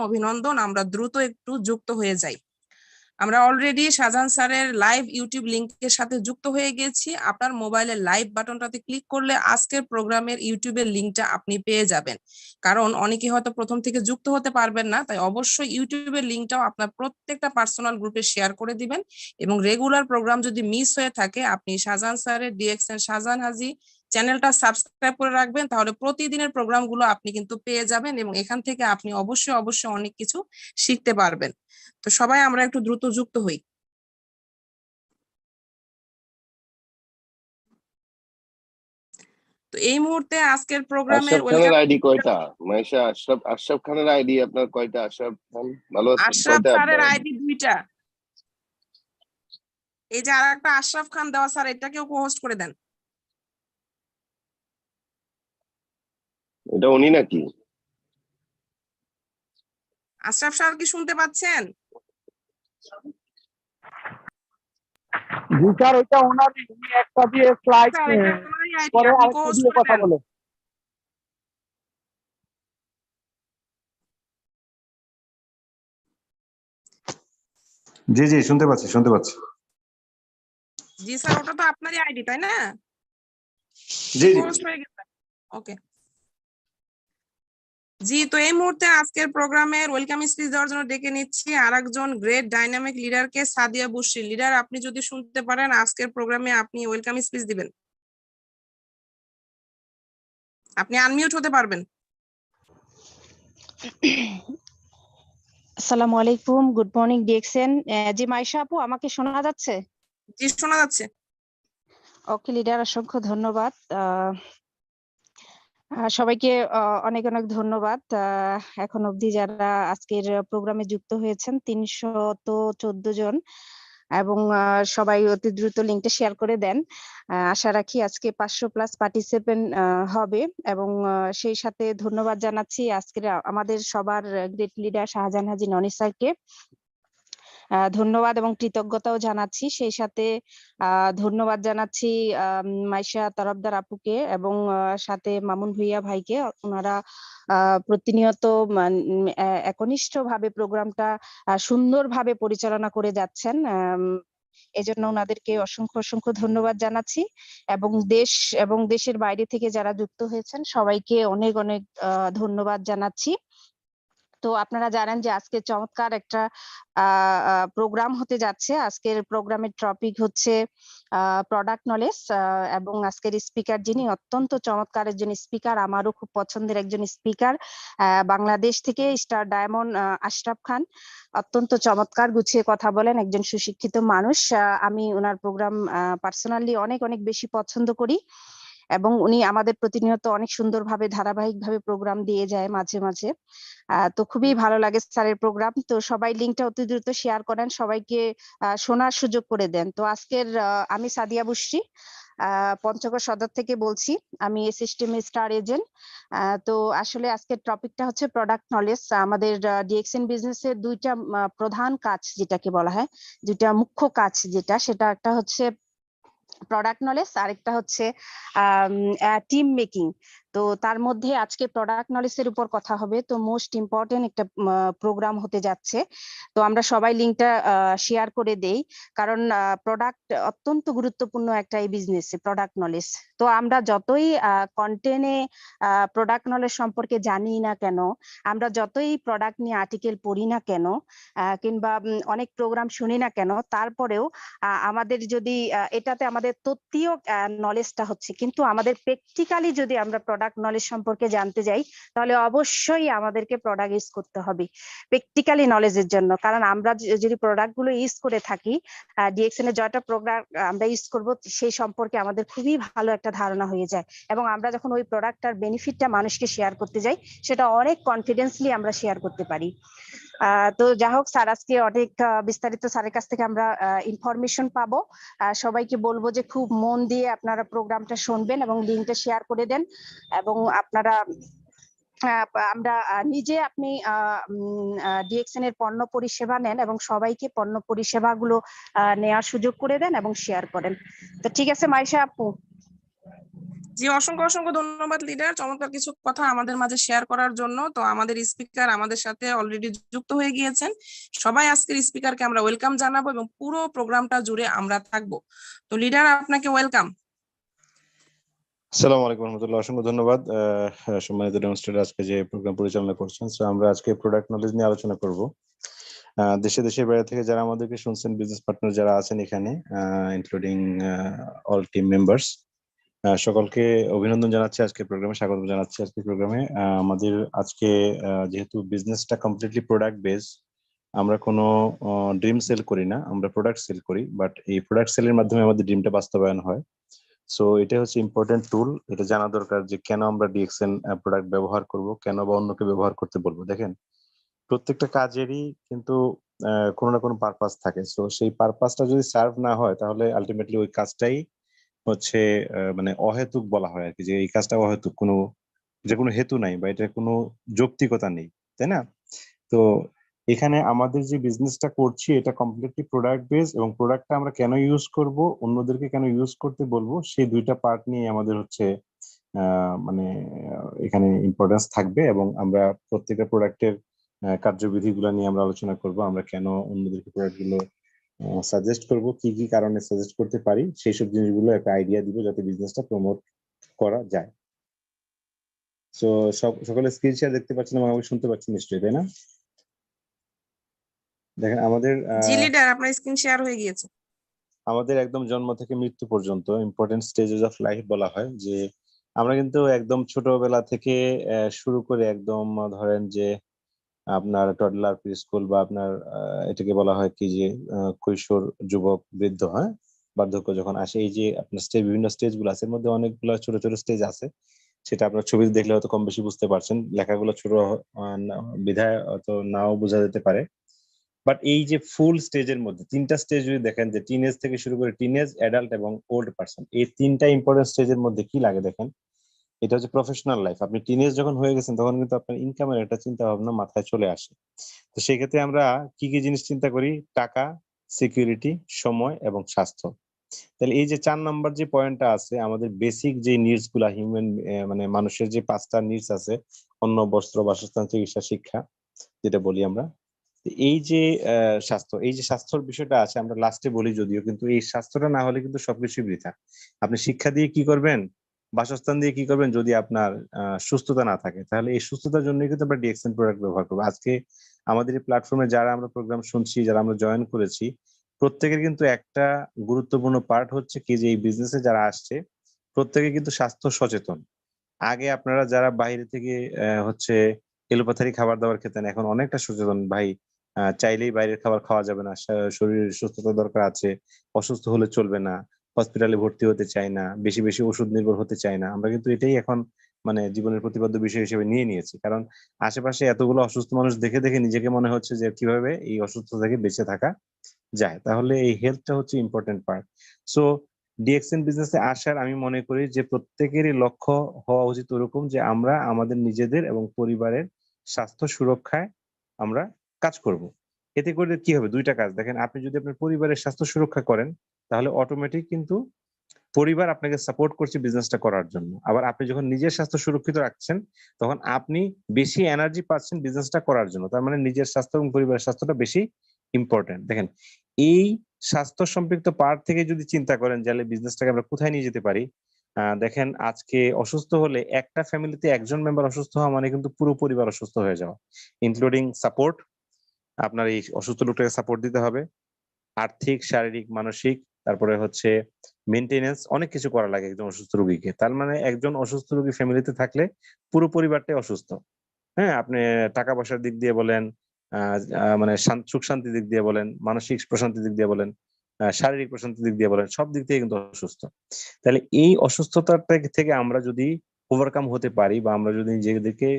অভিনন্দন। আমরা দ্রুত একটু যুক্ত হয়ে যাই। আমরা অলরেডি শাহজাহান স্যারের লাইভ ইউটিউব লিংকের সাথে যুক্ত হয়ে গেছি। আপনার মোবাইলের লাইভ বাটনটাতে ক্লিক করলে আজকের প্রোগ্রামের ইউটিউবের লিংকটা আপনি পেয়ে যাবেন। কারণ অনেকে হয়তো প্রথম থেকে যুক্ত হতে পারবেন না, তাই অবশ্যই ইউটিউবের লিংকটাও আপনার প্রত্যেকটা পার্সোনাল গ্রুপে শেয়ার করে দিবেন। এবং রেগুলার প্রোগ্রাম যদি মিস হয়ে থাকে, আপনি শাহজাহান স্যারের ডিএক্সএন শাহজাহান হাজী চ্যানেলটা সাবস্ক্রাইব করে রাখবেন, তাহলে প্রতিদিনের প্রোগ্রামগুলো আপনি কিন্তু পেয়ে যাবেন এবং এখান থেকে আপনি অবশ্যই অনেক কিছু শিখতে পারবেন। তো সবাই আমরা একটু দ্রুত যুক্ত হই। তো এই মুহূর্তে আজকের প্রোগ্রামের আশরাফ খানের আইডি কয়টা? মাইশা, আশরাফ খানের আইডি আপনার কয়টা? আশরাফ খান ভালো আছেন? আশরাফ কয়টা স্যারের আপনার? আইডি 2টা। এই যে আরেকটা আশরাফ খান দেওয়া স্যার, এটাকেও হোস্ট করে দেন। এটা উনি নাকি? আশরাফ স্যার কি শুনতে পাচ্ছেন? জি স্যার, এটা ওনারই। উনি একটা দিয়ে স্লাইড স্যার এটা আপনারই আইডি, পরে আপনি আরেকটা হোস্ট দিয়ে করে কথা দেন। বলে। জি জি শুনতে পাচ্ছি শুনতে পাচ্ছি। জি স্যার, ওটা তো আপনারই আইডি তাই না? জি জি হোস্ট হয়ে গেছে। ওকে জি, তো এই মুহূর্তে আজকের প্রোগ্রামের ওয়েলকাম স্পিচ দেওয়ার জন্য ডেকে নিচ্ছি আরেকজন গ্রেট ডাইনামিক লিডারকে, সাদিয়া বুশরি। লিডার, আপনি যদি শুনতে পারেন আজকের প্রোগ্রামে আপনি ওয়েলকাম স্পিচ দিবেন। আপনি আনমিউট হতে পারবেন। আসসালামু আলাইকুম, গুড মর্নিং ডিএক্সএন। জি মাইশা আপু, আমাকে শোনা যাচ্ছে? জি শোনা যাচ্ছে। ওকে লিডার, অসংখ্য ধন্যবাদ। সবাইকে অনেক অনেক ধন্যবাদ। এখন অবধি যারা আজকের প্রোগ্রামে যুক্ত হয়েছেন 314 জন, এবং সবাই অতি দ্রুত লিঙ্কটা শেয়ার করে দেন। আশা রাখি আজকে 500+ পার্টিসিপেন্ট হবে। এবং সেই সাথে ধন্যবাদ জানাচ্ছি আজকের আমাদের সবার গ্রেট লিডার শাহজাহান হাজী ননি স্যারকে। ধন্যবাদ এবং কৃতজ্ঞতাও জানাচ্ছি। সেই সাথে ধন্যবাদ জানাচ্ছি মাইশা তরফদার আপুকে এবং সাথে মামুন ভুইয়া ভাইকে। ওনারা প্রতিনিয়ত একনিষ্ঠভাবে প্রোগ্রামটা সুন্দরভাবে পরিচালনা করে যাচ্ছেন। এজন্য ওনাদেরকে অসংখ্য অসংখ্য ধন্যবাদ জানাচ্ছি। এবং দেশ এবং দেশের বাইরে থেকে যারা যুক্ত হয়েছেন সবাইকে অনেক অনেক ধন্যবাদ জানাচ্ছি। তো আপনারা জানেন যে আজকে চমৎকার একটা প্রোগ্রাম হতে যাচ্ছে। আজকের প্রোগ্রামের টপিক হচ্ছে প্রোডাক্ট নলেজ, এবং আজকের স্পিকার যিনি অত্যন্ত চমৎকার একজন স্পিকার, আমারও খুব পছন্দের একজন স্পিকার, বাংলাদেশ থেকে স্টার ডায়মন্ড আশরাফ খান। অত্যন্ত চমৎকার গুছিয়ে কথা বলেন, একজন সুশিক্ষিত মানুষ। আমি ওনার প্রোগ্রাম পার্সোনালি অনেক অনেক বেশি পছন্দ করি এবং উনি আমাদের প্রতিনিয়ত অনেক সুন্দরভাবে ধারাবাহিকভাবে প্রোগ্রাম দিয়ে যায় মাঝে মাঝে। তো খুবই ভালো লাগে স্যারের প্রোগ্রাম। তো সবাই লিঙ্কটা অতি দ্রুত শেয়ার করেন, সবাইকে শোনার সুযোগ করে দেন। তো আজকের আমি সাদিয়া বুশরি পঞ্চগড় সদর থেকে বলছি। আমি এই সিস্টেমে স্টার এজেন্ট। তো আসলে আজকের টপিকটা হচ্ছে প্রোডাক্ট নলেজ। আমাদের ডিএক্সএন বিজনেসের দুইটা প্রধান কাজ যেটাকে বলা হয়, দুইটা মুখ্য কাজ সেটা একটা হচ্ছে প্রোডাক্ট নলেজ, আরেকটা হচ্ছে টিম মেকিং। তো তার মধ্যে আজকে প্রোডাক্ট নলেজের উপর কথা হবে। তো মোস্ট ইম্পর্টেন্ট একটা প্রোগ্রাম হতে যাচ্ছে। তো আমরা সবাই লিঙ্কটা শেয়ার করে দেই, কারণ প্রোডাক্ট অত্যন্ত গুরুত্বপূর্ণ একটা এই বিজনেসে প্রোডাক্ট নলেজ। তো আমরা যতই কন্টেন্টে প্রোডাক্ট নলেজ সম্পর্কে জানি না কেন, আমরা যতই প্রোডাক্ট নিয়ে আর্টিকেল পড়ি না কেন, কিংবা অনেক প্রোগ্রাম শুনি না কেন, তারপরেও আমাদের যদি এটাতে আমাদের তত্ত্বীয় নলেজটা হচ্ছে, কিন্তু আমাদের প্র্যাকটিক্যালি যদি আমরা প্রোডাক্ট নলেজ সম্পর্কে জানতে যাই, তাহলে অবশ্যই আমাদেরকে প্রোডাক্ট ইউজ করতে হবে প্র্যাকটিক্যালি নলেজের জন্য। কারণ আমরা যদি প্রোডাক্ট গুলো ইউজ করে থাকি, ডিএক্সএন এর যতটা প্রোডাক্ট আমরা ইউজ করব সেই সম্পর্কে আমাদের খুবই ভালো একটা ধারণা হয়ে যায়, এবং আমরা যখন ওই প্রোডাক্টটার বেনিফিটটা মানুষকে শেয়ার করতে যাই, সেটা অনেক কনফিডেন্সলি আমরা শেয়ার করতে পারি। তো যাই হোক, স্যার আজকে অনেক বিস্তারিত স্যারের কাছ থেকে আমরা ইনফরমেশন পাবো। সবাইকে বলবো যে খুব মন দিয়ে আপনারা প্রোগ্রামটা শুনবেন এবং লিঙ্কটা শেয়ার করে দেন। এবং আপনারা আমরা আপনি ডিএক্সএন এর পণ্য পরিষেবা নেন এবং সবাইকে পণ্য পরিষেবাগুলো নেওয়ার সুযোগ করে দেন এবং শেয়ার করেন। তো ঠিক আছে মাইশা আপু। জি, অসংখ্য অসংখ্য ধন্যবাদ লিডার, চমৎকার কিছু কথা আমাদের মাঝে শেয়ার করার জন্য। তো আমাদের স্পিকার আমাদের সাথে অলরেডি যুক্ত হয়ে গিয়েছেন। সবাই আজকের স্পিকারকে আমরা ওয়েলকাম জানাবো এবং পুরো প্রোগ্রামটা জুড়ে আমরা থাকবো। তো লিডার, আপনাকে ওয়েলকাম। আসসালামু আলাইকুম রহমতুল্লাহ, অসংখ্য ধন্যবাদ। সম্মানিত ডেমনস্ট্রেটর আজকে যে প্রোগ্রাম পরিচালনা করছেন, সো আমরা আজকে প্রোডাক্ট নলেজ নিয়ে আলোচনা করব। দেশে দেশের বাইরে থেকে যারা আমাদেরকে শুনছেন, বিজনেস পার্টনার যারা আছেন এখানে, ইনক্লুডিং অল টিম মেম্বার্স, সকলকে অভিনন্দন জানাচ্ছি, আজকে প্রোগ্রামে স্বাগত জানাচ্ছি। আজকে প্রোগ্রামে আমাদের আজকে যেহেতু বিজনেসটা কমপ্লিটলি প্রোডাক্ট বেস, আমরা কোনো ড্রিম সেল করি না, আমরা প্রোডাক্ট সেল করি। বাট এই প্রোডাক্ট সেলের মাধ্যমে আমাদের ড্রিমটা বাস্তবায়ন হয়। সো এটা হচ্ছে ইম্পর্টেন্ট টুল। এটা জানা দরকার যে কেন আমরা ডিএক্সএন প্রোডাক্ট ব্যবহার করব, কেন বা অন্যকে ব্যবহার করতে বলবো। দেখেন, প্রত্যেকটা কাজেরই কিন্তু কোনো না কোনো পারপাস থাকে। সো সেই পারপাসটা যদি সার্ভ না হয়, তাহলে আলটিমেটলি ওই কাজটাই হচ্ছে মানে অহেতুক বলা হয় আর কি, যে এই কাজটা অহেতুক, যে কোনো হেতু নাই বা এটার কোনো যৌক্তিকতা নেই, তাই না? তো এখানে আমাদের যে বিজনেসটা করছি এটা কমপ্লিটলি প্রোডাক্ট বেস, এবং প্রোডাক্টটা আমরা কেন ইউজ করব, অন্যদেরকে কেন ইউজ করতে বলবো, সেই দুইটা পার্ট নিয়ে আমাদের হচ্ছে মানে এখানে ইম্পর্টেন্স থাকবে। এবং আমরা প্রত্যেকটা প্রোডাক্টের কার্যবিধিগুলো নিয়ে আমরা আলোচনা করব। আমরা কেন অন্যদেরকে প্রোডাক্টগুলো সাজেস্ট করব, কি কি কারণে সাজেস্ট করতে পারি, সেই সব জিনিসগুলো একটা আইডিয়া দিব যাতে বিজনেসটা প্রমোট করা যায়। সো সকলে স্ক্রিন শেয়ার দেখতে পাচ্ছেন এবং আমাকে শুনতে পাচ্ছেন নিশ্চয়ই, তাই না? দেখেন, জি লিডার, আপনার স্ক্রিন শেয়ার হয়ে গিয়েছে। আমাদের একদম জন্ম থেকে মৃত্যু পর্যন্ত ইম্পর্টেন্ট স্টেজেস অফ লাইফ বলা হয়, যে আমরা কিন্তু একদম ছোটবেলা থেকে শুরু করে একদম ধরেন যে আপনার টডলার, প্রি স্কুল, বা আপনার এটাকে বলা হয় কি যে কৈশোর, যুবক, বৃদ্ধ, হ্যাঁ, বার্ধক্য যখন আসে, এই যে আপনার বিভিন্ন স্টেজ গুলো আছে, এর মধ্যে অনেকগুলো ছোট ছোট স্টেজ আছে। সেটা আপনার ছবিতে দেখলে হয়তো কম বেশি বুঝতে পারছেন, লেখাগুলো ছোট বিধায় হয়তো নাও বোঝা যেতে পারে। বাট এই যে ফুল স্টেজের মধ্যে তিনটা স্টেজ যদি দেখেন, যে টিনেজ থেকে শুরু করে টিনেজ, অ্যাডাল্ট এবং ওল্ড পার্সন, এই তিনটা ইম্পর্টেন্ট স্টেজের মধ্যে কি লাগে দেখেন, এটা হচ্ছে প্রফেশনাল লাইফ। আপনি টিনেজ যখন হয়ে গেছেন, তখন কিন্তু আপনার ইনকামের একটা চিন্তা ভাবনা মাথায় চলে আসে। তো সেক্ষেত্রে আমরা কি কি জিনিস চিন্তা করি? টাকা, সিকিউরিটি, সময় এবং স্বাস্থ্য। তাহলে এই যে 4 নাম্বার যে পয়েন্টটা আছে, আমাদের বেসিক যে নিডস গুলা, হিউম্যান মানে মানুষের যে 5টা নিডস আছে, অন্ন, বস্ত্র, বাসস্থান, চিকিৎসা, শিক্ষা, যেটা বলি আমরা। এই যে এই যে স্বাস্থ্যর বিষয়টা আছে, আমরা লাস্টে বলি যদিও, কিন্তু এই স্বাস্থ্যটা না হলে কিন্তু সবকিছুই বৃথা। আপনি শিক্ষা দিয়ে কি করবেন, বাসস্থান দিয়ে কি করবেন, যদি আপনার সুস্থতা না থাকে, তাহলে এই সুস্থতার জন্য কিন্তু আমরা ডিএক্সএন প্রোডাক্ট ব্যবহার করবো। আজকে আমাদের এই প্ল্যাটফর্মে যারা আমরা প্রোগ্রাম শুনছি, যারা আমরা জয়েন করেছি, প্রত্যেকের কিন্তু একটা গুরুত্বপূর্ণ পার্ট হচ্ছে কি, যে এই বিজনেসে যারা আসছে প্রত্যেকে কিন্তু স্বাস্থ্য সচেতন। আগে আপনারা যারা বাইরে থেকে হচ্ছে এলোপাথারি খাবার দাবার খেতেন, এখন অনেকটা সচেতন ভাই। চাইলেই বাইরের খাবার খাওয়া যাবে না, শরীরের সুস্থতা দরকার আছে, অসুস্থ হলে চলবে না, হসপিটালে ভর্তি হতে চাই না, বেশি বেশি ওষুধ নির্ভর হতে চাই না। আমরা কিন্তু এটাই এখন মানে জীবনের প্রতিপাদ্য বিষয় হিসেবে নিয়ে নিয়েছি, কারণ আশেপাশে এতগুলো অসুস্থ মানুষ দেখে দেখে নিজেকে মনে হচ্ছে যে কিভাবে এই অসুস্থতা থেকে বেঁচে থাকা যায়। তাহলে এই হেলথটা হচ্ছে ইম্পর্টেন্ট পার্ট। সো ডিএক্সএন বিজনেসে আসার আমি মনে করি যে প্রত্যেকেরই লক্ষ্য হওয়া উচিত ওরকম, যে আমরা আমাদের নিজেদের এবং পরিবারের স্বাস্থ্য সুরক্ষায় আমরা কাজ করব। এতে করে কি হবে? দুইটা কাজ দেখেন, আপনি যদি আপনার পরিবারের স্বাস্থ্য সুরক্ষা করেন, তাহলে অটোমেটিক কিন্তু পরিবার আপনাকে সাপোর্ট করছে বিজনেসটা করার জন্য। আবার আপনি যখন নিজের স্বাস্থ্য সুরক্ষিত রাখছেন, তখন আপনি বেশি এনার্জি পাচ্ছেন বিজনেসটা করার জন্য। তার মানে নিজের স্বাস্থ্য এবং পরিবারের স্বাস্থ্যটা বেশি ইম্পর্টেন্ট। দেখেন, এই স্বাস্থ্য সম্পৃক্ত পার্ট থেকে যদি চিন্তা করেন, তাহলে বিজনেসটাকে আমরা কোথায় নিয়ে যেতে পারি। দেখেন, আজকে অসুস্থ হলে একটা ফ্যামিলিতে একজন মেম্বার অসুস্থ হওয়া মানে কিন্তু পুরো পরিবার অসুস্থ হয়ে যাওয়া, ইনক্লুডিং সাপোর্ট। আপনার এই অসুস্থ লোকটাকে সাপোর্ট দিতে হবে, আর্থিক, শারীরিক, মানসিক, তারপরে হচ্ছে মেইনটেনেন্স, অনেক কিছু করা লাগে একজন অসুস্থ রোগীকে। তার মানে একজন অসুস্থ রোগী ফ্যামিলিতে থাকলে পুরো পরিবারটাই অসুস্থ। হ্যাঁ, আপনি টাকা পয়সার দিক দিয়ে বলেন, মানে সুখ শান্তির দিক দিয়ে বলেন, মানসিক প্রশান্তির দিক দিয়ে বলেন, শারীরিক প্রশান্তির দিক দিয়ে বলেন, সব দিক থেকে কিন্তু অসুস্থ। তাহলে এই অসুস্থতার থেকে আমরা যদি ওভারকাম হতে পারি, বা আমরা যদি নিজেদেরকে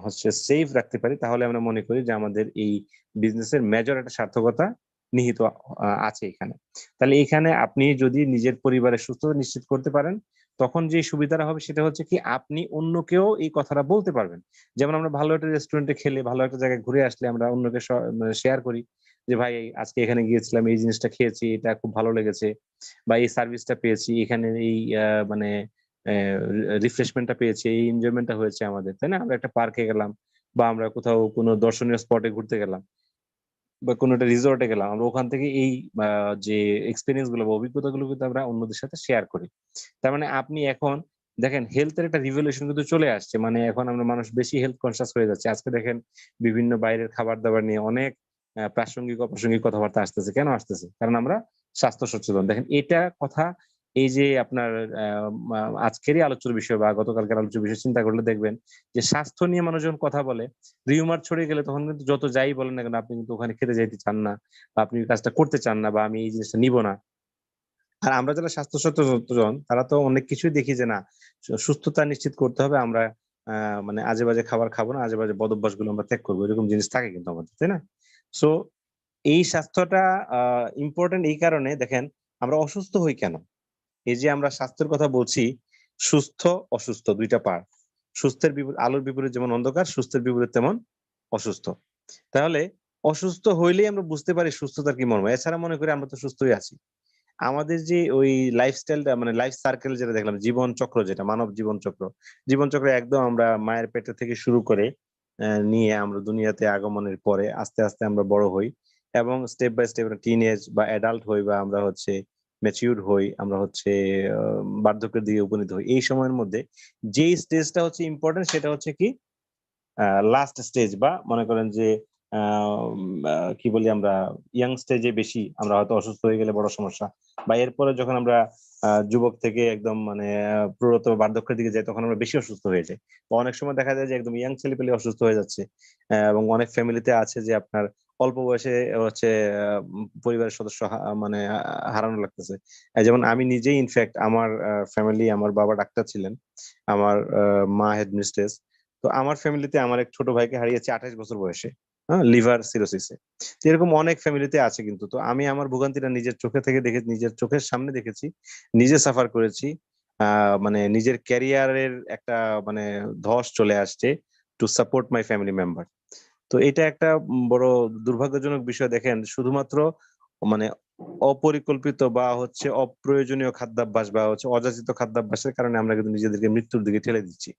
হচ্ছে সেফ রাখতে পারি, তাহলে আমরা মনে করি যে আমাদের এই বিজনেসের মেজর একটা সার্থকতা নিহিত আছে এখানে। তাহলে এখানে আপনি যদি নিজের পরিবারের সুস্থতা নিশ্চিত করতে পারেন, তখন যে সুবিধাটা হবে সেটা হচ্ছে কি, আপনি অন্যকেও এই কথাটা বলতে পারবেন। যেমন আমরা ভালো একটা রেস্টুরেন্টে খেলে, ভালো একটা জায়গায় ঘুরে আসলে আমরা অন্যকে শেয়ার করি যে ভাই আজকে এখানে গিয়েছিলাম, এই জিনিসটা খেয়েছি, এটা খুব ভালো লেগেছে, বা এই সার্ভিসটা পেয়েছি, এখানে এই মানে রিফ্রেশমেন্টটা পেয়েছি, এই এনজয়মেন্টটা হয়েছে আমাদের, তাই না? আমরা একটা পার্কে গেলাম বা আমরা কোথাও কোনো দর্শনীয় স্পটে ঘুরতে গেলাম বা কোনো একটা রিসোর্টে গেলাম, আমরা ওখান থেকে এই যে এক্সপিরিয়েন্স গুলো বা অভিজ্ঞতা গুলো কিন্তু আমরা অন্যদের সাথে শেয়ার করি। তার মানে আপনি এখন দেখেন হেলথের একটা রিভলিউশন কিন্তু চলে আসছে, মানে এখন আমরা মানুষ বেশি হেলথ কনসিয়াস হয়ে যাচ্ছে। আজকে দেখেন বিভিন্ন বাইরের খাবার দাবার নিয়ে অনেক প্রাসঙ্গিক অপ্রাসঙ্গিক কথাবার্তা আসতেছে। কেন আসতেছে? কারণ আমরা স্বাস্থ্য সচেতন। দেখেন এটা কথা, এই যে আপনার আজকেরই আলোচ্য বিষয় বা গতকালকের আলোচ্য বিষয় চিন্তা করলে দেখবেন যে স্বাস্থ্য নিয়ে মানুষ যখন কথা বলে, রিউমার ছড়িয়ে গেলে তখন কিন্তু যত যাই বলেন না কেন আপনি কিন্তু ওখানে খেতে যাইতে চান না, বা আপনি ওই কাজটা করতে চান না, বা আমি এই জিনিসটা নিব না। আর আমরা যারা স্বাস্থ্য সচেতন তারা তো অনেক কিছুই দেখি যে না, সুস্থতা নিশ্চিত করতে হবে, আমরা মানে আজে বাজে খাবার খাবো না, আজে বাজে বদ অভ্যাস গুলো আমরা ত্যাগ করবো, এরকম জিনিস থাকে কিন্তু আমাদের, তাই না? সো এই স্বাস্থ্যটা ইম্পর্টেন্ট এই কারণে দেখেন আমরা অসুস্থ হই কেন। এই যে আমরা স্বাস্থ্যের কথা বলছি, সুস্থ অসুস্থ দুইটা পার্ট। সুস্থের বিপরীত, আলোর বিপরীত যেমন অন্ধকার, সুস্থের বিপরীত তেমন অসুস্থ। তাহলে অসুস্থ হইলেই আমরা বুঝতে পারি সুস্থতার কি মর্ম। এছাড়া মনে করি আমরা তো সুস্থই আছি। আমাদের যে ওই লাইফস্টাইলটা, মানে লাইফ সার্কেল যেটা দেখলাম, জীবন চক্র, যেটা মানব জীবন চক্র, জীবন চক্রে একদম আমরা মায়ের পেটে থেকে শুরু করে নিয়ে আমরা দুনিয়াতে আগমনের পরে আস্তে আস্তে আমরা বড় হই, এবং স্টেপ বাই স্টেপ টিনেজ বা অ্যাডাল্ট হই, বা আমরা হচ্ছে ম্যাচিউর হই, আমরা হচ্ছে বার্ধক্যের দিকে উপনীত হই। এই সময়ের মধ্যে যেই স্টেজটা হচ্ছে ইম্পর্টেন্ট সেটা হচ্ছে কি লাস্ট স্টেজ, বা মনে করেন যে কি বলি আমরা, ইয়াং স্টেজে বেশি আমরা হয়তো অসুস্থ হয়ে গেলে বড় সমস্যা, বা এরপরে যখন আমরা যুবক থেকে একদম মানে প্রৌঢ়ত বা বার্ধক্যের দিকে যাই তখন আমরা বেশি অসুস্থ হয়ে যাই। বা অনেক সময় দেখা যায় যে একদম ইয়াং ছেলেপেলে অসুস্থ হয়ে যাচ্ছে, এবং অনেক ফ্যামিলিতে আছে যে আপনার অল্প বয়সে হচ্ছে পরিবারের সদস্য মানে হারানো লাগতেছে। যেমন আমি নিজেই ইনফ্যাক্ট আমার ফ্যামিলি, আমার বাবা ডাক্তার ছিলেন, আমার মা হেডমিস্ট্রেস। তো আমার ফ্যামিলিতে আমার এক ছোট ভাইকে হারিয়েছি 28 বছর বয়সে, হ্যাঁ, লিভার সিরোসিসে। তো এরকম অনেক ফ্যামিলিতে আছে কিন্তু। তো আমি আমার ভোগান্তিটা নিজের চোখে থেকে দেখে, নিজের চোখের সামনে দেখেছি, নিজে সাফার করেছি। মানে নিজের ক্যারিয়ারের একটা মানে ধস চলে আসছে to support my family member. তো এটা একটা বড় দুর্ভাগ্যজনক বিষয়। দেখেন শুধুমাত্র মানে অপরিকল্পিত বা হচ্ছে অপ্রয়োজনীয় খাদ্যাভ্যাস বা হচ্ছে অযাচিত খাদ্যাভ্যাসের কারণে আমরা কিন্তু নিজেদেরকে মৃত্যুর দিকে ঠেলে দিচ্ছি।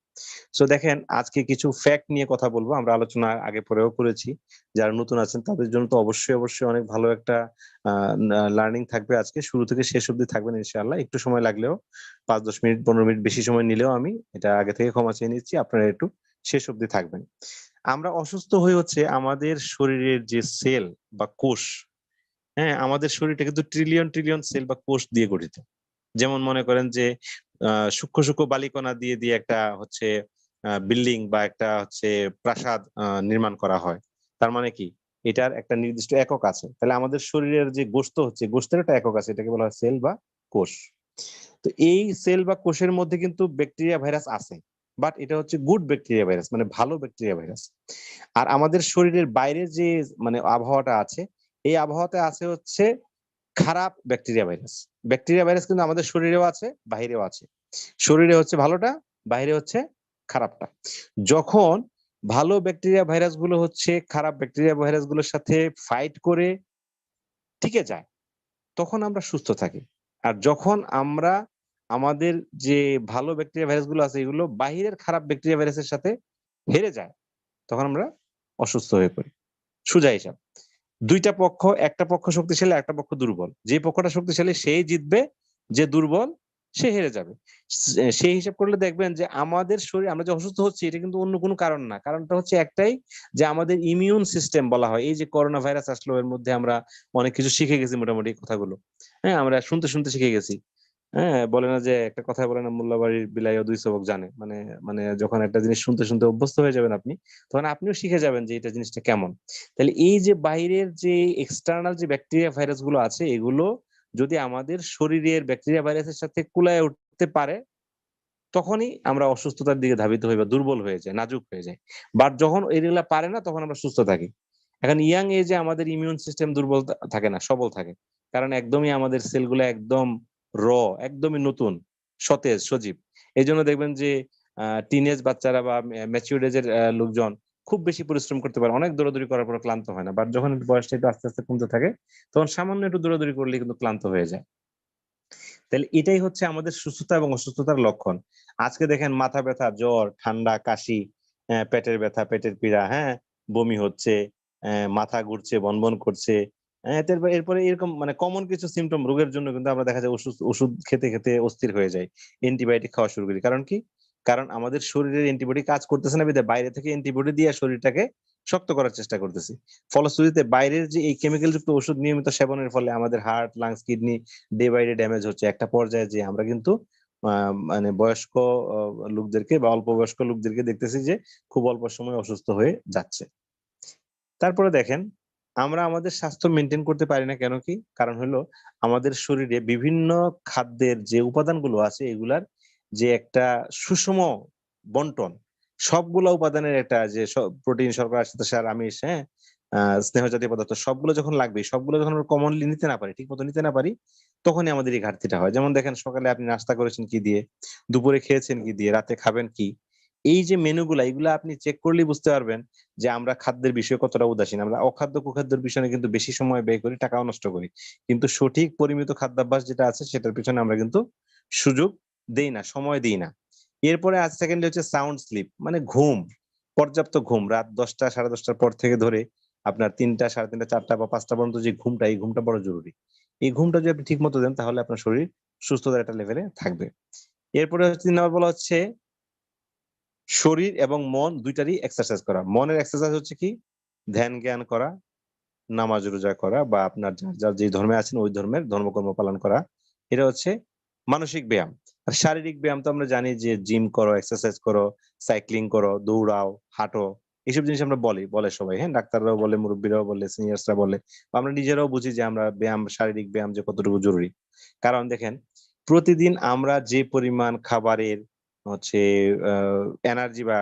সো দেখেন আজকে কিছু ফ্যাক্ট নিয়ে কথা বলবো, আমরা আলোচনা আগে পরেও করেছি। যারা নতুন আছেন তাদের জন্য তো অবশ্যই অবশ্যই অনেক ভালো একটা লার্নিং থাকবে। আজকে শুরু থেকে শেষ অবধি থাকবেন ইনশাআল্লাহ। একটু সময় লাগলেও 5-10 মিনিট 15 মিনিট বেশি সময় নিলেও আমি এটা আগে থেকে ক্ষমা চেয়ে নিচ্ছি, আপনারা একটু শেষ অবধি থাকবেন। আমরা অসুস্থ হয়ে হচ্ছে আমাদের শরীরের যে সেল বা কোষ, হ্যাঁ, আমাদের শরীরটা কিন্তু ট্রিলিয়ন ট্রিলিয়ন সেল বা কোষ দিয়ে গঠিত। যেমন মনে করেন যে সূক্ষ্ম সূক্ষ্ম বালিকণা দিয়ে দিয়ে একটা হচ্ছে বিল্ডিং বা একটা হচ্ছে প্রাসাদ নির্মাণ করা হয়। তার মানে কি এটার একটা নির্দিষ্ট একক আছে। তাহলে আমাদের শরীরের যে গোশত হচ্ছে, গোশতের একটা একক আছে, এটাকে বলা হয় সেল বা কোষ। তো এই সেল বা কোষের মধ্যে কিন্তু ব্যাকটেরিয়া ভাইরাস আছে, বাট এটা হচ্ছে গুড ব্যাকটেরিয়া ভাইরাস, মানে ভালো ব্যাকটেরিয়া ভাইরাস। আর আমাদের শরীরের বাইরে যে মানে আবহাওয়াটা আছে, এই আবহাওয়াতে আছে হচ্ছে খারাপ ব্যাকটেরিয়া ভাইরাস। ব্যাকটেরিয়া ভাইরাস কিন্তু আমাদের শরীরেও আছে, বাহিরেও আছে। শরীরে হচ্ছে ভালোটা, বাইরে হচ্ছে খারাপটা। যখন ভালো ব্যাকটেরিয়া ভাইরাস গুলো হচ্ছে খারাপ ব্যাকটেরিয়া ভাইরাস গুলোর সাথে ফাইট করে টিকে যায়, তখন আমরা সুস্থ থাকি। আর যখন আমরা আমাদের যে ভালো ব্যাকটেরিয়া ভাইরাস গুলো আছে এগুলো বাহিরের খারাপ ব্যাকটেরিয়া ভাইরাসের সাথে হেরে যায়, তখন আমরা অসুস্থ হয়ে পড়ি। সোজা হিসাব, দুইটা পক্ষ, একটা পক্ষ শক্তিশালী একটা পক্ষ দুর্বল, যে পক্ষটা শক্তিশালী সেই জিতবে, যে দুর্বল সে হেরে যাবে। সেই হিসাব করলে দেখবেন যে আমাদের শরীর, আমরা যে অসুস্থ হচ্ছি এটা কিন্তু অন্য কোনো কারণ না, কারণটা হচ্ছে একটাই, যে আমাদের ইমিউন সিস্টেম বলা হয়। এই যে করোনা ভাইরাস আসলো এর মধ্যে আমরা অনেক কিছু শিখে গেছি মোটামুটি কথাগুলো, হ্যাঁ, আমরা শুনতে শুনতে শিখে গেছি। হ্যাঁ, বলে না যে একটা কথা বলে না, মোল্লাবাড়ির বিলাইও 2 সবক জানে। মানে মানে যখন একটা জিনিস শুনতে শুনতে অভ্যস্ত হয়ে যাবেন আপনি, তখন আপনিও শিখে যাবেন যে এটা জিনিসটা কেমন। তাহলে এই যে বাইরের যে এক্সটার্নাল যে ব্যাকটেরিয়া ভাইরাস গুলো আছে, এগুলো যদি আমাদের শরীরের ব্যাকটেরিয়া ভাইরাসের সাথে কুলায় উঠতে পারে, তখনই আমরা অসুস্থতার দিকে ধাবিত হই বা দুর্বল হয়ে যাই, নাজুক হয়ে যাই। বাট যখন এগুলা পারে না তখন আমরা সুস্থ থাকি। এখন ইয়াং এজে আমাদের ইমিউন সিস্টেম দুর্বল থাকে না, সবল থাকে। কারণ একদমই আমাদের সেলগুলো একদম একদমই নতুন, সতেজ, সজীব। এই জন্য দেখবেন যে টিনেজ বাচ্চারা বা ম্যাচিউরড এজের লোকজন খুব বেশি পরিশ্রম করতে পারে, অনেক দৌড়াদৌড়ি করার পর ক্লান্ত হয় না। বাট যখন বয়সটা একটু আস্তে আস্তে কমতে থাকে, তখন সামান্য একটু দৌড়াদৌড়ি করলে কিন্তু ক্লান্ত হয়ে যায়। তাহলে এটাই হচ্ছে আমাদের সুস্থতা এবং অসুস্থতার লক্ষণ। আজকে দেখেন মাথা ব্যথা, জ্বর, ঠান্ডা, কাশি, পেটের ব্যথা, পেটের পীড়া, হ্যাঁ, বমি হচ্ছে, মাথা ঘুরছে, বনবন করছে, এরপরে এরকম মানে কমন কিছু সিমটম রোগের জন্য কিন্তু আমরা দেখা যায় ওষুধ খেতে খেতে অস্থির হয়ে যায়, অ্যান্টিবায়োটিক খাওয়া শুরু করি। কারণ কি? কারণ আমাদের শরীরের অ্যান্টিবডি কাজ করতেছে না, বিধায় বাইরে থেকে অ্যান্টিবডি দিয়ে শরীরটাকে শক্ত করার চেষ্টা করতেছি। ফলশ্রুতিতে বাইরের যে এই কেমিক্যাল যুক্ত ওষুধ নিয়মিত সেবনের ফলে আমাদের heart, lungs, kidney day by day damage হচ্ছে। একটা পর্যায়ে যে আমরা কিন্তু মানে বয়স্ক লোকদেরকে বা অল্প বয়স্ক লোকদেরকে দেখতেছি যে খুব অল্প সময় অসুস্থ হয়ে যাচ্ছে। তারপরে দেখেন আমরা আমাদের স্বাস্থ্য মেনটেন করতে পারি না কেন? কি কারণ? হলো আমাদের শরীরে বিভিন্ন খাদ্যের যে উপাদানগুলো আছে এগুলার যে একটা সুষম বন্টন, সবগুলো উপাদানের একটা যে প্রোটিন, শর্করা, শ্বেতসার, আমিষ, হ্যাঁ, স্নেহ জাতীয় পদার্থ সবগুলো যখন লাগবে, সবগুলো যখন আমরা কমনলি নিতে না পারি, ঠিক মতো নিতে না পারি, তখনই আমাদের এই ঘাটতিটা হয়। যেমন দেখেন সকালে আপনি নাস্তা করেছেন কি দিয়ে, দুপুরে খেয়েছেন কি দিয়ে, রাতে খাবেন কি। এই যে মেনুগুলা, এগুলা আপনি চেক করলেই বুঝতে পারবেন যে আমরা খাদ্যের বিষয়ে কতটা উদাসীন। আমরা অখাদ্য কুখাদ্যের পিছনে কিন্তু বেশি সময় ব্যয় করি, টাকাও নষ্ট করি, কিন্তু সঠিক পরিমিত খাদ্যাভ্যাস যেটা আছে সেটার পিছনে আমরা কিন্তু সুযোগ দেই না, সময় দিই না। এরপরে আজ সেকেন্ডলি হচ্ছে সাউন্ড স্লিপ, মানে ঘুম, পর্যাপ্ত ঘুম। রাত 10টা 10:30টার পর থেকে ধরে আপনার 3টা, 3:30, 4টা বা 5টা পর্যন্ত যে ঘুমটা, এই ঘুমটা বড় জরুরি। এই ঘুমটা যদি আপনি ঠিক মতো দেন তাহলে আপনার শরীর সুস্থতার একটা লেভেলে থাকবে। এরপরে হচ্ছে 3 নম্বর বলা হচ্ছে শরীর এবং মন দুইটারই এক্সারসাইজ করা। মনের এক্সারসাইজ হচ্ছে কি? ধ্যান জ্ঞান করা, নামাজ রোজা করা, বা আপনার যার যার যে ধর্মে আছেন ওই ধর্মের ধর্মকর্ম পালন করা। এটা হচ্ছে মানসিক ব্যায়াম। আর শারীরিক ব্যায়াম তো আমরা জানি যে জিম করো, এক্সারসাইজ করো, সাইক্লিং করো, দৌড়াও, হাঁটো, এইসব জিনিস আমরা বলে সবাই, হ্যাঁ, ডাক্তাররাও বলে, মুরব্বীরাও বলে, সিনিয়র্সরা বলে, বা আমরা নিজেরাও বুঝি যে আমরা ব্যায়াম, শারীরিক ব্যায়াম যে কতটুকু জরুরি। কারণ দেখেন প্রতিদিন আমরা যে পরিমাণ খাবারের হচ্ছে এনার্জি বা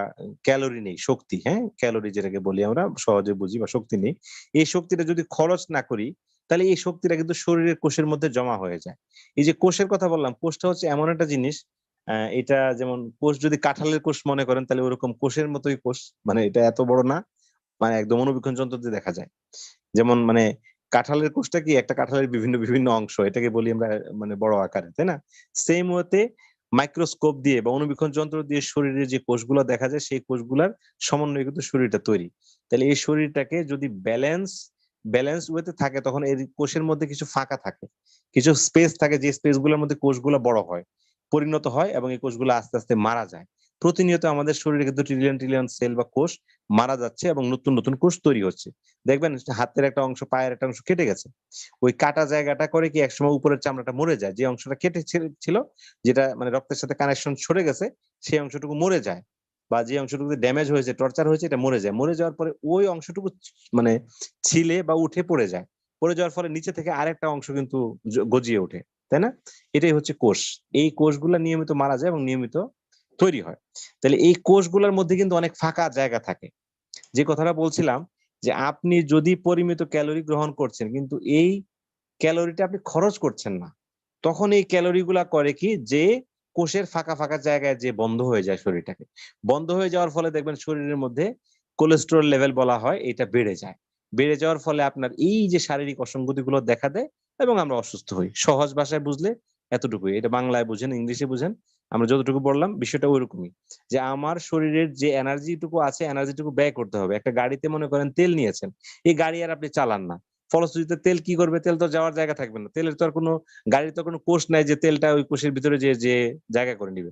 ক্যালোরি নেই, শক্তি, হ্যাঁ, ক্যালোরি যেটাকে বলি আমরা সহজে বুঝি, বা শক্তি নেই, এই শক্তিটা যদি খরচ না করি তাহলে এই শক্তিটা কিন্তু শরীরের কোষের মধ্যে জমা হয়ে যায়। এই যে কোষের কথা বললাম, কোষটা হচ্ছে এমন একটা জিনিস, এটা যেমন কোষ যদি কাঁঠালের কোষ মনে করেন তাহলে ওরকম কোষের মতোই কোষ, মানে এটা এত বড় না, মানে একদম অনুবীক্ষণ যন্ত্র দিয়ে দেখা যায়। যেমন মানে কাঁঠালের কোষটা কি একটা কাঁঠালের বিভিন্ন বিভিন্ন অংশ, এটাকে বলি আমরা মানে বড় আকারে, তাই না? সেম ওয়েতে মাইক্রোস্কোপ দিয়ে বা অনুবীক্ষণ যন্ত্র দিয়ে শরীরের যে কোষগুলো দেখা যায় সেই কোষগুলার সমন্বয়ে কিন্তু শরীরটা তৈরি। তাহলে এই শরীরটাকে যদি ব্যালেন্স ওয়েতে থাকে তখন এই কোষের মধ্যে কিছু ফাঁকা থাকে, কিছু স্পেস থাকে, যে স্পেস গুলোর মধ্যে কোষগুলো বড় হয়, পরিণত হয়, এবং এই কোষগুলো আস্তে আস্তে মারা যায়। প্রতিনিয়ত আমাদের শরীরে কিন্তু ট্রিলিয়ন ট্রিলিয়ন সেল বা কোষ মারা যাচ্ছে এবং নতুন নতুন কোষ তৈরি হচ্ছে। দেখবেন হাতের একটা অংশ, পায়ের একটা অংশ কেটে গেছে, ওই কাটা জায়গাটা করে কি একসময় উপরের চামড়াটা মরে যায়, যে অংশটা কেটে ছিল, যেটা মানে রক্তের সাথে কানেকশন সরে গেছে, সেই অংশটুকু মরে যায়, বা যে অংশটুকু ড্যামেজ হয়েছে, টর্চার হয়েছে, এটা মরে যায়। মরে যাওয়ার পরে ওই অংশটুকু মানে ছিলে বা উঠে পড়ে যায়, পড়ে যাওয়ার ফলে নিচে থেকে আরেকটা অংশ কিন্তু গজিয়ে ওঠে, তাই না? এটাই হচ্ছে কোষ। এই কোষগুলা নিয়মিত মারা যায় এবং নিয়মিত তৈরি হয়। তাহলে এই কোষগুলোর মধ্যে কিন্তু অনেক ফাঁকা জায়গা থাকে। যে কথাটা বলছিলাম যে আপনি যদি পরিমিত ক্যালোরি গ্রহণ করছেন কিন্তু এই ক্যালোরিটা আপনি খরচ করছেন না, তখন এই ক্যালোরি গুলা করে কি, যে কোষের ফাঁকা ফাঁকা জায়গায় যে বন্ধ হয়ে যায়, শরীরটাকে বন্ধ হয়ে যাওয়ার ফলে দেখবেন শরীরের মধ্যে কোলেস্টেরল লেভেল বলা হয়, এটা বেড়ে যায়। বেড়ে যাওয়ার ফলে আপনার এই যে শারীরিক অসঙ্গতি গুলো দেখা দেয় এবং আমরা অসুস্থ হই। সহজ ভাষায় বুঝলে এতটুকুই, এটা বাংলায় বুঝেন, ইংলিশে বুঝেন, আমরা যতটুকু বললাম বিষয়টা ওইরকমই, যে আমার শরীরের যে এনার্জিটুকু আছে, এনার্জিটুকু ব্যয় করতে হবে। একটা গাড়িতে মনে করেন তেল নিয়েছেন, এই গাড়ি আর আপনি চালান না, ফলশ্রুতিতে তেল কি করবে? তেল তো যাওয়ার জায়গা থাকবে না, তেলের তো আর কোনো, গাড়ির তো কোনো কোষ নাই যে তেলটা ওই কোষের ভিতরে যে জায়গা করে নিবে।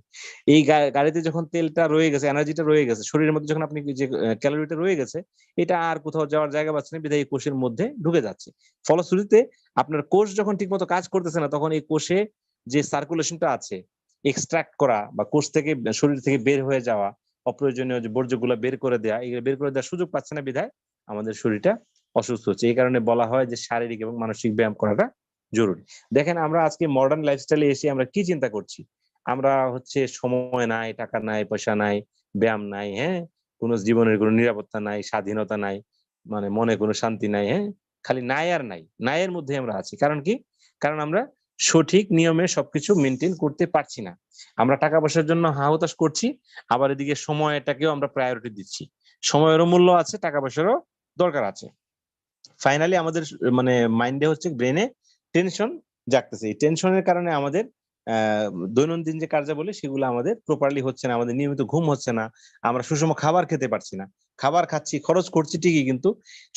এই গাড়িতে যখন তেলটা রয়ে গেছে, এনার্জিটা রয়ে গেছে শরীরের মধ্যে, যখন আপনি যে ক্যালোরিটা রয়ে গেছে, এটা আর কোথাও যাওয়ার জায়গা পাচ্ছে না, বিধায় এই কোষের মধ্যে ঢুকে যাচ্ছে। ফলশ্রুতিতে আপনার কোষ যখন ঠিক মতো কাজ করতেছে না, তখন এই কোষে যে সার্কুলেশনটা আছে, এক্সট্রাক্ট করা বা কোষ থেকে শরীর থেকে বের হয়ে যাওয়া, অপ্রয়োজনীয় যে বর্জ্যগুলো বের করে দেওয়া, এগুলো বের করে দেওয়ার সুযোগ পাচ্ছে না, বিধায় আমাদের শরীরটা অসুস্থ হচ্ছে। এই কারণে বলা হয় যে শারীরিক এবং মানসিক ব্যায়াম করাটা জরুরি। দেখেন আমরা আজকে মডার্ন লাইফস্টাইলে এসে আমরা কি চিন্তা করছি? আমরা হচ্ছে সময় নাই, টাকা নাই, পয়সা নাই, ব্যায়াম নাই, হ্যাঁ, কোনো জীবনের কোনো নিরাপত্তা নাই, স্বাধীনতা নাই, মানে মনে কোনো শান্তি নাই, হ্যাঁ, খালি নাই আর নাই, নাইয়ের মধ্যে আমরা আছি। কারণ কি? কারণ আমরা সঠিক নিয়মে সবকিছু মেনটেন করতে পারছি না। আমরা টাকা পয়সার জন্য হাহুতাশ করছি, আবার এদিকে সময়টাকেও আমরা প্রায়োরিটি দিচ্ছি। সময়েরও মূল্য আছে, টাকা পয়সারও দরকার আছে। ফাইনালি আমাদের মানে মাইন্ডে হচ্ছে, ব্রেনে টেনশন জাগতেছে। এই টেনশনের কারণে আমাদের দৈনন্দিন যে কার্যাবলী সেগুলো আমাদের প্রপারলি হচ্ছে না, আমাদের নিয়মিত ঘুম হচ্ছে না, আমরা সুষম খাবার খেতে পারছি না। খাবার খাচ্ছি, খরচ করছি ঠিকই, কিন্তু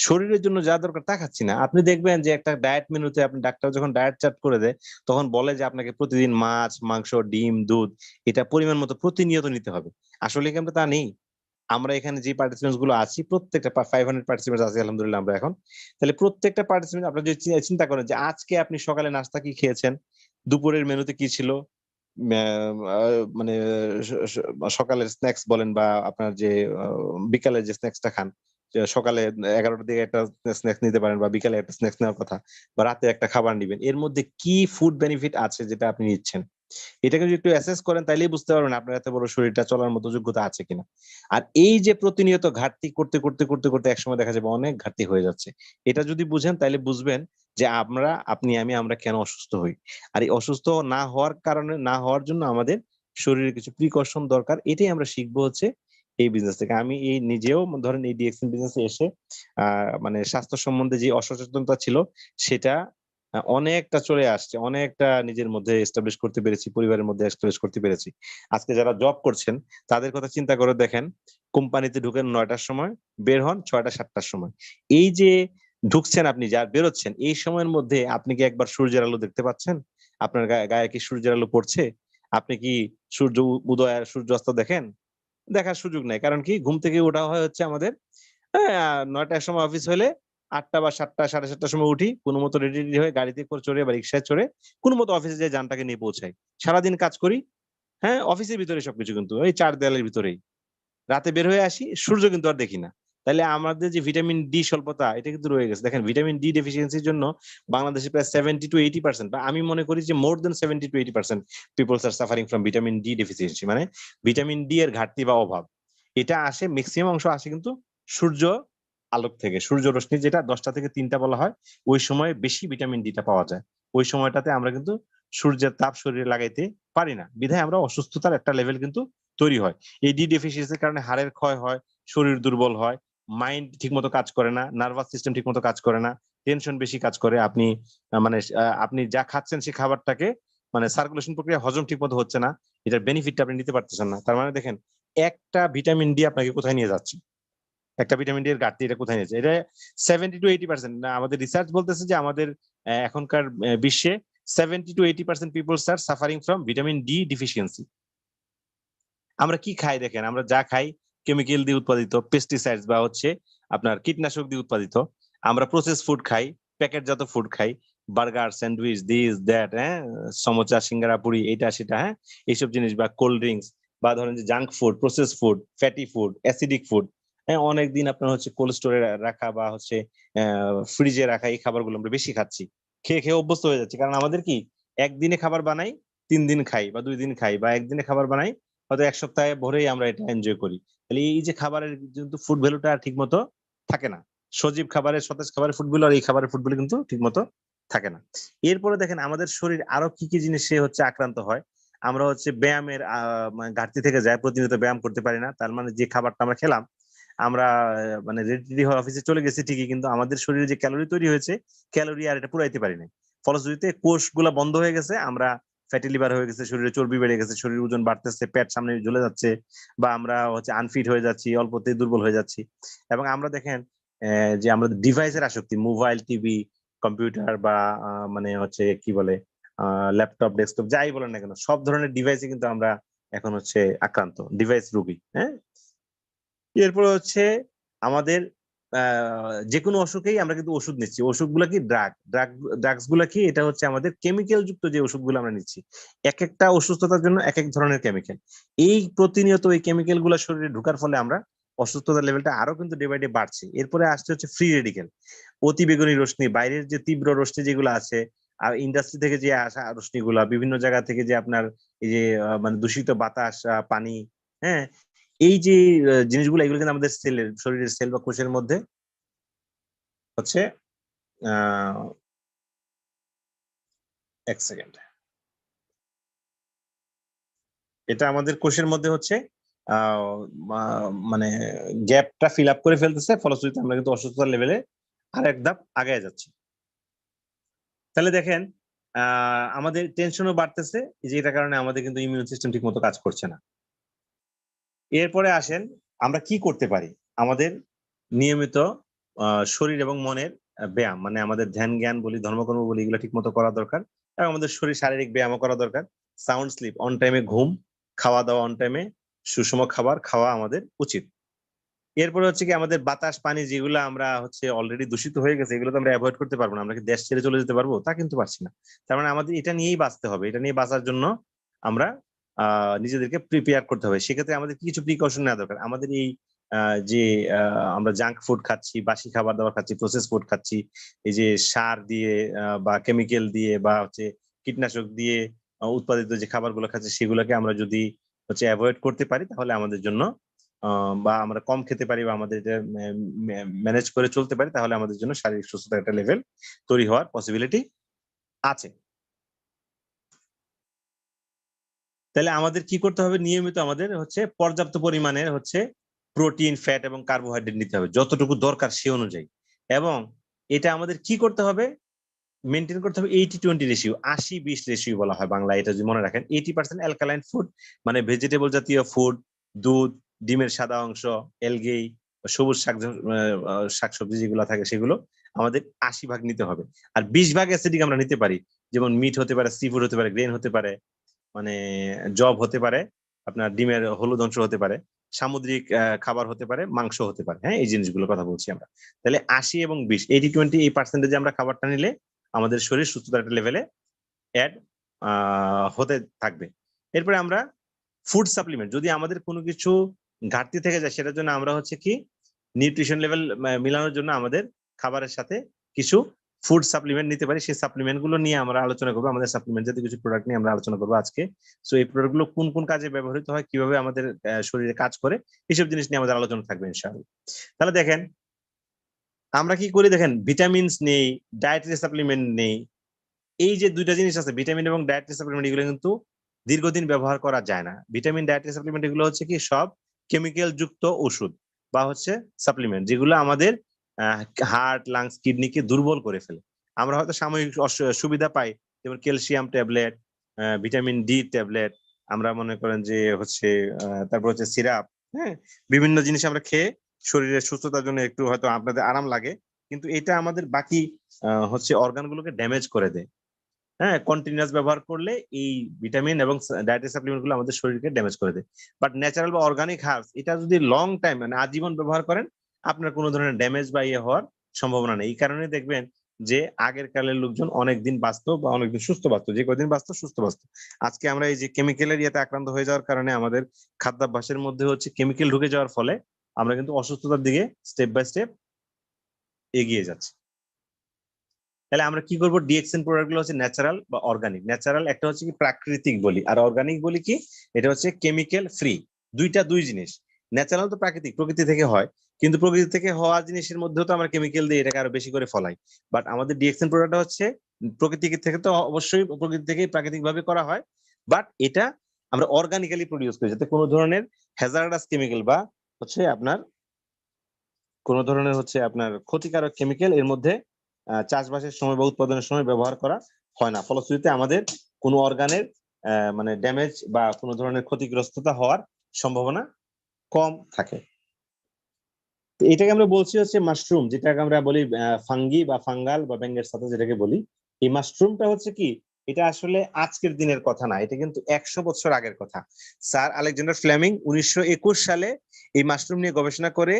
শরীরের জন্য যা দরকার তা খাচ্ছি না। আপনি দেখবেন যে একটা ডায়েট মেনুতে আপনি ডাক্তার যখন ডায়েট চার্ট করে দেয় তখন বলে যে আপনাকে প্রতিদিন মাছ, মাংস, ডিম, দুধ এটা পরিমাণ মতো প্রতিনিয়ত নিতে হবে। আসলে কি আমরা তা নেই? আমরা এখানে যে পার্টিসিপেন্টস গুলো আছি প্রত্যেকটা 500 পার্টিসিপেন্টস আছে আলহামদুলিল্লাহ আমরা এখন। তাহলে প্রত্যেকটা পার্টিসিপেন্ট আপনারা যদি চিন্তা করেন যে আজকে আপনি সকালে নাস্তা কি খেয়েছেন, দুপুরের মেনুতে কি ছিল, মানে সকালের স্ন্যাক্স বলেন বা আপনার যে বিকালের যে স্ন্যাক্সটা খান, যে সকালে 11টার দিকে একটা স্ন্যাক্স নিতে পারেন বা বিকালে একটা স্ন্যাক্স নেওয়ার কথা, বা রাতে একটা খাবার নিবেন, এর মধ্যে কি ফুড বেনিফিট আছে যেটা আপনি নিচ্ছেন, এটাকে যদি একটু অ্যাসেস করেন তাইলেই বুঝতে পারবেন আপনার এত বড় শরীরটা চলার মতো যোগ্যতা আছে কিনা। আর এই যে প্রতিনিয়ত ঘাটতি করতে করতে করতে করতে একসময় দেখা যাবে অনেক ঘাটতি হয়ে যাচ্ছে। এটা যদি বুঝেন তাইলে বুঝবেন যে আমরা কেন অসুস্থ হই। আর এই অসুস্থ না হওয়ার কারণে, না হওয়ার জন্য আমাদের শরীরে কিছু প্রিকশন দরকার। এটাই আমরা শিখবো হচ্ছে এই বিজনেস থেকে। আমি এই নিজেও ধরেন এই ডিএক্সএন বিজনেসে এসে মানে স্বাস্থ্য সম্বন্ধে যে অসচেতনতা ছিল সেটা অনেকটা চলে আসছে, অনেকটা নিজের মধ্যে এস্টাবলিশ করতে পেরেছি, পরিবারের মধ্যে এস্টাবলিশ করতে পেরেছি। আজকে যারা জব করছেন তাদের কথা চিন্তা করে দেখেন, কোম্পানিতে ঢুকেন 9টার সময়, বের হন 6টা-7টার সময়। এই যে ঢুকছেন আপনি, যা বেরোচ্ছেন, এই সময়ের মধ্যে আপনি কি একবার সূর্যের আলো দেখতে পাচ্ছেন? আপনার গায়ে কি সূর্যের আলো পড়ছে? আপনি কি সূর্য উদয় আর সূর্য অস্ত দেখেন? দেখার সুযোগ নাই। কারণ কি, ঘুম থেকে ওঠা হয় হচ্ছে আমাদের ৯টার সময় অফিস হলে ৮টা বা ৭টা ৭:৩০টার সময় উঠি। কোনমতে রেডি হয়ে গাড়িতে করে চড়ে বা রিক্সায় চড়ে কোনমতে অফিসে যেয়ে যানটাকে নিয়ে পৌঁছাই। সারাদিন কাজ করি। হ্যাঁ, অফিসের ভিতরে সবকিছু, কিন্তু এই ৪ দেয়ালের ভিতরেই। রাতে বের হয়ে আসি, সূর্য কিন্তু আর দেখি না। তাইলে আমাদের যে ভিটামিন ডি স্বল্পতা এটা কিন্তু রয়ে গেছে। দেখেন ভিটামিন ডি ডেফিসিয়েন্সির জন্য বাংলাদেশে প্রায় 70-80% বা আমি মনে করি যে মোর দেন 70-80% people's are suffering from vitamin D deficiency, মানে ভিটামিন ডি এর ঘাটতি বা অভাব। এটা আসে, ম্যাক্সিমাম অংশ আসে কিন্তু সূর্য আলোক থেকে, সূর্য রশ্মি, যেটা 10টা থেকে 3টা বলা হয়, ওই সময় বেশি ভিটামিন ডিটা পাওয়া যায়। ওই সময়টাতে আমরা কিন্তু সূর্যের তাপ শরীরে লাগাইতে পারি না, বিধায় আমরা অসুস্থতার একটা লেভেল কিন্তু তৈরি হয়। এই ডি ডেফিসিয়েন্সির কারণে হাড়ের ক্ষয় হয়, শরীর দুর্বল হয়, মাইন্ড ঠিকমতো কাজ করে না, নার্ভাস সিস্টেম ঠিকমতো কাজ করে না, টেনশন বেশি কাজ করে। আপনি আপনি যা খাচ্ছেন সেই খাবারটাকে মানে সার্কুলেশন প্রক্রিয়া হজম ঠিকমতো হচ্ছে না, এটার বেনিফিটটা আপনি নিতে পারতেছেন না। তার মানে দেখেন একটা ভিটামিন ডি আপনাকে কোথায় নিয়ে যাচ্ছে, একটা ভিটামিন ডি এর ঘাটতি এটা কোথায় নিয়ে যাচ্ছে। এটা 70-80% না, আমাদের রিসার্চ বলতেছে যে আমাদের এখনকার বিশ্বে 70-80% people's are suffering from vitamin D deficiency. আমরা কি খাই দেখেন, আমরা যা খাই কেমিক্যাল দিয়ে উৎপাদিত, পেস্টিসাইডস বা হচ্ছে আপনার কীটনাশক দিয়ে উৎপাদিত। আমরা প্রসেস ফুড খাই, প্যাকেটজাত ফুড খাই, বার্গার, স্যান্ডউইচ, দিস দ্যাট, হ্যাঁ, সমোসা, সিঙ্গারা, পুরি, এইটা সেটা, হ্যাঁ, এইসব জিনিস, বা কোল্ড ড্রিঙ্কস, বা ধরেন যে junk food, process food, fatty food, acidic food, হ্যাঁ, অনেকদিন আপনার হচ্ছে কোল্ড স্টোরে রাখা বা হচ্ছে ফ্রিজে রাখা এই খাবারগুলো আমরা বেশি খাচ্ছি, খেয়ে খেয়ে অভ্যস্ত হয়ে যাচ্ছে। কারণ আমাদের কি, একদিনে খাবার বানাই, 3 দিন খাই বা 2 দিন খাই, বা একদিনে খাবার বানাই হয়তো 1 সপ্তাহে ভরেই আমরা এটা এনজয় করি। তাহলে এই যে খাবারের কিন্তু ফুড ভ্যালুটা ঠিক মতো থাকে না। সজীব খাবারের, সতেজ খাবারের ফুড ভ্যালু আর এই খাবারের ফুড ভ্যালু কিন্তু ঠিক মতো থাকে না। এরপরে দেখেন আমাদের শরীর আরো কি কি জিনিসে হচ্ছে আক্রান্ত হয়। আমরা হচ্ছে ব্যায়ামের ঘাটতি থেকে যায়, প্রতিনিয়ত ব্যায়াম করতে পারি না। তার মানে যে খাবারটা আমরা খেলাম, আমরা মানে রেডি হয়ে অফিসে চলে গেছি ঠিকই, কিন্তু আমাদের শরীরে যে ক্যালোরি তৈরি হয়েছে, ক্যালোরি আর এটা পুরাইতে পারি না। ফলশ্রুতিতে কোষগুলা বন্ধ হয়ে গেছে, আমরা ফ্যাটি লিভার হয়ে গেছে, শরীরে চর্বি বেড়ে গেছে, শরীর ওজন বাড়তেছে, পেট সামনে ঝুলে যাচ্ছে, বা আমরা হচ্ছে আনফিট হয়ে যাচ্ছি, অল্পতেই দুর্বল হয়ে যাচ্ছি। এবং আমরা দেখেন যে আমরা ডিভাইসের আসক্তি, মোবাইল, টিভি, কম্পিউটার, বা মানে হচ্ছে কি বলে ল্যাপটপ, ডেস্কটপ, যাই বলেন না কেন, সব ধরনের ডিভাইসে কিন্তু আমরা এখন হচ্ছে আক্রান্ত, ডিভাইস রোগী। হ্যাঁ, এরপরে হচ্ছে আমাদের যে কোনো অসুখেই আমরা কিন্তু ওষুধ নিচ্ছি। ওষুধগুলা কি ড্রাগস গুলা কি, এটা হচ্ছে আমাদের কেমিক্যাল যুক্ত যে ওষুধগুলো আমরা নিচ্ছি। এক একটা অসুস্থতার জন্য এক এক ধরনের কেমিক্যাল। এই প্রতিনিয়ত এই কেমিক্যাল গুলা শরীরে ঢোকার ফলে আমরা অসুস্থতার লেভেলটা আরো কিন্তু ডে বাই ডে বাড়ছে। এরপরে আসছে হচ্ছে ফ্রি রেডিক্যাল, অতি বেগুনি রশ্মি, বাইরের যে তীব্র রশ্মি যেগুলো আছে, আর ইন্ডাস্ট্রি থেকে যে আসা রশ্মিগুলা, বিভিন্ন জায়গা থেকে যে আপনার এই যে মানে দূষিত বাতাস, পানি, হ্যাঁ, এই যে জিনিসগুলো, এগুলো কিন্তু আমাদের সেলের, শরীরের সেল বা কোষের মধ্যে হচ্ছে এক সেকেন্ড, এটা আমাদের কোষের মধ্যে হচ্ছে মানে গ্যাপটা ফিল আপ করে ফেলতেছে, ফলশ্রুতিতে আমরা কিন্তু অসুস্থতার লেভেলে আর এক ধাপ আগায় যাচ্ছি। তাহলে দেখেন আমাদের টেনশনও বাড়তেছে, যেটার কারণে আমাদের কিন্তু ইমিউন সিস্টেম ঠিক মতো কাজ করছে না। এরপরে আসেন আমরা কি করতে পারি। আমাদের নিয়মিত শরীর এবং মনের ব্যায়াম, মানে আমাদের ধ্যান জ্ঞান বলি, ধর্মকর্ম বলি, এগুলো ঠিক মতো করা দরকার এবং আমাদের শরীর শারীরিক ব্যায়ামও করা দরকার। সাউন্ড স্লিপ, অন টাইমে ঘুম, খাওয়া দাওয়া অন টাইমে, সুষম খাবার খাওয়া আমাদের উচিত। এরপরে হচ্ছে কি আমাদের বাতাস পানি যেগুলো আমরা হচ্ছে অলরেডি দূষিত হয়ে গেছে, এগুলো তো আমরা অ্যাভয়েড করতে পারবো না। আমরা কি দেশ ছেড়ে চলে যেতে পারবো? তা কিন্তু পারছি না। তার মানে আমাদের এটা নিয়েই বাঁচতে হবে। এটা নিয়ে বাঁচার জন্য আমরা নিজেদেরকে প্রিপেয়ার করতে হবে। সেক্ষেত্রে আমাদের কিছু প্রিকশন নেওয়া দরকার। আমাদের এই যে আমরা জাঙ্ক ফুড খাচ্ছি, বাসি খাবার দাবার খাচ্ছি, প্রসেস ফুড খাচ্ছি, এই যে সার দিয়ে বা কেমিক্যাল দিয়ে বা হচ্ছে কীটনাশক দিয়ে উৎপাদিত যে খাবারগুলো খাচ্ছি, সেগুলোকে আমরা যদি হচ্ছে অ্যাভয়েড করতে পারি, তাহলে আমাদের জন্য বা আমরা কম খেতে পারি বা আমাদের এটা ম্যানেজ করে চলতে পারি, তাহলে আমাদের জন্য শারীরিক সুস্থতার একটা লেভেল তৈরি হওয়ার পসিবিলিটি আছে। তাহলে আমাদের কি করতে হবে? নিয়মিত আমাদের হচ্ছে পর্যাপ্ত পরিমাণের হচ্ছে প্রোটিন, ফ্যাট এবং কার্বোহাইড্রেট নিতে হবে, যতটুকু দরকার সে অনুযায়ী। এবং এটা আমাদের কি করতে হবে? মেনটেন করতে হবে 80-20 রেশিও, 80-20 রেশিও বলা হয় বাংলায়। এটা যদি মনে রাখেন, 80% অ্যালকালাইন ফুড, মানে ভেজিটেবল জাতীয় ফুড, দুধ, ডিমের সাদা অংশ, এলগেই, সবুজ শাকসবজি যেগুলো থাকে সেগুলো আমাদের 80% নিতে হবে। আর 20% অ্যাসিডিক আমরা নিতে পারি, যেমন মিট হতে পারে, সি ফুড হতে পারে, গ্রেন হতে পারে, মানে জব হতে পারে, আপনার ডিমের হলুদ অংশ হতে পারে, সামুদ্রিক খাবার হতে পারে, মাংস হতে পারে। হ্যাঁ, এই জিনিসগুলোর কথা বলছি আমরা। তাহলে 80 এবং 20, 80-20 এই পার্সেন্টেজে আমরা খাবারটা নিলে আমাদের শরীর সুস্থতার একটা লেভেলে অ্যাড হতে থাকবে। এরপরে আমরা ফুড সাপ্লিমেন্ট, যদি আমাদের কোনো কিছু ঘাটতি থেকে যায়, সেটার জন্য আমরা হচ্ছে কি নিউট্রিশন লেভেল মিলানোর জন্য আমাদের খাবারের সাথে কিছু ফুড সাপ্লিমেন্ট নিতে পারি। সেই সাপ্লিমেন্ট গুলো নিয়ে আমরা আলোচনা করবো। আমাদের সাপ্লিমেন্ট জাতীয় কিছু প্রোডাক্ট নিয়ে আমরা আলোচনা করবো আজকে। সো এই প্রোডাক্ট গুলো কোন কোন কাজে ব্যবহৃত হয়, কিভাবে আমাদের শরীরে কাজ করে, এইসব জিনিস নিয়ে আমাদের আলোচনা থাকবে ইনশাআল্লাহ। তাহলে দেখেন আমরা কি করি, দেখেন ভিটামিনস নেই, ডায়েটারি সাপ্লিমেন্ট নেই। এই যে দুইটা জিনিস আছে, ভিটামিন এবং ডায়েটারি সাপ্লিমেন্ট, এগুলো কিন্তু দীর্ঘদিন ব্যবহার করা যায় না। ভিটামিন, ডায়েটারি সাপ্লিমেন্ট এগুলো হচ্ছে কি সব কেমিক্যাল যুক্ত ওষুধ বা হচ্ছে সাপ্লিমেন্ট, যেগুলো আমাদের হার্ট, লাংস, কিডনিকে দুর্বল করে ফেলে। আমরা হয়তো সাময়িক সুবিধা পাই, যেমন calcium tablet, vitamin D tablet, আমরা মনে করেন যে হচ্ছে তারপর হচ্ছে সিরাপ, হ্যাঁ, বিভিন্ন জিনিস আমরা খেয়ে শরীরের সুস্থতার জন্য একটু হয়তো আপনাদের আরাম লাগে, কিন্তু এটা আমাদের বাকি হচ্ছে অর্গানগুলোকে ড্যামেজ করে দেয়। হ্যাঁ, কন্টিনিউয়াস ব্যবহার করলে এই ভিটামিন এবং ডায়েটারি সাপ্লিমেন্ট গুলো আমাদের শরীরকে ড্যামেজ করে দেয়। বাট ন্যাচারাল বা অর্গানিক হার্বস, এটা যদি লং টাইম মানে আজীবন ব্যবহার করেন, আপনার কোনো ধরনের ড্যামেজ বা ইয়ে হওয়ার সম্ভাবনা নেই। এই কারণে দেখবেন যে আগের কালের লোকজন অনেকদিন বাঁচতো বা অনেকদিন সুস্থ বাঁচতো, যে কদিন বাঁচতো সুস্থ বাঁচতো। আজকে আমরা এই যে কেমিক্যালের ইয়েতে আক্রান্ত হয়ে যাওয়ার কারণে আমাদের খাদ্যাভ্যাসের মধ্যে হচ্ছে কেমিক্যাল ঢুকে যাওয়ার ফলে আমরা কিন্তু অসুস্থতার দিকে স্টেপ বাই স্টেপ এগিয়ে যাচ্ছি। তাহলে আমরা কি করবো? ডিএক্সএন প্রোডাক্ট গুলো হচ্ছে ন্যাচারাল বা অর্গানিক। ন্যাচারাল একটা হচ্ছে কি প্রাকৃতিক বলি, আর অর্গানিক বলি কি এটা হচ্ছে কেমিক্যাল ফ্রি। দুই জিনিস। ন্যাচারাল তো প্রাকৃতিক, প্রকৃতি থেকে হয়, কিন্তু প্রকৃতি থেকে হওয়া জিনিসের মধ্যেও তো আমরা কেমিক্যাল দিয়ে এটাকে আরো বেশি করে ফলাই। বাট আমাদের ডিএক্সএন প্রোডাক্ট হচ্ছে প্রকৃতি থেকে, তো অবশ্যই প্রকৃতি থেকেই প্রাকৃতিক ভাবে করা হয়, বাট এটা আমরা অর্গানিক্যালি প্রডিউস করি, যাতে কোনো ধরনের হ্যাজার্ডাস কেমিক্যাল বা হচ্ছে আপনার কোনো ধরনের হচ্ছে আপনার ক্ষতিকারক কেমিক্যাল এর মধ্যে চাষবাসের সময় বা উৎপাদনের সময় ব্যবহার করা হয় না। ফলশ্রুতিতে আমাদের কোনো অর্গানের মানে ড্যামেজ বা কোনো ধরনের ক্ষতিগ্রস্ততা হওয়ার সম্ভাবনা কম থাকে। এটাকে আমরা বলছি হচ্ছে মাশরুম, যেটাকে আমরা বলি ফাঙ্গি বা ফাঙ্গাল বা ব্যাঙ্গের সাথে যেটাকে বলি। এই মাশরুমটা হচ্ছে কি, এটা আসলে আজকের দিনের কথা না, এটা কিন্তু 100 বছর আগের কথা। স্যার আলেকজান্ডার ফ্লেমিং 1921 সালে এই মাশরুম নিয়ে গবেষণা করে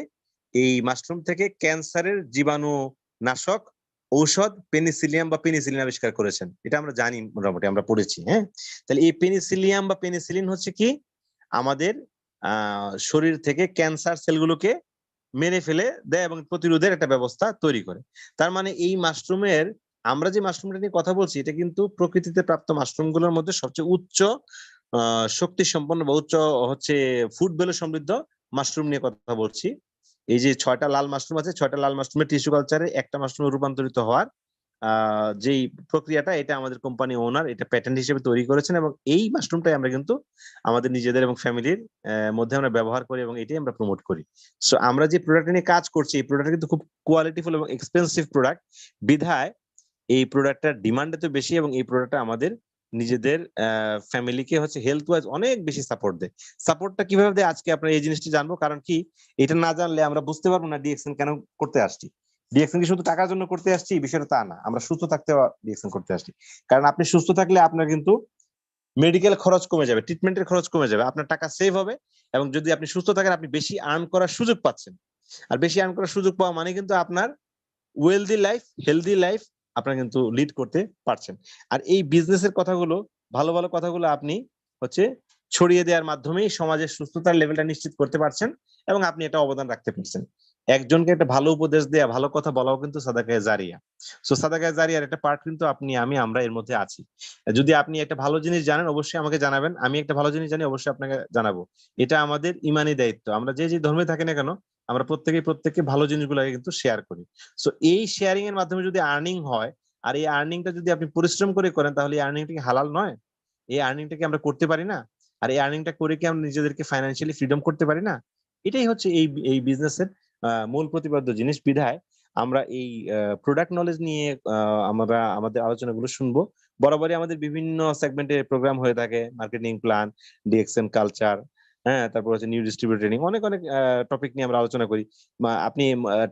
এই মাশরুম থেকে ক্যান্সারের জীবাণু নাশক ঔষধ পেনিসিলিয়াম বা পেনিসিলিন আবিষ্কার করেছেন। এটা আমরা জানি, মোটামুটি আমরা পড়েছি। হ্যাঁ, তাহলে এই পেনিসিলিয়াম বা পেনিসিলিন হচ্ছে কি আমাদের শরীর থেকে ক্যান্সার সেলগুলোকে মেরে ফেলে দেয় এবং প্রতিরোধের একটা ব্যবস্থা তৈরি করে। তার মানে এই মাশরুমের, আমরা যে মাশরুমটা নিয়ে কথা বলছি, এটা কিন্তু প্রকৃতিতে প্রাপ্ত মাশরুম গুলোর মধ্যে সবচেয়ে উচ্চ শক্তি সম্পন্ন বা উচ্চ হচ্ছে ফুড ভ্যালু সমৃদ্ধ মাশরুম নিয়ে কথা বলছি। এই যে 6টা লাল মাশরুম আছে, 6টা লাল মাশরুমের টিস্যু কালচারে একটা মাশরুমে রূপান্তরিত হওয়ার যেই প্রক্রিয়াটা, এটা আমাদের কোম্পানি ওনার এটা প্যাটেন্ট হিসেবে তৈরি করেছেন, এবং এই মাশরুমটাই আমরা কিন্তু আমাদের নিজেদের এবং ফ্যামিলির মধ্যে আমরা ব্যবহার করি এবং এটাই আমরা প্রমোট করি। সো আমরা যে প্রোডাক্ট নিয়ে কাজ করছি, এই প্রোডাক্ট কিন্তু খুব কোয়ালিটিফুল এবং এক্সপেন্সিভ প্রোডাক্ট বিধায় এই প্রোডাক্টটার ডিমান্ড এত বেশি এবং এই প্রোডাক্টটা আমাদের নিজেদের ফ্যামিলিকে হচ্ছে হেলথ ওয়াইজ অনেক বেশি সাপোর্ট দেয়। সাপোর্টটা কিভাবে দেয় আজকে আপনার এই জিনিসটি জানবো, কারণ কি এটা না জানলে আমরা বুঝতে পারবো না ডিএক্সএন কেন করতে আসছি। ডিএক্সএন কি শুধু টাকার জন্য করতে আসছি? বিষয়টা তা না, আমরা সুস্থ থাকতে ডিএক্সএন করতে আসছি। কারণ আপনি সুস্থ থাকলে আপনার কিন্তু মেডিকেল খরচ কমে যাবে, ট্রিটমেন্টের খরচ কমে যাবে, আপনার টাকা সেভ হবে এবং যদি আপনি সুস্থ থাকেন আপনি বেশি আর্ন করার সুযোগ পাচ্ছেন। আর বেশি আর্ন করার সুযোগ পাওয়া মানে কিন্তু আপনার ওয়েলদি লাইফ, হেলদি লাইফ আপনারা কিন্তু লিড করতে পারছেন। আর এই বিজনেসের কথাগুলো, ভালো ভালো কথাগুলো আপনি হচ্ছে ছড়িয়ে দেওয়ার মাধ্যমেই সমাজের সুস্থতার লেভেলটা নিশ্চিত করতে পারছেন এবং আপনি এটা অবদান রাখতে পারছেন। একজনকে একটা ভালো উপদেশ দেয়া, ভালো কথা বলাও কিন্তু সাদাকায়ে জারিয়া। সো সাদাকায়ে জারিয়ার একটা পার্ট কিন্তু আপনি, আমরা এর মধ্যে আছি। যদি আপনি একটা ভালো জিনিস জানেন অবশ্যই আমাকে জানাবেন, আমি একটা ভালো জিনিস জানি অবশ্যই আপনাকে জানাবো। এটা আমাদের ইমানি দায়িত্ব। আমরা যে যে ধর্মে থাকি না কেন আমরা প্রত্যেকে ভালো জিনিসগুলোকে কিন্তু শেয়ার করি। সো এই শেয়ারিং এর মাধ্যমে যদি আর্নিং হয়, আর এই আর্নিংটা যদি আপনি পরিশ্রম করে করেন, তাহলে এই আর্নিংটা কি হালাল নয়? এই আর্নিংটা কি আমরা করতে পারি না? আর এই আর্নিংটা করে কি আমরা নিজেদেরকে ফাইন্যান্সিয়ালি ফ্রিডম করতে পারি না? এটাই হচ্ছে এই বিজনেসের মূল প্রতিপাদ্য জিনিস। বিধায় আমরা এই প্রোডাক্ট নলেজ নিয়ে আমরা আমাদের আলোচনাগুলো শুনবো। বরাবরই আমাদের বিভিন্ন সেগমেন্টে প্রোগ্রাম হয়ে থাকে, মার্কেটিং প্ল্যান, ডিএক্সএন কালচার, হ্যাঁ, তারপর হচ্ছে নিউ ডিস্ট্রিবিউটর ট্রেনিং, অনেক টপিক নিয়ে আমরা আলোচনা করি। আপনি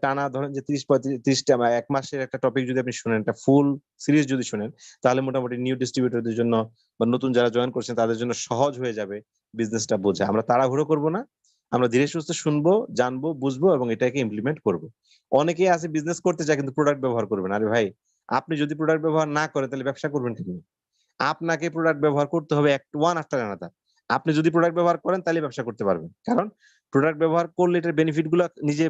টানা ধরেন যে 30-35টা বা এক মাসের একটা টপিক যদি আপনি শুনেন, একটা ফুল সিরিজ যদি শুনেন, তাহলে মোটামুটি নিউ ডিস্ট্রিবিউটরদের জন্য বা নতুন যারা জয়েন করছেন তাদের জন্য সহজ হয়ে যাবে বিজনেসটা বোঝা। আমরা তাড়াহুড়ো করবো না, আমরা ধীরে সুস্থে শুনবো, জানবো, বুঝবো এবং এটাকে ইমপ্লিমেন্ট করবো। অনেকেই আছে বিজনেস করতে চায় কিন্তু প্রোডাক্ট ব্যবহার করবেন। আরে ভাই, আপনি যদি প্রোডাক্ট ব্যবহার না করেন তাহলে ব্যবসা করবেন কি? আপনাকে প্রোডাক্ট ব্যবহার করতে হবে ওয়ান আফটার অ্যানাদার। আপনি যদি প্রোডাক্ট ব্যবহার করেন তাহলে ব্যবসা করতে পারবেন, কারণ প্রোডাক্ট ব্যবহার করলে এটার বেনিফিট গুলো নিজে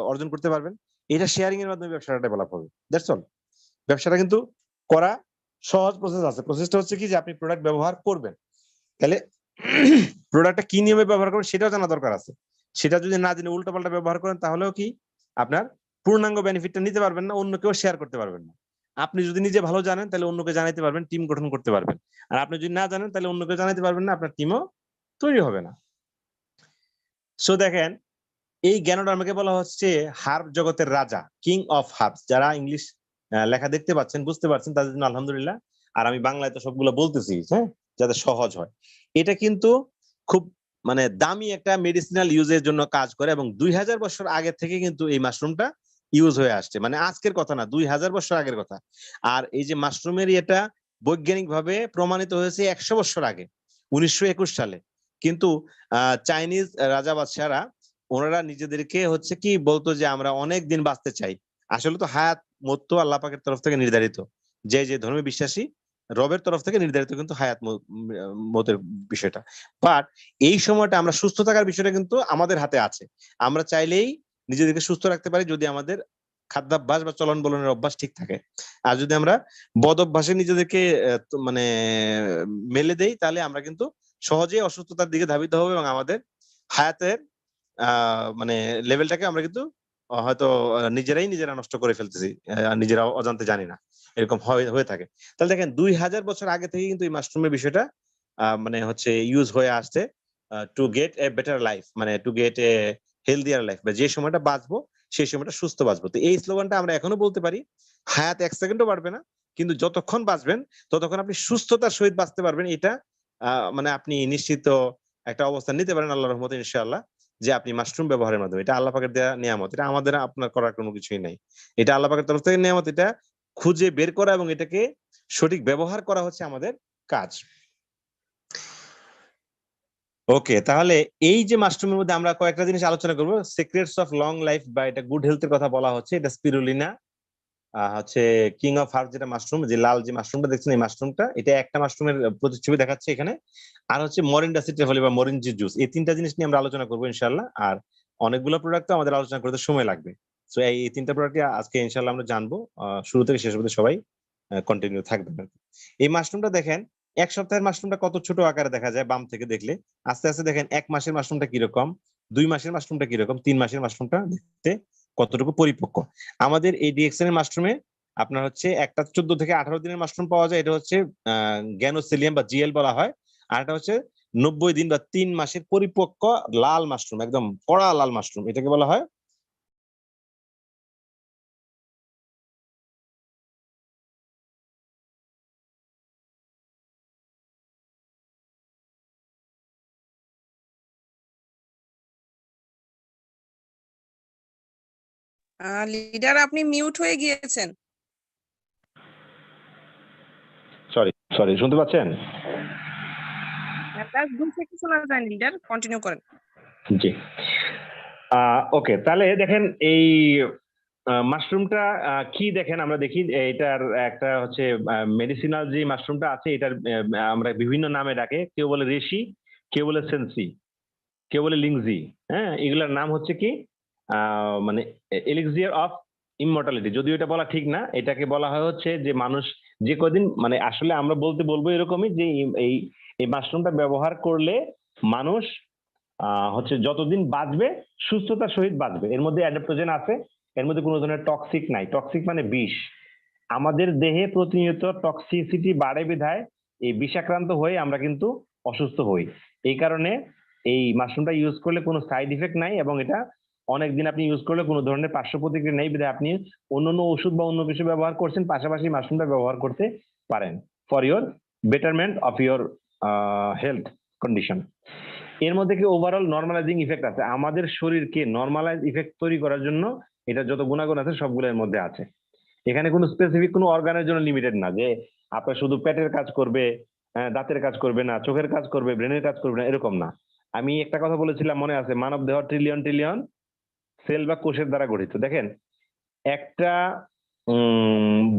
অর্জন করতে পারবেন। এটা শেয়ারিং এর মাধ্যমে ব্যবসাটা ডেভেলপ হবে। That's all. ব্যবসাটা কিন্তু করা সহজ প্রসেস আছে। প্রসেসটা হচ্ছে কি যে আপনি প্রোডাক্ট ব্যবহার করবেন, তাহলে প্রোডাক্টটা কি নিয়মে ব্যবহার করবেন সেটাও জানা দরকার আছে। সেটা যদি না জেনে উল্টাপাল্টা ব্যবহার করেন তাহলেও কি আপনার পূর্ণাঙ্গ বেনিফিটটা নিতে পারবেন না, অন্য কেউ শেয়ার করতে পারবেন না। আপনি যদি নিজে ভালো জানেন তাহলে অন্যকে জানাইতে পারবেন, টিম গঠন করতে পারবেন। আর আপনি যদি না জানেন তাহলে অন্যকে জানাইতে পারবেন না, আপনার টিমও তৈরি হবে না। সো দেখেন, এই জ্ঞানডার্মকে বলা হচ্ছে হার্ব জগতের রাজা, কিং অফ হার্বস। যারা ইংলিশ লেখা দেখতে পাচ্ছেন, বুঝতে পারছেন, তাদের জন্য আলহামদুলিল্লাহ। আর আমি বাংলায় তো সবগুলো বলতেছি, হ্যাঁ, যাতে সহজ হয়। এটা কিন্তু খুব দামি একটা মেডিসিনাল ইউজের জন্য কাজ করে এবং 2000 বছর আগে থেকে কিন্তু এই মাশরুমটা ইউজ হয়ে আসছে। আজকের কথা না, 2000 বছর আগের কথা। আর এই যে মাশরুমের এটা বৈজ্ঞানিক ভাবে প্রমাণিত হয়েছে 100 বছর আগে, 1921 সালে। কিন্তু চাইনিজ রাজা বাদশাহরা, ওনারা নিজেদেরকে হচ্ছে কি বলতো যে আমরা অনেক দিন বাঁচতে চাই। আসলে তো হায়াত মত তো আল্লাহ পাকের তরফ থেকে নির্ধারিত, যে যে ধর্মে বিশ্বাসী রবের তরফ থেকে নির্ধারিত কিন্তু হায়াত মতের বিষয়টা। বাট এই সময়টা আমরা সুস্থ থাকার বিষয়টা কিন্তু আমাদের হাতে আছে। আমরা চাইলেই নিজেদেরকে সুস্থ রাখতে পারি যদি আমাদের খাদ্যাভ্যাস বা চলন বলনের অভ্যাস ঠিক থাকে। আর যদি আমরা বদ অভ্যাসে নিজেদেরকে মেলে দেই তাহলে আমরা কিন্তু সহজেই অসুস্থতার দিকে ধাবিত হবো এবং আমাদের হায়াতের লেভেলটাকে আমরা কিন্তু হয়তো নিজেরা নষ্ট করে ফেলতেছি, নিজেরা অজান্তে জানি না, এরকম হয়ে থাকে। তাহলে দেখেন 2000 বছর আগে থেকে কিন্তু এই মাশরুমের বিষয়টা হচ্ছে ইউজ হয়ে আসছে to get a better life, to get A healthier life, বা যে সময়টা বাঁচবো সেই সময়টা সুস্থ বাঁচবো। তো এই স্লোগানটা আমরা এখনো বলতে পারি। হায়াত 1 সেকেন্ডও বাড়বে না, কিন্তু যতক্ষণ বাঁচবেন ততক্ষণ আপনি সুস্থতার সহিত বাঁচতে পারবেন। এটা আপনি নিশ্চিত একটা অবস্থান নিতে পারেন আল্লাহর রহমতে ইনশাআল্লাহ, যে আপনি মাশরুম ব্যবহারের মাধ্যমে। এটা আল্লাহ পাকের দেয়া নিয়ামত, এটা আমাদের আপনার করার কোনো কিছুই নাই। এটা আল্লাহ পাকের তরফ থেকে নিয়ামত, এটা খুঁজে বের করা এবং এটাকে সঠিক ব্যবহার করা হচ্ছে আমাদের কাজ। ওকে, তাহলে এই যে মাশরুমের মধ্যে আমরা কয়েকটা জিনিস আলোচনা করবো। সিক্রেটস অফ লং লাইফ বা এটা গুড হেলথের কথা বলা হচ্ছে। এটা স্পিরুলিনা হচ্ছে কিং অফ হার্ব, যেটা মাশরুম, যে লাল যে মাশরুমটা দেখছেন, এই মাশরুমটা, এটা একটা মাশরুমের প্রতিচ্ছবি দেখাচ্ছে এখানে। আর হচ্ছে মরিন্ডা সিট্রাফলি বা মরিঞ্জি জুস। এই 3টা জিনিস নিয়ে আমরা আলোচনা করবো ইনশাআল্লাহ। আর অনেকগুলো প্রোডাক্ট তো আমাদের আলোচনা করতে সময় লাগবে। সো এই 3টা প্রোডাক্ট আজকে ইনশাআল্লাহ আমরা জানবো। শুরু থেকে শেষ পর্যন্ত সবাই কন্টিনিউ থাকবেন। এই মাশরুমটা দেখেন, 1 সপ্তাহের মাশরুমটা কত ছোট আকারে দেখা যায় বাম থেকে দেখলে। আস্তে আস্তে দেখেন 1 মাসের মাশরুমটা কিরকম, 2 মাসের মাশরুমটা কিরকম, 3 মাসের মাশরুমটা দেখতে কতটুকু পরিপক্ক। আমাদের এই ডিএক্সএন এর মাশরুমে আপনার হচ্ছে একটা 14 থেকে 18 দিনের মাশরুম পাওয়া যায়, এটা হচ্ছে গ্যানোসেলিয়াম বা জিএল বলা হয়। আর এটা হচ্ছে 90 দিন বা 3 মাসের পরিপক্ক লাল মাশরুম, একদম কড়া লাল মাশরুম, এটাকে বলা হয় লিডার আপনি মিউট হয়ে গিয়েছেন। সরি শুনতে পাচ্ছেন? লাস্ট 2 সেকেন্ড শোনা যায় লিডার, কন্টিনিউ করেন। জি। ওকে, তাহলে দেখেন এই মাশরুমটা কি দেখেন, আমরা দেখি এটার একটা হচ্ছে মেডিসিনাল যে মাশরুমটা আছে এটার আমরা বিভিন্ন নামে ডাকে, কেউ বলে রেশি, কেউ বলে সেন্সি, কেউ বলে লিংজি। হ্যাঁ, এগুলোর নাম হচ্ছে কি মানে এলিক্সিয়ার অফ ইমমর্টালিটি। যদিও এটা বলা ঠিক না, এটাকে বলা হয় হচ্ছে যে মানুষ যে কদিন মানে আসলে আমরা বলবো এরকমই যে এই এই মাশরুমটা ব্যবহার করলে মানুষ হচ্ছে যতদিন বাঁচবে সুস্থতার সহিত বাঁচবে। এর মধ্যে অ্যাডাপ্টোজেন আছে, এর মধ্যে কোনো ধরনের টক্সিক নাই। টক্সিক মানে বিষ। আমাদের দেহে প্রতিনিয়ত টক্সিসিটি বাড়ে বিধায় এই বিষাক্রান্ত হয়ে আমরা কিন্তু অসুস্থ হই। এই কারণে এই মাশরুমটা ইউজ করলে কোনো সাইড ইফেক্ট নাই এবং এটা অনেকদিন আপনি ইউজ করলে কোনো ধরনের পার্শ্ব প্রতিক্রিয়া নেই বিধায় আপনি অন্য ওষুধ বা অন্য কিছু ব্যবহার করছেন, পাশাপাশি মাশরুমটা ব্যবহার করতে পারেন for your betterment of your health condition. এর মধ্যে কি ওভারঅল নর্মালাইজিং ইফেক্ট আছে, আমাদের শরীরকে নর্মালাইজ ইফেক্ট তৈরি করার জন্য এটা যত গুণাগুণ আছে সবগুলো এর মধ্যে আছে। এখানে কোনো স্পেসিফিক কোনো অর্গানের জন্য লিমিটেড না যে আপনার শুধু পেটের কাজ করবে, দাঁতের কাজ করবে না, চোখের কাজ করবে, ব্রেনের কাজ করবে না, এরকম না। আমি একটা কথা বলেছিলাম মনে আছে, মানব দেহ ট্রিলিয়ন ট্রিলিয়ন সেল বা কোষের দ্বারা গঠিত। দেখেন একটা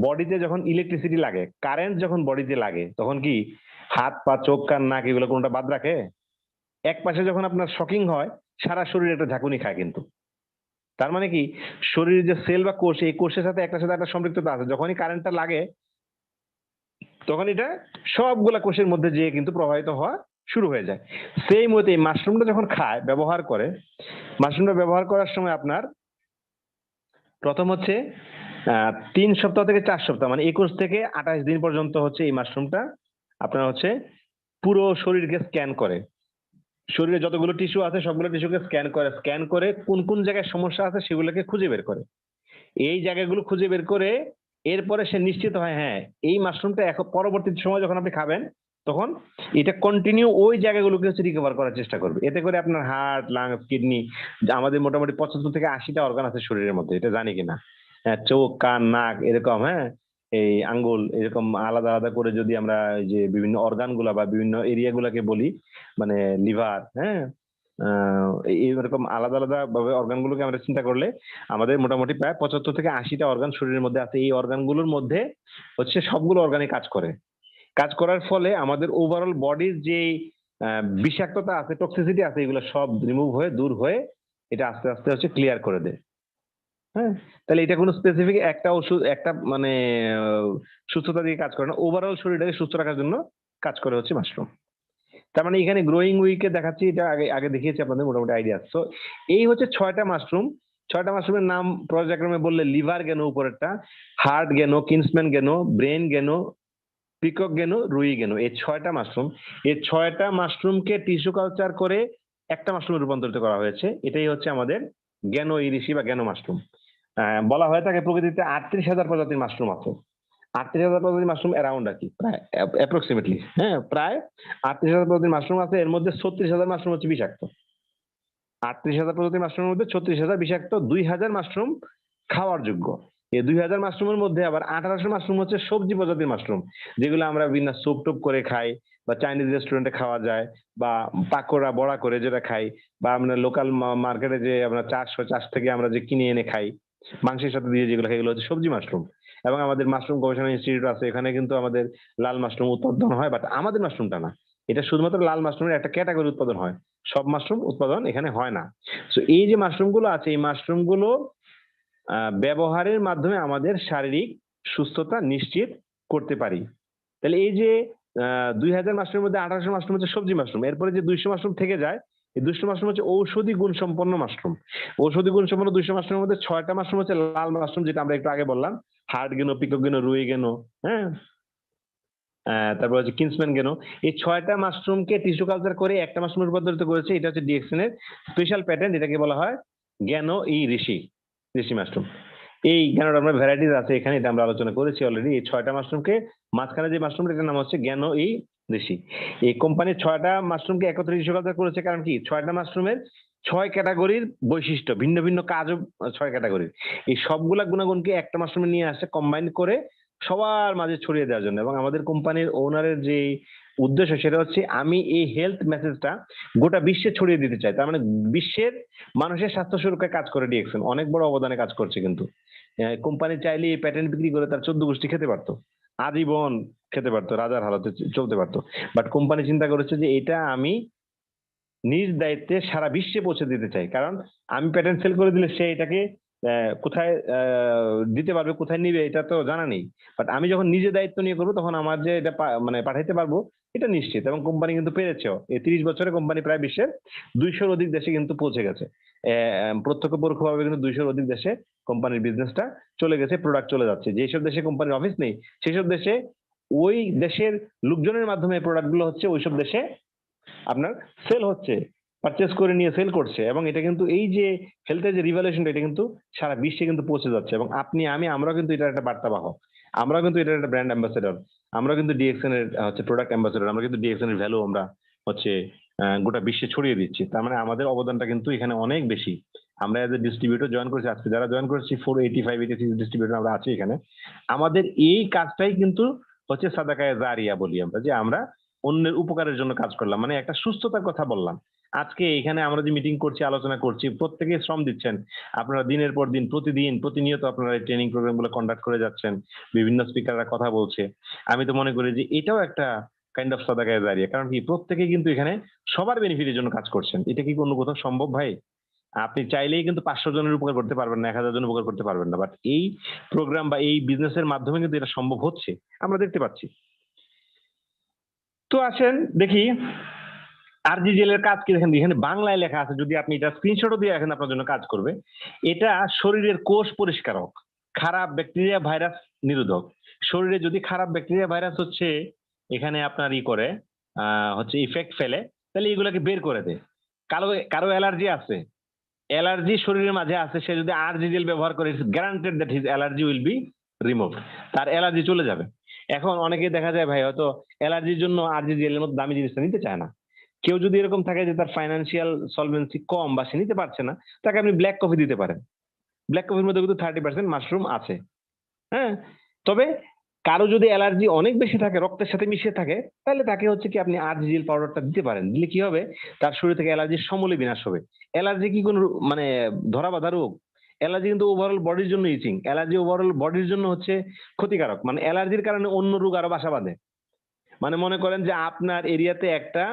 বডিতে যখন ইলেকট্রিসিটি লাগে, কারেন্ট যখন বডিতে লাগে, তখন কি হাত পা চোখ কান নাক এগুলো কোনোটা বাদ রাখে? এক পাশে যখন আপনার শকিং হয় সারা শরীর একটা ঝাঁকুনি খায় কিন্তু। তার মানে কি শরীরের যে সেল বা কোষ, এই কোষের সাথে একটা সম্পৃক্ততা আছে। যখনই কারেন্টটা লাগে তখন এটা সবগুলা কোষের মধ্যে যেয়ে কিন্তু প্রবাহিত হওয়া শুরু হয়ে যায়। সেই মতে এই মাশরুমটা যখন খায় ব্যবহার করে, মাশরুমটা ব্যবহার করার সময় আপনার প্রথম হচ্ছে 3 সপ্তাহ থেকে 4 সপ্তাহ মানে 21 থেকে 28 দিন পর্যন্ত হচ্ছে এই মাশরুমটা আপনার হচ্ছে পুরো শরীরকে স্ক্যান করে। শরীরে যতগুলো টিস্যু আছে সবগুলো টিস্যুকে স্ক্যান করে কোন কোন জায়গায় সমস্যা আছে সেগুলোকে খুঁজে বের করে। এই জায়গাগুলো খুঁজে বের করে এরপরে সে নিশ্চিত হয় হ্যাঁ এই মাশরুমটা এখন পরবর্তী সময় যখন আপনি খাবেন তখন এটা কন্টিনিউ ওই জায়গাগুলোকে হচ্ছে রিকভার করার চেষ্টা করবে। এতে করে আপনার হার্ট, লাংস, কিডনি, আমাদের মোটামুটি 75 থেকে 80টা অর্গান আছে শরীরের মধ্যে, এটা জানি কিনা? হ্যাঁ, চোখ, কান, নাক এরকম, হ্যাঁ এই আঙ্গুল এরকম আলাদা আলাদা করে যদি আমরা যে বিভিন্ন অর্গান গুলা বা বিভিন্ন এরিয়া গুলাকে বলি, মানে লিভার, হ্যাঁ এরকম আলাদা আলাদা ভাবে অর্গান গুলোকে আমরা চিন্তা করলে আমাদের মোটামুটি প্রায় 75 থেকে 80টা অর্গান শরীরের মধ্যে আছে। এই অর্গান গুলোর মধ্যে হচ্ছে সবগুলো অর্গানে কাজ করে। কাজ করার ফলে আমাদের ওভারঅল বডির যে বিষাক্ততা আছে, টক্সিসিটি আছে, এগুলো সব রিমুভ হয়ে দূর হয়ে এটা আস্তে আস্তে হচ্ছে ক্লিয়ার করে দেয়। হ্যাঁ, তাহলে এটা কোনো স্পেসিফিক একটা ওষুধ একটা মানে সুস্থতা দিয়ে কাজ করে না, ওভারঅল শরীরটাকে সুস্থ রাখার জন্য কাজ করে হচ্ছে মাশরুম। তার মানে এখানে গ্রোয়িং উইকে দেখাচ্ছি, এটা আগে আগে দেখিয়েছি আপনাদের মোটামুটি আইডিয়া। সো এই হচ্ছে 6টা মাশরুম। 6টা মাশরুমের নাম পর্যায়ক্রমে বললে লিভার গেনো উপরেরটা, হার্ট গেনো, কিন্সম্যান গেনো, ব্রেন গেনো, পিকক গেনো, রুই গেনো, এই 6টা মাশরুম। এই 6টা মাশরুমকে টিস্যু কালচার করে একটা মাশরুমে রূপান্তরিত করা হয়েছে। এটাই হচ্ছে আমাদের গেনো ইরিশি বা গেনো মাশরুম। বলা হয়ে থাকে প্রকৃতিতে 38,000 প্রজাতির মাশরুম আছে। 38,000 প্রজাতির মাশরুম অ্যারাউন্ড আর কি, প্রায় অ্যাপ্রক্সিমেটলি, হ্যাঁ প্রায় 38,000 প্রজাতির মাশরুম আছে। এর মধ্যে 36,000 মাশরুম হচ্ছে বিষাক্ত। 38,000 প্রজাতির মাশরুমের মধ্যে 36,000 বিষাক্ত, 2,000 মাশরুম খাওয়ার যোগ্য। এই 2,000 মাশরুমের মধ্যে আবার 1,800 মাশরুম হচ্ছে সবজি প্রজাতির মাশরুম, যেগুলো আমরা বিভিন্ন স্যুপ টুপ করে খাই বা চাইনিজ রেস্টুরেন্টে খাওয়া যায় বা পাকোড়া বড়া করে যেটা খাই, বা আমরা লোকাল মার্কেটে যে আমরা চাষ থেকে আমরা যে কিনে এনে খাই মাংসের সাথে দিয়ে যেগুলো খাই, এগুলো হচ্ছে সবজি মাশরুম। এবং আমাদের মাশরুম গবেষণা ইনস্টিটিউট আছে, এখানে কিন্তু আমাদের লাল মাশরুম উৎপাদন হয়, বাট আমাদের মাশরুমটা না, এটা শুধুমাত্র লাল মাশরুমের একটা ক্যাটাগরি উৎপাদন হয়, সব মাশরুম উৎপাদন এখানে হয় না। তো এই যে মাশরুম গুলো আছে, এই মাশরুম গুলো ব্যবহারের মাধ্যমে আমাদের শারীরিক সুস্থতা নিশ্চিত করতে পারি। তাহলে এই যে 2,000 মাশরুমের মধ্যে 1,800 মাশরুম হচ্ছে সবজি মাশরুম, এরপরে যে 200 মাশরুম থেকে যায়, এই 200 মাশরুম হচ্ছে ঔষধি গুণসম্পন্ন মাশরুম। ঔষধি গুণসম্পন্ন 200 মাশরুমের মধ্যে 6টা মাশরুম হচ্ছে লাল মাশরুম, যেটা আমরা একটু আগে বললাম, হার্ট গেনো, পিকক গেনো, রুই গেনো, হ্যাঁ তারপর হচ্ছে কিন্সম্যান গেনো। এই 6টা মাশরুমকে টিস্যু কালচার করে একটা মাশরুমে রূপান্তরিত করেছে। এটা হচ্ছে ডিএক্সএন এর স্পেশাল প্যাটার্ন, এটাকে বলা হয় গ্যানো ই ঋষি মাশরুম। এই জ্ঞানোর আমরা ভ্যারাইটিস আছে এখানে, এটা আমরা আলোচনা করেছি অলরেডি। এই 6টা মাশরুমকে মাঝখানে যে মাশরুমটা, এটার নাম হচ্ছে জ্ঞানো ই ঋষি। এই কোম্পানির 6টা মাশরুমকে একত্রে টিস্যু কালচার করেছে, কারণ কি 6টা মাশরুমের 6 ক্যাটাগরির বৈশিষ্ট্য, ভিন্ন ভিন্ন কাজও 6 ক্যাটাগরির। এই সবগুলা গুণাগুণকে একটা মাশরুমে নিয়ে আসছে কম্বাইন করে সবার মাঝে ছড়িয়ে দেওয়ার জন্য। এবং আমাদের কোম্পানির ওনারের যে উদ্দেশ্য সেটা হচ্ছে আমি এই হেলথ মেসেজটা গোটা বিশ্বে ছড়িয়ে দিতে চাই। তার মানে বিশ্বের মানুষের স্বাস্থ্য সুরক্ষায় কাজ করে ডিএক্সএন, অনেক বড় অবদানে কাজ করছে কিন্তু। কোম্পানি চাইলে এই প্যাটেন্ট বিক্রি করে তার 14 গোষ্ঠী খেতে পারতো, আজীবন খেতে পারতো, রাজার হালতে চলতে পারতো। বাট কোম্পানি চিন্তা করেছে যে এটা আমি নিজ দায়িত্বে সারা বিশ্বে পৌঁছে দিতে চাই। কারণ আমি প্যাটেন্ট সেল করে দিলে সে এটাকে কোথায় দিতে পারবে, কোথায় নিবে এটা তো জানা নেই। বাট আমি যখন নিজে দায়িত্ব নিয়ে করবো তখন আমার যে এটা মানে পাঠাইতে পারবো এটা নিশ্চিত। এবং কোম্পানি কিন্তু পেরেছেও। এই 30 বছরে কোম্পানি প্রায় বিশ্বের 200-র অধিক দেশে কিন্তু পৌঁছে গেছে। প্রত্যক্ষ পরোক্ষভাবে কিন্তু 200-র অধিক দেশে কোম্পানির বিজনেসটা চলে গেছে, প্রোডাক্ট চলে যাচ্ছে। যেসব দেশে কোম্পানির অফিস নেই সেসব দেশে ওই দেশের লোকজনের মাধ্যমে প্রোডাক্ট গুলো হচ্ছে ওইসব দেশে আপনার সেল হচ্ছে, পারচেস করে নিয়ে সেল করছে। এবং এটা কিন্তু এই যে হেলথের যে রিভলিউশনটা এটা কিন্তু সারা বিশ্বে কিন্তু পৌঁছে যাচ্ছে। এবং আপনি আমরাও কিন্তু এটার একটা বার্তাবাহক, আমরাও কিন্তু এটার একটা ব্র্যান্ড অ্যাম্বাসেডর, আমরা কিন্তু ডিএক্সএন এর হচ্ছে প্রোডাক্ট অ্যাম্বাসেডর, আমরা কিন্তু ডিএক্সএন এর ভ্যালু আমরা হচ্ছে গোটা বিশ্বে ছড়িয়ে দিচ্ছি। তার মানে আমাদের অবদানটা কিন্তু এখানে অনেক বেশি। আমরা এজ এ ডিস্ট্রিবিউটর জয়েন করেছি, আজকে যারা জয়েন করেছি 485-86 ডিস্ট্রিবিউটর আমরা আছি এখানে। আমাদের এই কাজটাই কিন্তু হচ্ছে সাদাকায়ে জারিয়া বলি আমরা, যে আমরা অন্যের উপকারের জন্য কাজ করলাম, মানে একটা সুস্থতার কথা বললাম। আজকে এখানে আমরা যে মিটিং করছি, আলোচনা করছি, প্রত্যেকে শ্রম দিচ্ছেন। আপনারা দিনের পর দিন প্রতিদিন প্রতিনিয়ত আপনারা এই ট্রেনিং প্রোগ্রাম গুলো কন্ডাক্ট করে যাচ্ছেন, বিভিন্ন স্পিকাররা কথা বলছে। আমি তো মনে করি যে এটাও একটা কাইন্ড অফ সাদাকায়ে জারিয়া। কারণ কি প্রত্যেকে কিন্তু এখানে সবার বেনিফিটের জন্য কাজ করছেন। এটা কি কোনো কোথাও সম্ভব ভাই? আপনি চাইলেই কিন্তু 500 জনের উপকার করতে পারবেন না, 1000 জনের উপকার করতে পারবেন না। বাট এই প্রোগ্রাম বা এই বিজনেসের মাধ্যমে কিন্তু এটা সম্ভব হচ্ছে, আমরা দেখতে পাচ্ছি। তো আসেন দেখি আরজিজিএল এর কাজ কি দেখেন, এখানে বাংলায় লেখা আছে, যদি আপনি এটা স্ক্রিনশটও দিয়ে রাখেন আপনার জন্য কাজ করবে। এটা শরীরের কোষ পরিষ্কারক, খারাপ ব্যাকটেরিয়া ভাইরাস নিরোধক। শরীরে যদি খারাপ ব্যাকটেরিয়া ভাইরাস হচ্ছে এখানে আপনার করে হচ্ছে ইফেক্ট ফেলে, তাহলে এগুলোকে বের করে দেয়। কারো অ্যালার্জি আছে, অ্যালার্জি শরীরের মাঝে আছে, সে যদি আরজিজিএল ব্যবহার করে it's guaranteed that his allergy will be removed, তার অ্যালার্জি চলে যাবে। এখন অনেকে দেখা যায় ভাই হয়তো অ্যালার্জির জন্য আরজিজিএল এর মতো দামি জিনিসটা নিতে চায় না। কেউ যদি এরকম থাকে যে তার ফাইন্যান্সিয়াল সলভেন্সি কম বা সে নিতে পারছে না, তাকে আপনি ব্ল্যাক কফি দিতে পারেন। ব্ল্যাক কফির মধ্যে কিন্তু 30% মাশরুম আছে। হ্যাঁ, তবে কারো যদি অ্যালার্জি অনেক বেশি থাকে, রক্তের সাথে মিশে থাকে, তাহলে তাকে হচ্ছে কি আপনি আরজিজিএল পাউডারটা দিতে পারেন। দিলে কি হবে, তার শরীর থেকে অ্যালার্জির সমূলে বিনাশ হবে। অ্যালার্জি কি কোনো মানে ধরা বাঁধা রোগ? অ্যালার্জি কিন্তু ওভারঅল বডির জন্য ইচিং, অ্যালার্জি ওভারঅল বডির জন্য হচ্ছে ক্ষতিকারক। মানে অ্যালার্জির কারণে অন্য রোগ আরো বাসা বাঁধে। মানে মনে করেন যে আপনার এরিয়াতে একটা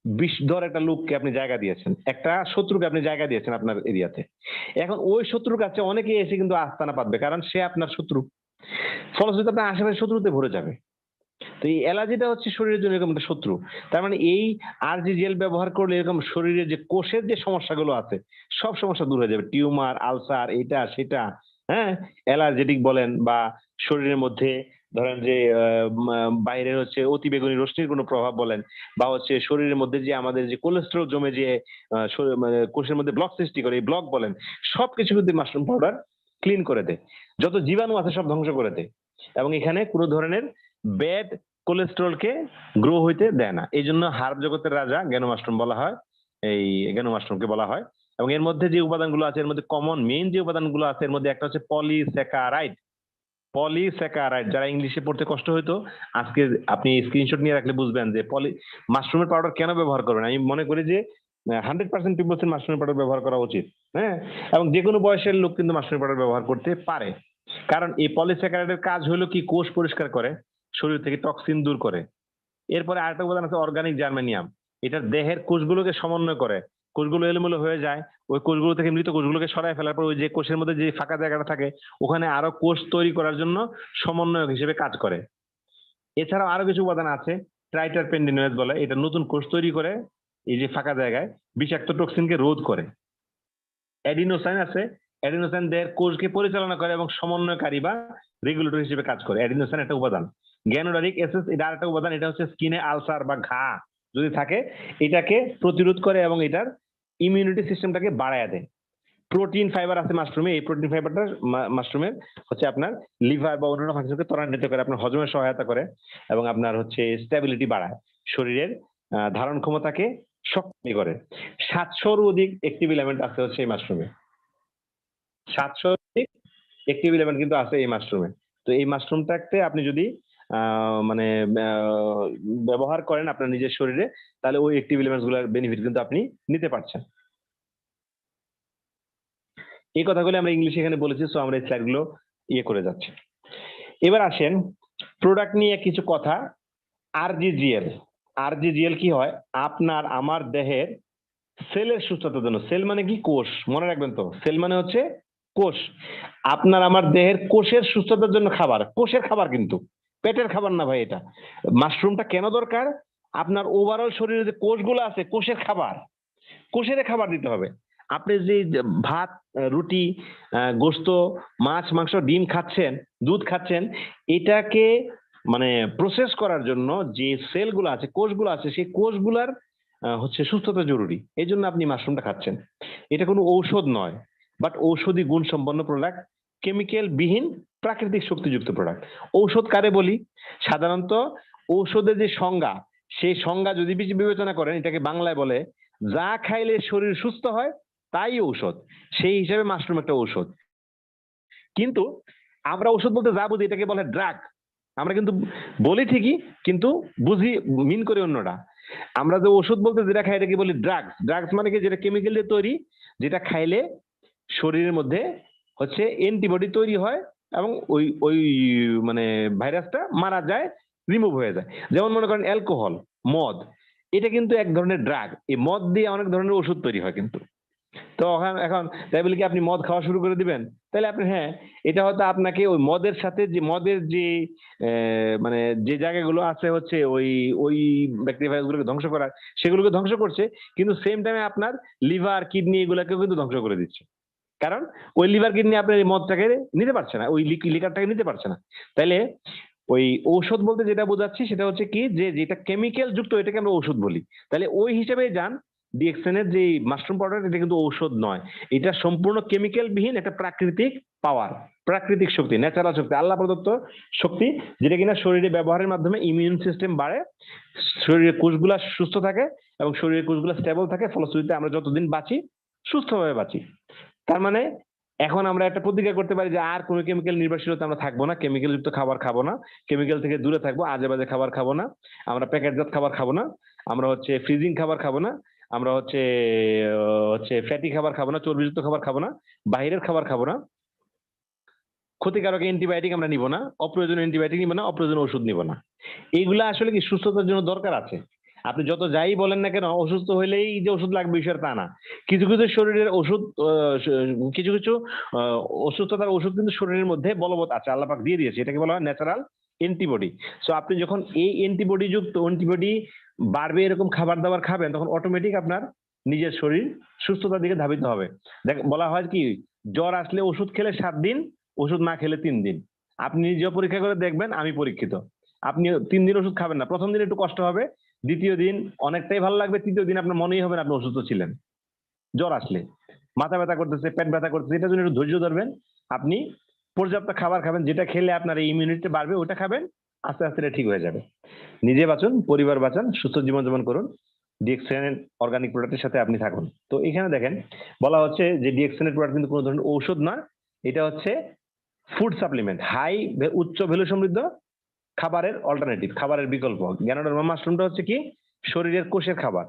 বিষধর একটা লোককে আপনি জায়গা দিয়েছেন, একটা শত্রুকে আপনি জায়গা দিয়েছেন আপনার এরিয়াতে। এখন ওই শত্রুর কাছে অনেকে এসে কিন্তু আস্তানা পাতবে, কারণ সে আপনার শত্রু। ফলশ্রুতিতে আপনার আশেপাশে শত্রুতে ভরে যাবে। তো এই অ্যালার্জিটা হচ্ছে শরীরের জন্য এরকম একটা শত্রু। তার মানে এই আরজিজিএল ব্যবহার করলে এরকম শরীরের যে কোষের যে সমস্যাগুলো আছে সব সমস্যা দূর হয়ে যাবে। টিউমার, আলসার, এটা সেটা, হ্যাঁ, অ্যালার্জেটিক বলেন বা শরীরের মধ্যে ধরেন যে বাইরের হচ্ছে অতিবেগুনি রশ্মির কোনো প্রভাব বলেন, বা হচ্ছে শরীরের মধ্যে যে আমাদের যে কোলেস্টেরল জমে যে কোষের মধ্যে ব্লক সৃষ্টি করে, এই ব্লক বলেন, সবকিছু কিন্তু মাশরুম পাউডার ক্লিন করে দেয়। যত জীবাণু আছে সব ধ্বংস করে দেয়। এবং এখানে কোনো ধরনের ব্যাড কোলেস্টেরলকে গ্রো হইতে দেয় না। এই জন্য হার্ব জগতের রাজা জ্ঞানু মাশরুম বলা হয়, এই জ্ঞানু মাশরুমকে বলা হয়। এবং এর মধ্যে যে উপাদানগুলো আছে, এর মধ্যে কমন মেইন যে উপাদানগুলো আছে, এর মধ্যে একটা হচ্ছে পলিস্যাকারাইড। পলিস্যাকারাইড, যারা ইংলিশে পড়তে কষ্ট হইতো, আজকে আপনি স্ক্রিনশট নিয়ে রাখলে বুঝবেন যে মাশরুমের পাউডার কেন ব্যবহার করবেন। আমি মনে করি যে 100% পিপলসের মাশরুমের পাউডার ব্যবহার করা উচিত। হ্যাঁ, এবং যে কোনো বয়সের লোক কিন্তু মাশরুমের পাউডার ব্যবহার করতে পারে। কারণ এই পলিস্যাকারাইডের কাজ হলো কি, কোষ পরিষ্কার করে, শরীর থেকে টক্সিন দূর করে। এরপরে আরেকটা উপাদান আছে অর্গানিক জার্মেনিয়াম। এটা দেহের কোষগুলোকে সমন্বয় করে। কোষগুলো এলোমেলো হয়ে যায়, ওই কোষগুলো থেকে মৃত কোষগুলোকে সরায় ফেলার পর ওই যে কোষের মধ্যে যে ফাঁকা জায়গাটা থাকে ওখানে আরো কোষ তৈরি করার জন্য সমন্বয়ক হিসেবে কাজ করে। এছাড়াও আরো কিছু উপাদান আছে, ট্রাইটারপেন্ডিনোয়েজ বলে, এটা নতুন কোষ তৈরি করে, এই যে ফাঁকা জায়গায় বিষাক্ত টক্সিনকে রোধ করে। অ্যাডিনোসাইন আছে, অ্যাডিনোসাইন দেহের কোষকে পরিচালনা করে এবং সমন্বয়কারী বা রেগুলেটর হিসেবে কাজ করে। অ্যাডিনোসাইন একটা উপাদান। গ্যানোডারিক অ্যাসিড এটা আরেকটা উপাদান, এটা হচ্ছে স্কিনে আলসার বা ঘা যদি থাকে এটাকে প্রতিরোধ করে এবং এটার ইমিউনিটি সিস্টেমটাকে বাড়ায় দেয়। প্রোটিন ফাইবার আছে মাশরুমে, এই প্রোটিন ফাইবারটা মাশরুমের হচ্ছে আপনার লিভার বা অন্যান্য ফাংশনকে ত্বরান্বিত করে, আপনার হজমে সহায়তা করে এবং আপনার হচ্ছে স্ট্যাবিলিটি বাড়ায়, শরীরের ধারণ ক্ষমতাকে শক্তি করে। 700-র অধিক অ্যাক্টিভ এলিমেন্ট আছে হচ্ছে এই মাশরুমে। 700 অধিক অ্যাক্টিভ এলিমেন্ট কিন্তু আছে এই মাশরুমে। তো এই মাশরুমটাকে আপনি যদি মানে ব্যবহার করেন আপনার নিজের শরীরে, তাহলে ওই অ্যাক্টিভ এলিমেন্টস গুলোর বেনিফিট কিন্তু আপনি নিতে পারছেন। এই কথাগুলো আমরা ইংলিশে এখানে বলেছি, সো আমরা এই স্লাইডগুলো করে যাচ্ছি। এবার আসেন প্রোডাক্ট নিয়ে কিছু কথা। আরজিজিএল। আরজিজিএল কি হয়? আপনার আমার দেহের সেলের সুস্থতার জন্য। সেল মানে কি? কোষ। মনে রাখবেন তো, সেল মানে হচ্ছে কোষ। আপনার আমার দেহের কোষের সুস্থতার জন্য খাবার, কোষের খাবার কিন্তু পেটের খাবার না ভাই। এটা মাশরুমটা কেন দরকার? আপনার ওভারঅল শরীরে যে কোষগুলো আছে, কোষের খাবার, কোষের খাবার দিতে হবে। আপনি যে ভাত, রুটি, গোস্ত, মাছ, মাংস, ডিম খাচ্ছেন, দুধ খাচ্ছেন, এটাকে মানে প্রসেস করার জন্য যে সেলগুলো আছে, কোষগুলো আছে, সেই কোষগুলার হচ্ছে সুস্থতা জরুরি। এই জন্য আপনি মাশরুমটা খাচ্ছেন। এটা কোনো ঔষধ নয়, বাট ঔষধি গুণ সম্পন্ন প্রোডাক্ট, কেমিক্যাল বিহীন প্রাকৃতিক শক্তিযুক্ত প্রোডাক্ট। ঔষধ কারে বলি? সাধারণত ঔষধের যে সংজ্ঞা, সেই সংজ্ঞা যদি বিবেচনা করেন, এটাকে বাংলায় বলে যা খাইলে শরীর সুস্থ হয় তাই ঔষধ। সেই হিসাবে মাশরুম একটা ঔষধ। কিন্তু আমরা ঔষধ বলতে যা বুঝি এটাকে বলে ড্রাগ। আমরা কিন্তু বলি ঠিকই, কিন্তু বুঝি মিন করে অন্যটা। আমরা যে ওষুধ বলতে যেটা খাই এটাকে বলি ড্রাগস। ড্রাগস মানে কি? যেটা কেমিক্যাল দিয়ে তৈরি, যেটা খাইলে শরীরের মধ্যে হচ্ছে অ্যান্টিবডি তৈরি হয় এবং ওই ওই মানে ভাইরাসটা মারা যায়, রিমুভ হয়ে যায়। যেমন মনে করেন অ্যালকোহল, মদ, এটা কিন্তু এক ধরনের ড্রাগ। এই মদ দিয়ে অনেক ধরনের ওষুধ তৈরি হয় কিন্তু। তো এখন তাই বলে কি আপনি মদ খাওয়া শুরু করে দিবেন? তাহলে আপনি হ্যাঁ, এটা হয়তো আপনাকে ওই মদের সাথে যে মদের যে মানে যে জায়গাগুলো আছে হচ্ছে ওই ওই ব্যাকটেরিয়া ভাইরাসগুলোকে ধ্বংস করার, সেগুলোকে ধ্বংস করছে, কিন্তু সেম টাইমে আপনার লিভার, কিডনি এগুলোকেও কিন্তু ধ্বংস করে দিচ্ছে। কারণ ওই লিভার, কিডনি আপনার এই মদটাকে নিতে পারছে না, ওই লিকারটাকে নিতে পারছে না। তাইলে ওই ঔষধ বলতে যেটা বোঝাচ্ছি সেটা হচ্ছে কি, যে যেটা কেমিক্যাল যুক্ত এটাকে আমরা ঔষধ বলি। তাহলে ওই হিসেবে যান, ডিএক্সএনের যে মাশরুম পাউডার, এটা কিন্তু ঔষধ নয়। এটা সম্পূর্ণ কেমিক্যাল বিহীন একটা প্রাকৃতিক পাওয়ার, প্রাকৃতিক শক্তি, ন্যাচারাল শক্তি, আল্লাহ প্রদত্ত শক্তি, যেটা কিনা শরীরে ব্যবহারের মাধ্যমে ইমিউন সিস্টেম বাড়ে, শরীরের কোষগুলা সুস্থ থাকে এবং শরীরের কোষগুলা স্টেবল থাকে। ফলশ্রুতিতে আমরা যতদিন বাঁচি সুস্থভাবে বাঁচি। তার মানে এখন আমরা একটা প্রতিজ্ঞা করতে পারি যে আর কোনো কেমিক্যাল নির্ভরশীলতা আমরা থাকবো না, কেমিক্যাল যুক্ত খাবার খাবো না, কেমিক্যাল থেকে দূরে থাকবো, আজে বাজে খাবার খাবো না, আমরা প্যাকেটজাত খাবার খাবো না, আমরা হচ্ছে ফ্রিজিং খাবার খাবো না, আমরা হচ্ছে ফ্যাটি খাবার খাবো না, চর্বিযুক্ত খাবার খাবো না, বাইরের খাবার খাবো না, ক্ষতিকারক অ্যান্টিবায়োটিক আমরা নিব না, অপ্রয়োজনীয় অ্যান্টিবায়োটিক নিব না, অপ্রয়োজনীয় ওষুধ নিব না। এইগুলা আসলে কি সুস্থতার জন্য দরকার আছে। আপনি যত যাই বলেন না কেন, অসুস্থ হইলেই যে ওষুধ লাগবে বিষয় তা না। কিছু কিছু শরীরের ওষুধ, কিছু কিছু অসুস্থতার ওষুধ কিন্তু শরীরের মধ্যে বলবৎ আছে, আল্লাহ পাক দিয়ে দিয়েছে। এটাকে বলা হয় ন্যাচারাল অ্যান্টিবডি। সো আপনি যখন এই অ্যান্টিবডি যুক্ত অ্যান্টিবডি বাড়বে এরকম খাবার দাবার খাবেন, তখন অটোমেটিক আপনার নিজের শরীর সুস্থতার দিকে ধাবিত হবে। দেখ, বলা হয় কি, জ্বর আসলে ওষুধ খেলে 7 দিন, ওষুধ না খেলে 3 দিন। আপনি নিজেও পরীক্ষা করে দেখবেন, আমি পরীক্ষিত। আপনি 3 দিন ওষুধ খাবেন না, প্রথম দিন একটু কষ্ট হবে, দ্বিতীয় দিন অনেকটাই ভালো লাগবে, তৃতীয় দিন আপনার মনেই হবে না আপনি অসুস্থ ছিলেন। জ্বর আসলে, মাথা ব্যথা করতেছে, পেট ব্যথা করতেছে, এটার জন্য একটু ধৈর্য ধরবেন। আপনি পর্যাপ্ত খাবার খাবেন, যেটা খেলে আপনার এই ইমিউনিটি বাড়বে, ওটা খাবেন, আস্তে আস্তে এটা ঠিক হয়ে যাবে। নিজে বাঁচুন, পরিবার বাঁচান, সুস্থ জীবনযাপন করুন, ডিএক্সএন অর্গানিক প্রোডাক্টের সাথে আপনি থাকুন। তো এখানে দেখেন বলা হচ্ছে যে ডিএক্সএন প্রোডাক্ট কিন্তু কোনো ধরনের ঔষধ নয়, এটা হচ্ছে ফুড সাপ্লিমেন্ট, উচ্চ ভ্যালু সমৃদ্ধ খাবারের অল্টারনেটিভ, খাবারের বিকল্প। গ্যানোডার্মা মাশরুমটা হচ্ছে কি, শরীরের কোষের খাবার।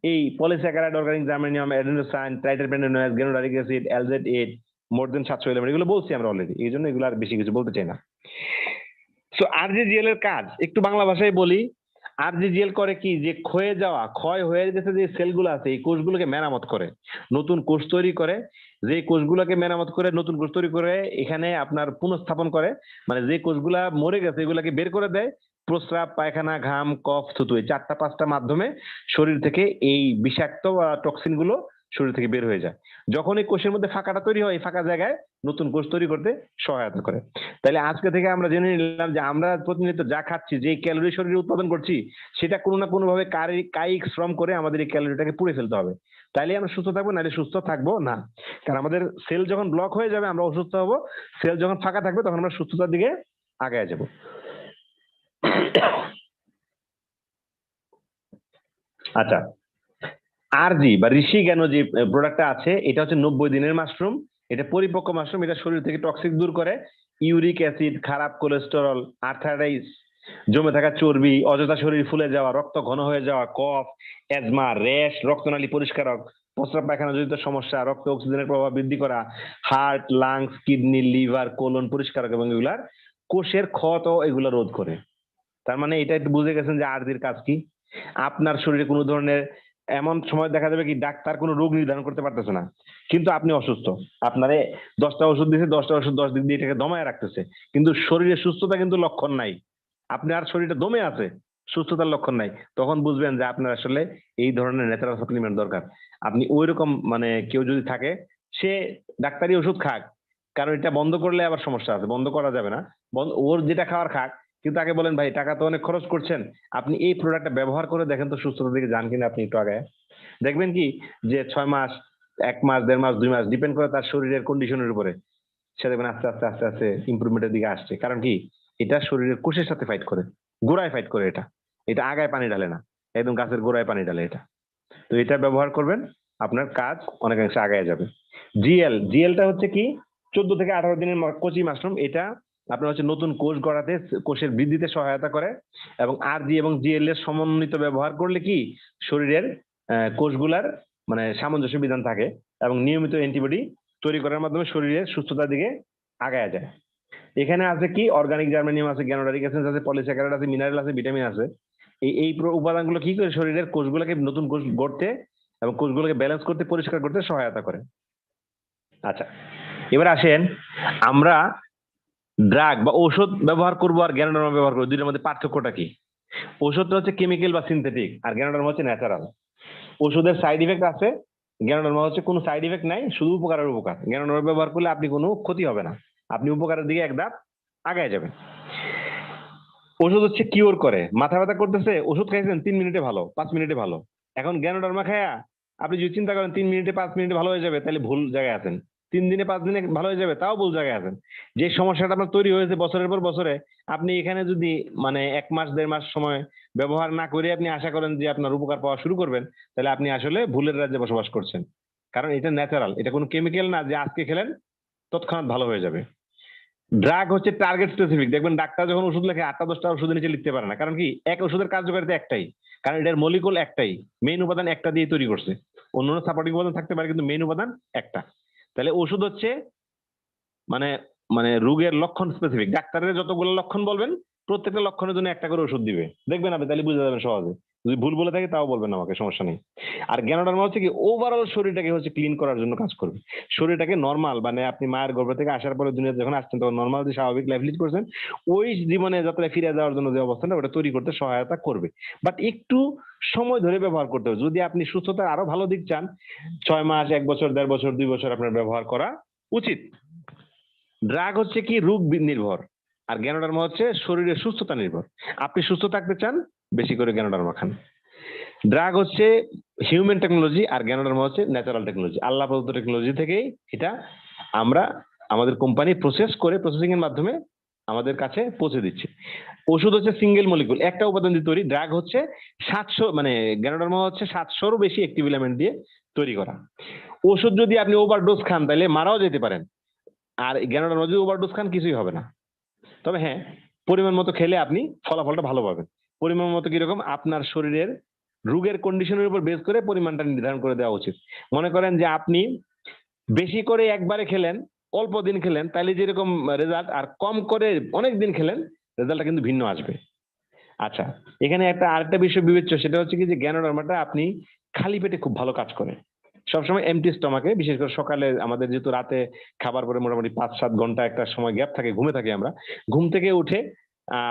এই polysaccharide, organic germanium, adenosine, triterpenoids, ganoderic acid, LZ8, more than 700 element, এগুলো বলছি আমরা অলরেডি, এই জন্য এগুলো আর বেশি কিছু বলতে চাই না। সো আরজিজিএল এর কাজ একটু বাংলা ভাষায় বলি। আরজিজিএল করে কি, যে ক্ষয় হয়ে গেছে যে সেলগুলো আছে, এই কোষগুলোকে মেরামত করে, নতুন কোষ তৈরি করে। যে কোষগুলোকে মেরামত করে নতুন কোষ তৈরি করে এখানে আপনার পুনঃস্থাপন করে, মানে যে কোষগুলা মরে গেছে এগুলাকে বের করে দেয়। প্রস্রাব, পায়খানা, ঘাম, কফ, থুতু, এই 4টা-5টা মাধ্যমে শরীর থেকে এই বিষাক্ত টক্সিন গুলো শরীর থেকে বের হয়ে যায়। যখন এই কোষের মধ্যে ফাঁকাটা তৈরি হয়, এই ফাঁকা জায়গায় নতুন কোষ তৈরি করতে সহায়তা করে। তাহলে আজকে থেকে আমরা জেনে নিলাম যে আমরা প্রতিনিয়ত যা খাচ্ছি, যে ক্যালোরি শরীরে উৎপাদন করছি, সেটা কোনো না কোনো ভাবে কায়িক শ্রম করে আমাদের এই ক্যালোরিটাকে পুড়ে ফেলতে হবে। তাইলে আমরা সুস্থ থাকবো, নাহলে সুস্থ থাকবো না। কারণ আমাদের সেল যখন ব্লক হয়ে যাবে আমরা অসুস্থ হবো, সেল যখন ফাঁকা থাকবে তখন আমরা সুস্থতার দিকে আগায় যাব। আচ্ছা, আরজি বা ঋষি জ্ঞান যে প্রোডাক্টটা আছে, এটা হচ্ছে 90 দিনের মাশরুম। এটা পরিপক্ক মাশরুম, এটা শরীর থেকে টক্সিক দূর করে, ইউরিক অ্যাসিড, খারাপ কোলেস্টেরল, আর্থারাইটিস, জমে থাকা চর্বি, অযথা শরীর ফুলে যাওয়া, রক্ত ঘন হয়ে যাওয়া, কফ, অ্যাজমা, র্যাশ, রক্তনালী পরিষ্কারক, প্রস্রাব পায়খানা জনিত সমস্যা, রক্তে অক্সিজেনের প্রভাব বৃদ্ধি করা, heart, lungs, kidney, liver, colon পরিষ্কারক এবং এগুলার কোষের ক্ষত এগুলো রোধ করে। তার মানে এটা একটু বুঝে গেছেন যে আরজির কাজ কি। আপনার শরীরে কোনো ধরনের এমন সময় দেখা যাবে কি ডাক্তার কোনো রোগ নির্ধারণ করতে পারতেছে না, কিন্তু আপনি অসুস্থ, আপনারে 10টা ওষুধ দিয়েছে, 10টা ওষুধ 10 দিন দিয়ে এটাকে দমায় রাখতেছে, কিন্তু শরীরের সুস্থতা কিন্তু লক্ষণ নাই, আপনার শরীরটা দমে আছে, সুস্থতার লক্ষণ নাই। তখন বুঝবেন যে আপনার আসলে এই ধরনের ন্যাচারাল সাপ্লিমেন্ট দরকার। আপনি ওইরকম মানে কেউ যদি থাকে, সে ডাক্তারি ওষুধ খাক, কারণ এটা বন্ধ করলে আবার সমস্যা আছে, বন্ধ করা যাবে না। ওর যেটা খাওয়ার খাক, কিন্তু আগে বলেন ভাই টাকা তো অনেক খরচ করছেন, আপনি এই প্রোডাক্টটা ব্যবহার করে দেখেন তো সুস্থতার দিকে যান কিনা। আপনি একটু আগে দেখবেন কি যে 6 মাস, 1 মাস, 1.5 মাস, 2 মাস ডিপেন্ড করে তার শরীরের কন্ডিশনের উপরে, সে দেখবেন আস্তে আস্তে আস্তে আস্তে ইমপ্রুভমেন্টের দিকে আসছে। কারণ কি, এটা শরীরের কোষের সাথে ফাইট করে, গোড়ায় ফাইট করে। এটা এটা আগায় পানি ঢালে না, একদম গাছের গোড়ায় পানি ঢালে এটা। তো এটা ব্যবহার করবেন, আপনার কাজ অনেকাংশে আগায় যাবে। জিএলটা হচ্ছে কি 14 থেকে 18 দিনের কচি মাশরুম। এটা আপনার হচ্ছে নতুন কোষ গড়াতে, কোষের বৃদ্ধিতে সহায়তা করে, এবং আরজি এবং জিএল এর সমন্বিত ব্যবহার করলে কি শরীরের কোষগুলার মানে সামঞ্জস্য বিধান থাকে, এবং নিয়মিত অ্যান্টিবডি তৈরি করার মাধ্যমে শরীরের সুস্থতার দিকে আগায় যায়। এখানে আছে কি অর্গানিক জার্মেনিয়াম আছে, গ্যানোডারিক অ্যাসিড আছে, পলিস্যাকারাইড আছে, মিনারেল আছে, ভিটামিন আছে। এই উপাদানগুলো কি করে শরীরের কোষগুলোকে নতুন কোষ গড়তে এবং কোষগুলোকে ব্যালেন্স করতে, পরিষ্কার করতে সহায়তা করে। আচ্ছা, এবার আসেন আমরা ড্রাগ বা ঔষধ ব্যবহার করবো আর গ্যানোডার্মা ব্যবহার করবো, দুইটার মধ্যে পার্থক্যটা কি? ওষুধটা হচ্ছে কেমিক্যাল বা সিনথেটিক, আর গ্যানোডার্মা হচ্ছে ন্যাচারাল। ওষুধের সাইড ইফেক্ট আছে, গ্যানোডার্মা হচ্ছে কোনো সাইড ইফেক্ট নাই, শুধু উপকারের উপকার। গ্যানোডার্মা ব্যবহার করলে আপনি কোনো ক্ষতি হবে না, আপনি উপকারের দিকে এক ধাপ আগায় যাবেন। ওষুধ হচ্ছে কিওর করে, মাথা ব্যথা করতেছে, ওষুধ খাইছেন 3 মিনিটে ভালো, 5 মিনিটে ভালো। এখন গ্যানোডার্মা খায়া আপনি যদি চিন্তা করেন 3 মিনিটে 5 মিনিটে ভালো হয়ে যাবে, তাহলে ভুল জায়গায় আছেন। 3 দিনে 5 দিনে ভালো হয়ে যাবে, তাও ভুল জায়গায় আছেন। যে সমস্যাটা আপনার তৈরি হয়েছে বছরের পর বছরে, আপনি এখানে যদি মানে 1 মাস 1.5 মাস সময় ব্যবহার না করে আপনি আশা করেন যে আপনার উপকার পাওয়া শুরু করবেন, তাহলে আপনি আসলে ভুলের রাজ্যে বসবাস করছেন। কারণ এটা ন্যাচারাল, এটা কোনো কেমিক্যাল না যে আজকে খেলেন তৎক্ষণাৎ ভালো হয়ে যাবে। ড্রাগ হচ্ছে টার্গেট স্পেসিফিক। দেখবেন ডাক্তার যখন ওষুধ লেখে 8টা 10টা ওষুধের নিচে লিখতে পারে না। কারণ কি, এক ওষুধের কার্যকারিতা একটাই, কারণ এটার মলিকুল একটাই, মেইন উপাদান একটা দিয়ে তৈরি করছে। অন্যান্য সাপোর্টিং উপাদান থাকতে পারে, কিন্তু মেইন উপাদান একটা। তাহলে ওষুধ হচ্ছে মানে মানে রোগের লক্ষণ স্পেসিফিক। ডাক্তারের যতগুলো লক্ষণ বলবেন, প্রত্যেকটা লক্ষণের জন্য একটা করে ওষুধ দিবে, দেখবেন আপনি, তাহলে বুঝে যাবেন সহজে। যদি ভুল বলে থাকে তাও বলবেন আমাকে, সমস্যা নেই। আর গ্যানোডার্মা হচ্ছে কি ওভারঅল শরীরটাকে হচ্ছে ক্লিন করার জন্য কাজ করবে, শরীরটাকে নর্মাল মানে আপনি মায়ের গর্ভ থেকে আসার পরে দুনিয়াতে যখন আসছেন তখন নর্মাল যে স্বাভাবিক লাইফ লিড করছেন, ওই জীবনে যাত্রায় ফিরে যাওয়ার জন্য যে অবস্থাটা ওটা তৈরি করতে সহায়তা করবে। বাট একটু সময় ধরে ব্যবহার করতে হবে। যদি আপনি সুস্থতার আরো ভালো দিক চান, 6 মাস, 1 বছর, 1.5 বছর, 2 বছর আপনার ব্যবহার করা উচিত। ড্রাগ হচ্ছে কি রোগ নির্ভর, আর গ্যানোডার্মা হচ্ছে শরীরের সুস্থতা নির্ভর। আপনি সুস্থ থাকতে চান, বেশি করে গ্যানোডার্মা খান। ড্রাগ হচ্ছে হিউম্যান টেকনোলজি, আর গ্যানোডার্মা হচ্ছে ন্যাচারাল টেকনোলজি, আল্লাহ প্রদত্ত টেকনোলজি থেকেই এটা আমরা আমাদের কোম্পানি প্রসেস করে, প্রসেসিং এর মাধ্যমে আমাদের কাছে পৌঁছে দিচ্ছি। ওষুধ হচ্ছে সিঙ্গেল মলিকুল, একটা উপাদান দিয়ে তৈরি। ড্রাগ হচ্ছে 700 মানে গ্যানোডার্মা হচ্ছে 700-রও বেশি অ্যাক্টিভ এলিমেন্ট দিয়ে তৈরি করা। ওষুধ যদি আপনি ওভারডোজ খান তাহলে মারাও যেতে পারেন, আর গ্যানোডার্মা যদি ওভারডোজ খান কিছুই হবে না। তবে হ্যাঁ, পরিমাণ মতো খেলে আপনি ফলাফলটা ভালো পাবেন। পরিমাণ মতো কিরকম, আপনার শরীরের রোগের কন্ডিশনের উপর বেস করে পরিমাণটা নির্ধারণ করে দেওয়া উচিত। মনে করেন যে আপনি বেশি করে একবারে খেলেন, অল্প দিন খেলেন, তাহলে যেরকম রেজাল্ট, আর কম করে অনেক দিন খেলেন, রেজাল্টটা কিন্তু ভিন্ন আসবে। আচ্ছা, এখানে আরেকটা বিষয় বিবেচ্য, সেটা হচ্ছে কি যে গ্যানোডার্মাটা আপনি খালি পেটে খুব ভালো কাজ করে। সবসময় এমটি স্টমাকে, বিশেষ করে সকালে, আমাদের যেহেতু রাতে খাবার পরে মোটামুটি 5-7 ঘন্টা একটা সময় গ্যাপ থাকে, ঘুমে থাকি আমরা, ঘুম থেকে উঠে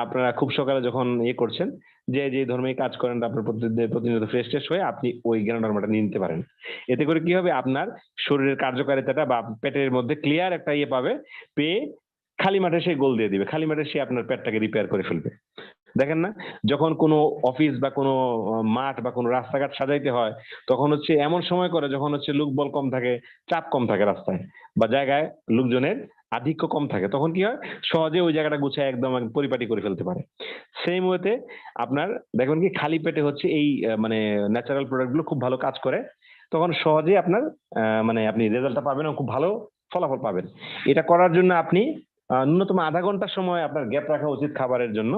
আপনারা খুব সকালে যখন করছেন, যে ধর্মেই কাজ করেন, আপনার প্রতিনিয়ত ফ্রেশ ট্রেশ হয়ে আপনি ওই গ্যানোডার্মাটা নিয়ে নিতে পারেন। এতে করে কি হবে, আপনার শরীরের কার্যকারিতাটা বা পেটের মধ্যে ক্লিয়ার একটা পাবে, পেয়ে খালি মাঠে সে গোল দিয়ে দিবে, খালি মাঠে সে আপনার পেটটাকে রিপেয়ার করে ফেলবে। দেখেন না, যখন কোনো অফিস বা কোনো মাঠ বা কোনো রাস্তাঘাট সাজাইতে হয় তখন হচ্ছে এমন সময় করে যখন হচ্ছে লোকবল কম থাকে, চাপ কম থাকে রাস্তায় বা জায়গায়, লোকজনের আধিক্য কম থাকে, তখন কি হয় সহজে ওই জায়গাটা গুছায় একদম পরিপাটি করে ফেলতে পারে। সেম ওয়েতে আপনার দেখবেন কি খালি পেটে হচ্ছে এই মানে ন্যাচারাল প্রোডাক্ট গুলো খুব ভালো কাজ করে, তখন সহজে আপনার মানে আপনি রেজাল্টটা পাবেন এবং খুব ভালো ফলাফল পাবেন। এটা করার জন্য আপনি ন্যূনতম আধা ঘন্টা সময় আপনার গ্যাপ রাখা উচিত খাবারের জন্য।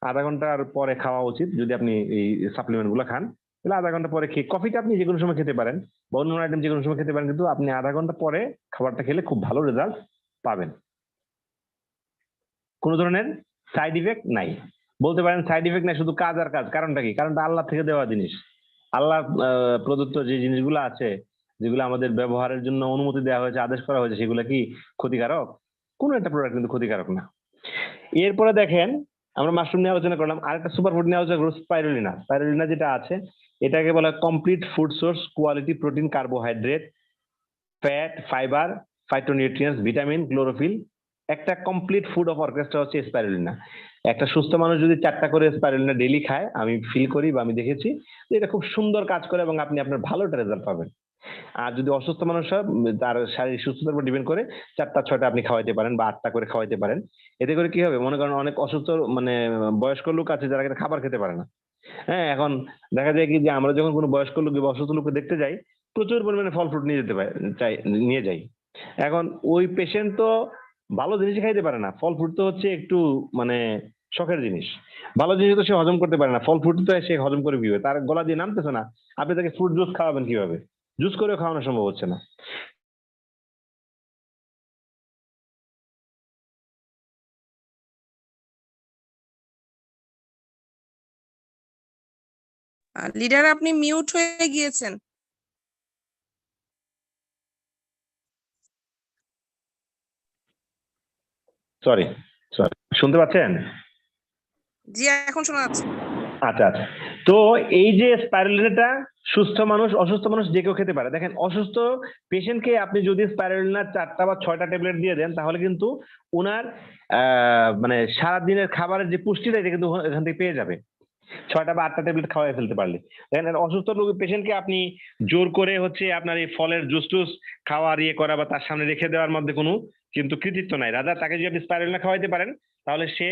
আধা ঘন্টার পরে খাওয়া উচিত যদি আপনি এই সাপ্লিমেন্ট গুলো খান, তাহলে আধা ঘন্টা পরে খেয়ে, কফিটা আপনি যে কোনো সময় খেতে পারেন বা অন্য আইটেম যে কোনো সময় খেতে পারেন, কিন্তু আপনি আধা ঘন্টা পরে খাবারটা খেলে খুব ভালো রেজাল্ট পাবেন। কোনো ধরনের সাইড ইফেক্ট নাই। বলতে পারেন সাইড ইফেক্ট নাই, শুধু কাজ আর কাজ। কারণটা কি? কারণটা আল্লাহ থেকে দেওয়া জিনিস। আল্লাহ প্রদত্ত যে জিনিসগুলো আছে, যেগুলো আমাদের ব্যবহারের জন্য অনুমতি দেওয়া হয়েছে, আদেশ করা হয়েছে, সেগুলো কি ক্ষতিকারক? কোনো একটা প্রোডাক্ট কিন্তু ক্ষতিকারক না। এরপরে দেখেন, আমরা মাশরুম নিয়ে আলোচনা করলাম, আরেকটা সুপারফুড নিয়ে আলোচনা করব, স্পাইরুলিনা। স্পাইরুলিনা যেটা আছে এটাকে বলা হয় complete food source, quality protein, carbohydrate, fat, fibre, phytonutrients, vitamin, chlorophyll, একটা কমপ্লিট ফুড অফ অর্কেস্ট্রা হচ্ছে স্পাইরুলিনা। একটা সুস্থ মানুষ যদি 4টা করে স্পাইরুলিনা ডেইলি খায়, আমি ফিল করি বা আমি দেখেছি যে এটা খুব সুন্দর কাজ করে এবং আপনি আপনার ভালো একটা রেজাল্ট পাবেন। আর যদি অসুস্থ মানুষ হয়, তার শারীরিক সুস্থতার উপর ডিপেন্ড করে 4টা 6টা আপনি খাওয়াইতে পারেন বা 8টা করে খাওয়াইতে পারেন। এতে করে কি হবে, মনে করেন অনেক অসুস্থ মানে বয়স্ক লোক আছে যারা কিন্তু খাবার খেতে পারে না। হ্যাঁ, এখন দেখা যায় কি যে আমরা যখন কোনো বয়স্ক লোক বা অসুস্থ লোককে দেখতে যাই, প্রচুর পরিমাণে ফল ফ্রুট নিয়ে যেতে নিয়ে যাই। এখন ওই পেশেন্ট তো ভালো জিনিস খাইতে পারে না, ফল ফ্রুট তো হচ্ছে একটু মানে শখের জিনিস, ভালো জিনিস তো সে হজম করতে পারে না, ফল ফ্রুট তো সে হজম করে কিভাবে, তার গলা দিয়ে নামতেছে না, আপনি তাকে ফ্রুট জুস খাওয়াবেন কিভাবে? জুস করেও খাওয়ানো সম্ভব হচ্ছে না। লিডার আপনি মিউট হয়ে গিয়েছেন। সরি সরি, শুনতে পাচ্ছেন? জি, এখন শোনা যাচ্ছে। আচ্ছা আচ্ছা, তো এই যে স্পাইরুলিনাটা সুস্থ মানুষ অসুস্থ মানুষ যে কেউ খেতে পারে। দেখেন, অসুস্থ পেশেন্টকে আপনি যদি স্পাইরুলিনা 4টা বা 6টা ট্যাবলেট দিয়ে দেন, তাহলে কিন্তু ওনার মানে সারাদিনের খাবারের যে পুষ্টিটা এটা কিন্তু এখান থেকে পেয়ে যাবে 6টা বা 8টা ট্যাবলেট খাওয়াই ফেলতে পারলে। দেখেন, অসুস্থ পেশেন্টকে আপনি জোর করে হচ্ছে আপনার এই ফলের জুস টুস খাওয়ার ইয়ে করা বা তার সামনে রেখে দেওয়ার মধ্যে কোনো কিন্তু কৃতিত্ব নাই। রাজা তাকে যদি আপনি স্পাইরুলিনা খাওয়াইতে পারেন, তাহলে সে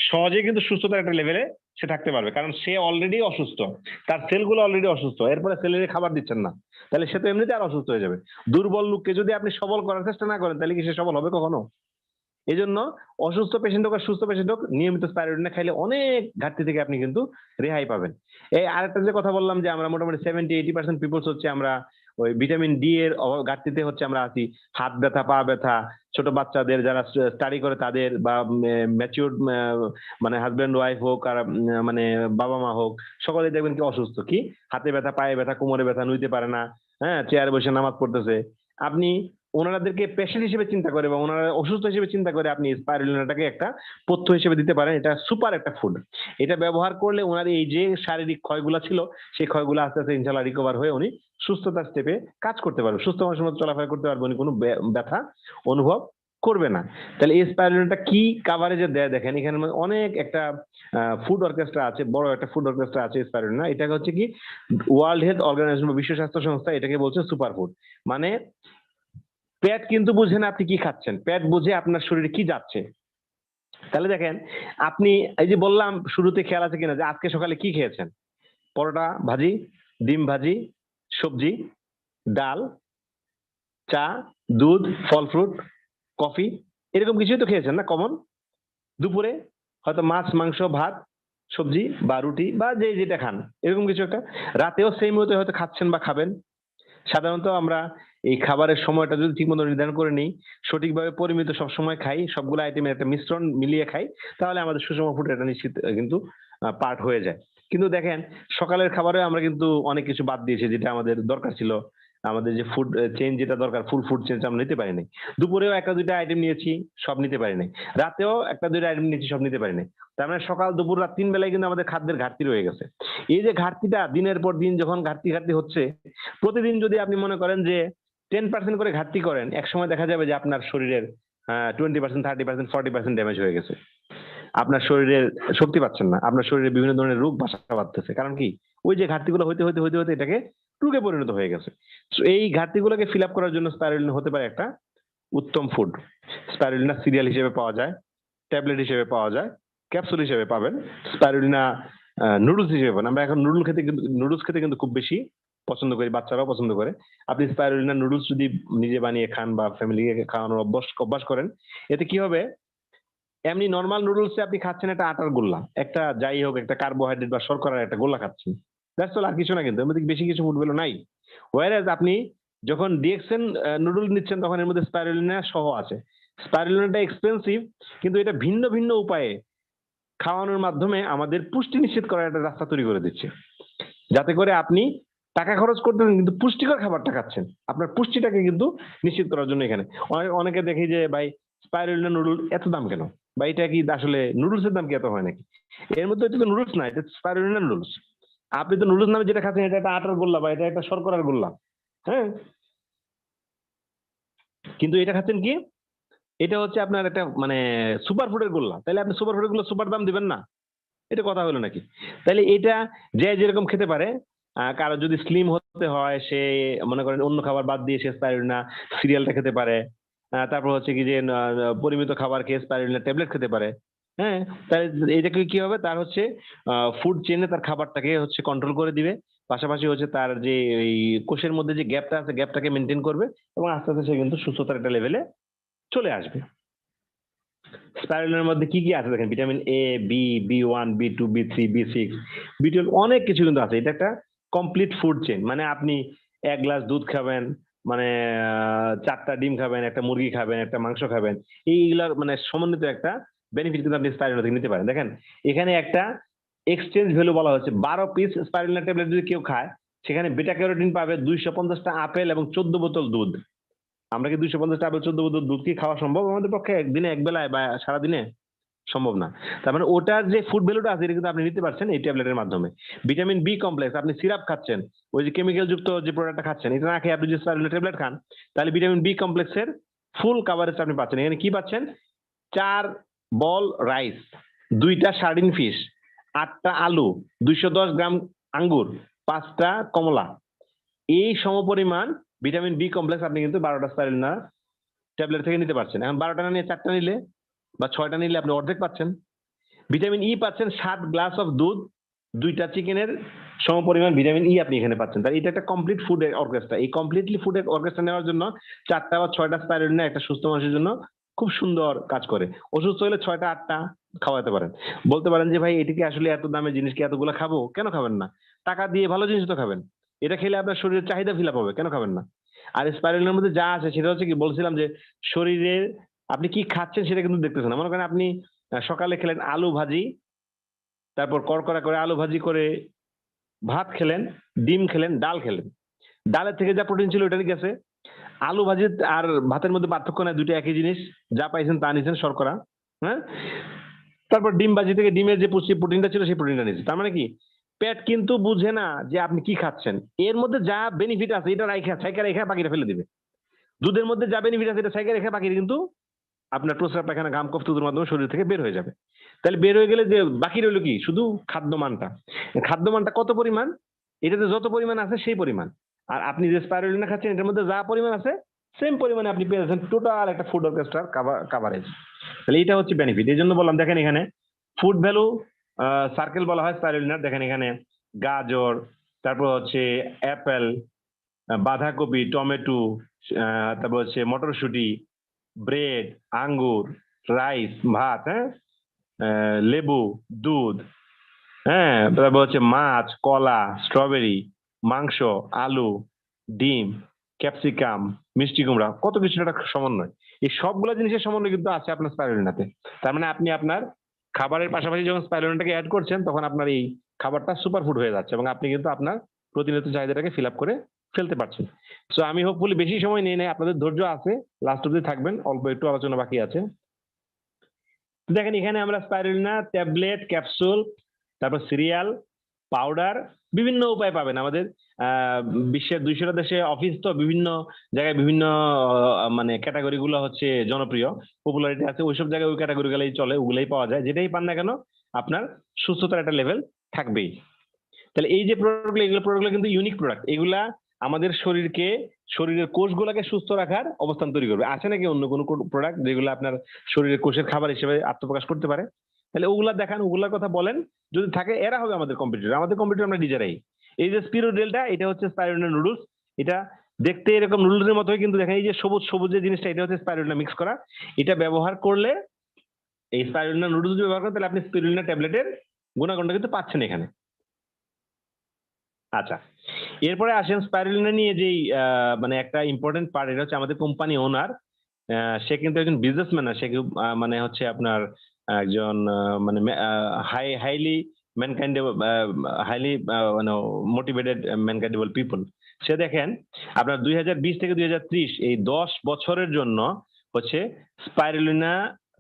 সহজেই কিন্তু সুস্থতার একটা লেভেলে সে থাকতে পারবে, কারণ সে অলরেডি অসুস্থ, তার সেলগুলো অলরেডি অসুস্থ, এরপরে সেলের খাবার দিচ্ছেন না, তাহলে সে তো এমনিতে আর অসুস্থ হয়ে যাবে। দুর্বল লোককে যদি আপনি সবল করার চেষ্টা না করেন, তাহলে কি সে সবল হবে কখনো? এই জন্য অসুস্থ পেশেন্ট হোক আর সুস্থ পেশেন্ট হোক, নিয়মিত স্পাইরুলিনা খাইলে অনেক ঘাটতি থেকে আপনি কিন্তু রেহাই পাবেন। এই আরেকটা যে কথা বললাম যে আমরা মোটামুটি 70-80% পিপলস হচ্ছে আমরা ওই ভিটামিন ডি এর ঘাটতিতে হচ্ছে আমরা আছি। হাত ব্যথা, পা ব্যথা, ছোট বাচ্চাদের যারা স্টাডি করে তাদের, বা ম্যাচিউর মানে হাজব্যান্ড ওয়াইফ হোক আর মানে বাবা মা হোক, সকলে দেখবেন কি অসুস্থ, কি হাতে ব্যথা, পায়ে ব্যথা, কোমরে ব্যথা, নুইতে পারে না, হ্যাঁ, চেয়ারে বসে নামাজ পড়তেছে। আপনি ওনাদেরকে পেশেন্ট হিসেবে চিন্তা করে বা ওনারা অসুস্থ হিসেবে চিন্তা করে আপনি স্পাইরুলিনাটাকে একটা পথ্য হিসেবে দিতে পারেন। এটা সুপার একটা ফুড। এটা ব্যবহার করলে ওনার এই যে শারীরিক ক্ষয়গুলো ছিল, সেই ক্ষয়গুলো আস্তে আস্তে ইনশাল্লাহ রিকভার হয়ে উনি সুস্থতার স্টেপে কাজ করতে পারবে, সুস্থ মানুষের মতো চলাফেরা করতে পারবে, উনি কোনো ব্যথা অনুভব করবে না। তাহলে এই স্পাইরুলিনাটা কি কাভারেজে দেয় দেখেন, এখানে অনেক একটা ফুড অর্কেস্ট্রা আছে, বড় একটা ফুড অর্কেস্ট্রা আছে স্পাইরুলিনা। এটাকে হচ্ছে কি ওয়ার্ল্ড হেলথ অর্গানাইজেশন বা বিশ্ব স্বাস্থ্য সংস্থা এটাকে বলছে সুপার ফুড। মানে পেট কিন্তু বুঝে না আপনি কি খাচ্ছেন, পেট বুঝে আপনার শরীরে কি যাচ্ছে। তাহলে দেখেন, আপনি এই যে বললাম শুরুতে, খেয়াল আছে কিনা যে আজকে সকালে কি খেয়েছেন? পরোটা ভাজি, ডিম ভাজি, সবজি, ডাল, চা, দুধ, ফল ফ্রুট, কফি, এরকম কিছুই তো খেয়েছেন না কমন? দুপুরে হয়তো মাছ, মাংস, ভাত, সবজি বা রুটি বা যে যেটা খান, এরকম কিছু একটা। রাতেও সেম হতে হয়তো খাচ্ছেন বা খাবেন। সাধারণত আমরা এই খাবারের সময়টা যদি ঠিকমতো নির্ধারণ করে নিই, সঠিকভাবে পরিমিত সব সময় খাই, সবগুলো আইটেমের একটা মিশ্রণ মিলিয়ে খাই, তাহলে আমাদের সুষম ফুড এটা নিশ্চিত কিন্তু পার্ট হয়ে যায়। কিন্তু দেখেন, সকালের খাবারে আমরা কিন্তু অনেক কিছু বাদ দিয়েছি যেটা আমাদের দরকার ছিল। আমাদের যে ফুড চেঞ্জ যেটা দরকার, ফুল ফুড চেঞ্জ আমরা নিতে পারি নাই। দুপুরেও একটা দুইটা আইটেম নিয়েছি, সব নিতে পারি নাই। রাতেও একটা দুইটা আইটেম নিয়েছি, সব নিতে পারি নাই। তার মানে সকাল, দুপুর, রাত 3 বেলায় কিন্তু আমাদের খাদ্যের ঘাটতি রয়ে গেছে। এই যে ঘাটতিটা দিনের পর দিন যখন ঘাটতি হচ্ছে, প্রতিদিন যদি আপনি মনে করেন যে 10% করে ঘাটতি করেন, এক সময় দেখা যাবে যে আপনার শরীরের 20%, 30%, 40% ড্যামেজ হয়ে গেছে। আপনার শরীরের শক্তি পাচ্ছেন না, আপনার শরীরে বিভিন্ন ধরনের রোগ বাসা বাঁধতেছে। কারণ কি, ওই যে ঘাটতিগুলো হইতে হইতে হইতে হইতে এটাকে রোগে পরিণত হয়ে গেছে। So, এই ঘাটতিগুলোকে ফিল আপ করার জন্য স্পাইরুলিনা হতে পারে একটা উত্তম ফুড। স্পাইরুলিনা সিরিয়াল হিসেবে পাওয়া যায়, ট্যাবলেট হিসেবে পাওয়া যায়, ক্যাপসুল হিসেবে পাবেন, স্পাইরুলিনা নুডলস হিসেবে পাবেন। আমরা এখন নুডলস খেতে কিন্তু খুব বেশি পছন্দ করি, বাচ্চারাও পছন্দ করে। আপনি স্পাইরুলিনা নুডলস যদি নিজে বানিয়ে খান বা ফ্যামিলিকে খাওয়ানোর অভ্যাস করেন, এতে কি হবে, এমনি নর্মাল নুডলসে আপনি খাচ্ছেন একটা আটার গোল্লা, একটা যাই হোক একটা কার্বোহাইড্রেট বা শর্করার একটা গোল্লা খাচ্ছেন, দ্যাটস অল, আর কিছু না। কিন্তু এর মধ্যে বেশি কিছু ফুড ভ্যালু নাই। ওয়ারেজ আপনি যখন ডিএক্সএন নুডল নিচ্ছেন তখন এর মধ্যে স্পাইরুলিনা সহ আছে। স্পাইরুলিনাটা এক্সপেন্সিভ, কিন্তু এটা ভিন্ন ভিন্ন উপায়ে খাওয়ানোর মাধ্যমে আমাদের পুষ্টি নিশ্চিত করার একটা রাস্তা তৈরি করে দিচ্ছে, যাতে করে আপনি টাকা খরচ করতেছেন কিন্তু পুষ্টিকর খাবারটা খাচ্ছেন। আপনার পুষ্টিটাকে কিন্তু নিশ্চিত করার জন্য এখানে অনেকে দেখি যে ভাই স্পাইরুলিনা নুডল এত দাম কেন, বা এটা কি আসলে নুডলসের দাম কি এত হয় নাকি? এর মধ্যে এটা তো নুডলস না, এটা স্পাইরুলিনা নুডলস। আপনি তো নুডলস নামে যেটা খাচ্ছেন এটা একটা আটার গোল্লা বা এটা একটা শর্করার গোল্লা, হ্যাঁ। কিন্তু এটা খাচ্ছেন কি, এটা হচ্ছে আপনার একটা মানে সুপার ফুডের গোল্লা। তাহলে আপনি সুপার ফুডের গুলো সুপার দাম দিবেন না? এটা কথা হলো নাকি? তাহলে এটা যে যেরকম খেতে পারে। কারো যদি স্লিম হতে হয়, সে মনে করেন অন্য খাবার বাদ দিয়ে সে স্পাইরুলিনা সিরিয়ালটা খেতে পারে। তারপর হচ্ছে কি যে পরিমিত খাবার খেয়ে স্পাইরুলিনা ট্যাবলেট খেতে পারে। হ্যাঁ, তাহলে এটাকে কি হবে, তার হচ্ছে ফুড চেনে তার খাবারটাকে হচ্ছে কন্ট্রোল করে দিবে, পাশাপাশি হচ্ছে তার যে এই কোষের মধ্যে যে গ্যাপটা আছে গ্যাপটাকে মেনটেন করবে, এবং আস্তে আস্তে সে কিন্তু সুস্থতার একটা লেভেলে চলে আসবে। স্পাইরুলিনার মধ্যে কি কি আছে দেখেন, vitamin A, B, B one, B2, বি3, বি6, বি12, অনেক কিছু কিন্তু আছে। এটা একটা কমপ্লিট ফুড চেইন। মানে আপনি এক গ্লাস দুধ খাবেন, মানে 4টা ডিম খাবেন, একটা মুরগি খাবেন, একটা মাংস খাবেন, এইগুলার মানে সমন্বিত একটা বেনিফিট কিন্তু আপনি স্পাইরুলিনা থেকে নিতে পারেন। দেখেন এখানে একটা এক্সচেঞ্জ ভ্যালু বলা হচ্ছে, 12 পিস স্পাইরুলিনা ট্যাবলেট যদি কেউ খায়, সেখানে বেটা ক্যারোটিন পাবে 250টা আপেল এবং 14 বোতল দুধ। আমরা কি 250টা আপেল 14 বোতল দুধ কি খাওয়া সম্ভব আমাদের পক্ষে একদিনে, এক বেলায় বা সারাদিনে? সম্ভব না। তার মানে ওটার যে ফুড ভ্যালুটা আছে এটা কিন্তু আপনি নিতে পারছেন এই ট্যাবলেটের মাধ্যমে। ভিটামিন বি কমপ্লেক্স, আপনি সিরাপ খাচ্ছেন, ওই যে কেমিক্যাল যুক্ত যে প্রোডাক্টটা খাচ্ছেন, এটা না খেয়ে আপনি যদি স্পাইরুলিনা ট্যাবলেট খান, তাহলে ভিটামিন বি কমপ্লেক্সের ফুল কাভারেজ আপনি পাচ্ছেন। এখানে কি পাচ্ছেন? 4 বল রাইস, 2টা সার্ডিন ফিশ, 8টা আলু, 210 গ্রাম আঙ্গুর, 5টা কমলা, এই সমপরিমাণ ভিটামিন বি কমপ্লেক্স আপনি কিন্তু 12টা স্পাইরুলিনা ট্যাবলেট থেকে নিতে পারছেন। এখন 12টা না নিয়ে 4টা নিলে বা 6টা নিলে আপনি অর্ধেক পাচ্ছেন। ভিটামিন ই পাচ্ছেন 7 গ্লাস অফ দুধ, 2টা চিকেনের সমপরিমাণ ভিটামিন ই আপনি এখানে পাচ্ছেন। তাহলে এটা একটা কমপ্লিট ফুড অর্কেস্ট্রা। এই কমপ্লিটলি ফুড অর্কেস্ট্রা নেওয়ার জন্য 4টা বা 6টা স্পাইরুলিনা একটা সুস্থ মানুষের জন্য খুব সুন্দর কাজ করে। অসুস্থ হলে 6টা 8টা খাওয়াতে পারেন। বলতে পারেন যে ভাই এটিকে আসলে এত দামের জিনিস কি এতগুলো খাবো? কেন খাবেন না? টাকা দিয়ে ভালো জিনিস তো খাবেন। এটা খেলে আপনার শরীরের চাহিদা ফিল আপ হবে, কেন খাবেন না? আর স্পাইরুলিনার মধ্যে যা আছে সেটা হচ্ছে কি, বলছিলাম যে শরীরের আপনি কি খাচ্ছেন সেটা কিন্তু দেখতেছেন না। মনে করেন আপনি সকালে খেলেন আলু ভাজি, তারপর কড়কড়া করে আলু ভাজি করে ভাত খেলেন, ডিম খেলেন, ডাল খেলেন। ডালের থেকে যা প্রোটিন ছিল ওটা গেছে। আলু ভাজি আর ভাতের মধ্যে পার্থক্য নাই, দুটো একই জিনিস, যা পাইছেন তা নিছেন শর্করা। হ্যাঁ, তারপর ডিম ভাজি থেকে ডিমের যে প্রোটিনটা ছিল সেই প্রোটিনটা নিচ্ছে। তার মানে কি, পেট কিন্তু বুঝে না যে আপনি কি খাচ্ছেন। এর মধ্যে যা বেনিফিট আছে এটা সাইকেল রেখা বাকিটা ফেলে দিবে। দুধের মধ্যে যা বেনিফিট আছে এটা সাইকেল রেখা বাকি কিন্তু আপনার প্রস্রাব পায়খানা ঘাম কফ থুতুর মাধ্যমে শরীর থেকে বের হয়ে যাবে। তাহলে বের হয়ে গেলে যে বাকি রইল কি, শুধু খাদ্যমানটা। খাদ্যমানটা কত পরিমাণ, এটাতে যত পরিমাণ আছে সেই পরিমাণ। আর আপনি যে স্পাইরুলিনা খাচ্ছেন এটার মধ্যে যা পরিমাণ আছে সেম পরিমাণে আপনি পেয়ে যাচ্ছেন টোটাল একটা ফুড অর্কেস্ট্রার কাভারেজ। তাহলে এটা হচ্ছে বেনিফিট। এই জন্য বললাম, দেখেন এখানে ফুড ভ্যালু সার্কেল বলা হয় স্পাইরুলিনার। দেখেন এখানে গাজর, তারপর হচ্ছে অ্যাপেল, বাঁধাকপি, টমেটো, তারপর হচ্ছে মটরশুঁটি, ব্রেড, আঙ্গুর, রাইস, ভাত, হ্যাঁ, লেবু, দুধ, হ্যাঁ, তারপর হচ্ছে মাছ, কলা, স্ট্রবেরি, মাংস, আলু, ডিম, ক্যাপসিকাম, মিষ্টি কুমড়া, কত কিছু একটা সমন্বয়। এই সবগুলো জিনিসের সমন্বয় কিন্তু আছে আপনার স্পাইরুলিনাতে। তার মানে আপনি আপনার খাবারের পাশাপাশি যখন স্পাইরুলিনাটাকে অ্যাড করছেন তখন আপনার এই খাবারটা সুপারফুড হয়ে যাচ্ছে এবং আপনি কিন্তু আপনার প্রতিনিয়ত চাহিদাটাকে ফিল আপ করে ফেলতে পারছেন। সো আমি হোপফুলি বেশি সময় নিয়ে নেই, আপনাদের ধৈর্য আছে, লাস্ট অব্দি থাকবেন, অল্প একটু আলোচনা বাকি আছে। দেখেন এখানে আমরা স্পাইরুলিনা ট্যাবলেট, ক্যাপসুল, তারপর সিরিয়াল, পাউডার বিভিন্ন উপায় পাবেন। আমাদের বিশ্বের 200টা দেশে অফিস, তো বিভিন্ন জায়গায় বিভিন্ন মানে ক্যাটাগরি গুলো হচ্ছে জনপ্রিয়, পপুলারিটি আছে, ওইসব জায়গায় ওই ক্যাটাগরি গুলাই চলে, ওগুলাই পাওয়া যায়। যেটাই পান না কেন আপনার সুস্থতার একটা লেভেল থাকবেই। তাহলে এই যে প্রোডাক্টগুলো, এগুলো প্রোডাক্টগুলো কিন্তু ইউনিক প্রোডাক্ট। এগুলা আমাদের শরীরের কোষগুলোকে সুস্থ রাখার অবস্থান তৈরি করবে। আছে নাকি অন্য কোনো প্রোডাক্ট যেগুলো আপনার শরীরের কোষের খাবার হিসেবে আত্মপ্রকাশ করতে পারে? তাহলে ওগুলা দেখান, ওগুলার কথা বলেন। যদি থাকে এরা হবে আমাদের কম্পিটিটর। আমাদের কম্পিটিটর আমরা নিজেরাই। এই যে স্পিরুডেলটা, এটা হচ্ছে স্পাইরুলিনা নুডলস। এটা দেখতে এরকম নুডলসের মতোই, কিন্তু দেখেন এই যে সবুজ সবুজ যে জিনিসটা, এটা হচ্ছে স্পাইরুলিনা মিক্স করা। এটা ব্যবহার করলে, এই স্পাইরুলিনা নুডলস যদি ব্যবহার করেন, তাহলে আপনি স্পিরুলিনা ট্যাবলেটের গুণাগুণটা কিন্তু পাচ্ছেন এখানে। আচ্ছা, এরপরে আসেন স্পাইরুলিনা নিয়ে যেই মানে একটা ইম্পর্টেন্ট পার্ট, এটা হচ্ছে আমাদের কোম্পানি ওনার। সে কিন্তু একজন বিজনেসম্যান না, সে মানে হচ্ছে আপনার একজন মানে হাইলি হাইলি মানে মোটিভেটেড ম্যানকাইন্ডেবল পিপল। সে দেখেন আপনার 2020 থেকে 2030 এই 10 বছরের জন্য হচ্ছে স্পাইরুলিনা